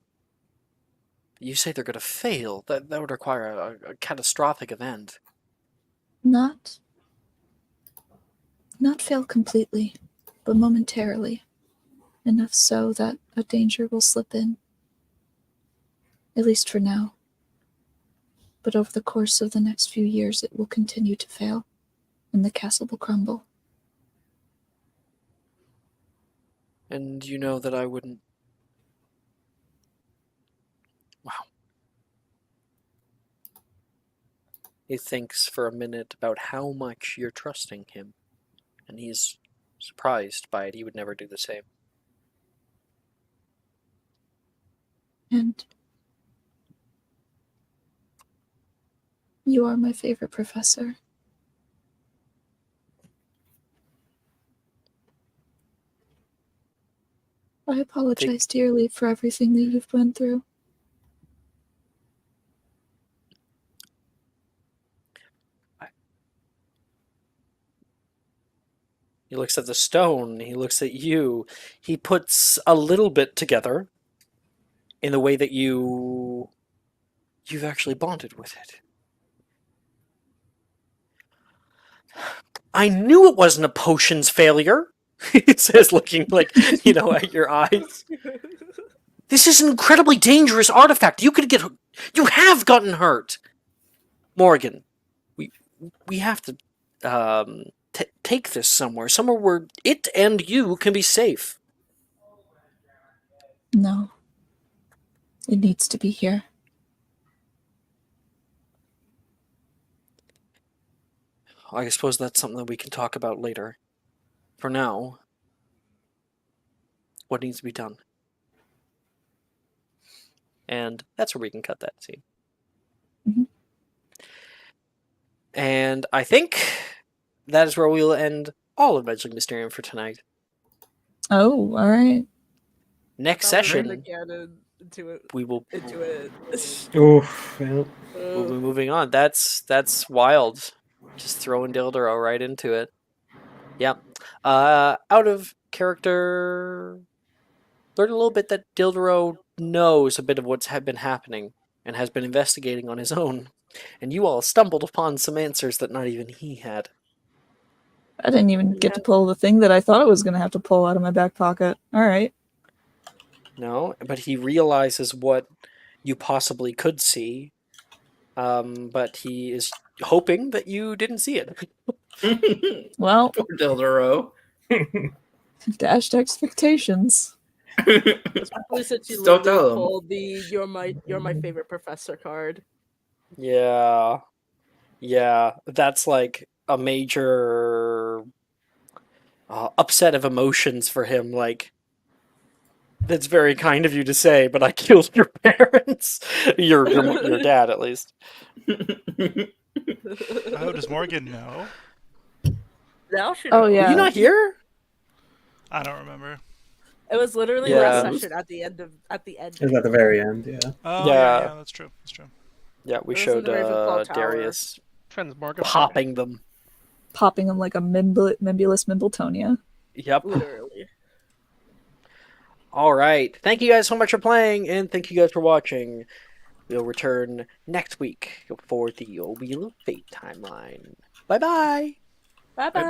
You say they're going to fail. That would require a catastrophic event. Not fail completely, but momentarily. Enough so that a danger will slip in. At least for now. But over the course of the next few years it will continue to fail, and the castle will crumble. And you know that I wouldn't... Wow. He thinks for a minute about how much you're trusting him, and he's surprised by it. He would never do the same. And you are my favorite professor. I apologize dearly for everything that you've been through. He looks at the stone, he looks at you, he puts a little bit together in the way that you've actually bonded with it. I knew it wasn't a potion's failure, he says, looking at your eyes. This is an incredibly dangerous artifact. You have gotten hurt. Morgan, we have to take this somewhere where it and you can be safe. No. It needs to be here. I suppose that's something that we can talk about later. For now, what needs to be done? And that's where we can cut that scene. Mhm. And I think that is where we'll end all of Meddling Mysterium for tonight. Oh, alright. Next That was session, the canon into it. we will Into it. Oof. Yeah. we'll be moving on. That's wild. Just throwing Dildero right into it. Yep. Out of character, learn a little bit that Dildero knows a bit of what's been happening and has been investigating on his own. And you all stumbled upon some answers that not even he had. I didn't even get to pull the thing that I thought I was going to have to pull out of my back pocket. Alright. No, but he realizes what you possibly could see. But he is hoping that you didn't see it. Well, Poor Dildero. dashed expectations. Especially since you Just don't literally tell him. pulled the you're my favorite professor card. Yeah, that's like a major upset of emotions for him. Like, that's very kind of you to say, but I killed your parents, your dad at least. Oh, does Morgan know? Now she Oh, knows. yeah. Were you not here? I don't remember. It was literally Yeah. last session at the end. It was at the very end, yeah. Oh, Yeah. yeah, that's true. That's true. Yeah, we It was in showed the Ravenclaw Tower. Darius Friends, Morgan. popping them. Popping him like a Mimbulus Mimbletonia. Yep. Literally. All right. Thank you guys so much for playing, and thank you guys for watching. We'll return next week for the Wheel of Fate timeline. Bye-bye. Bye bye.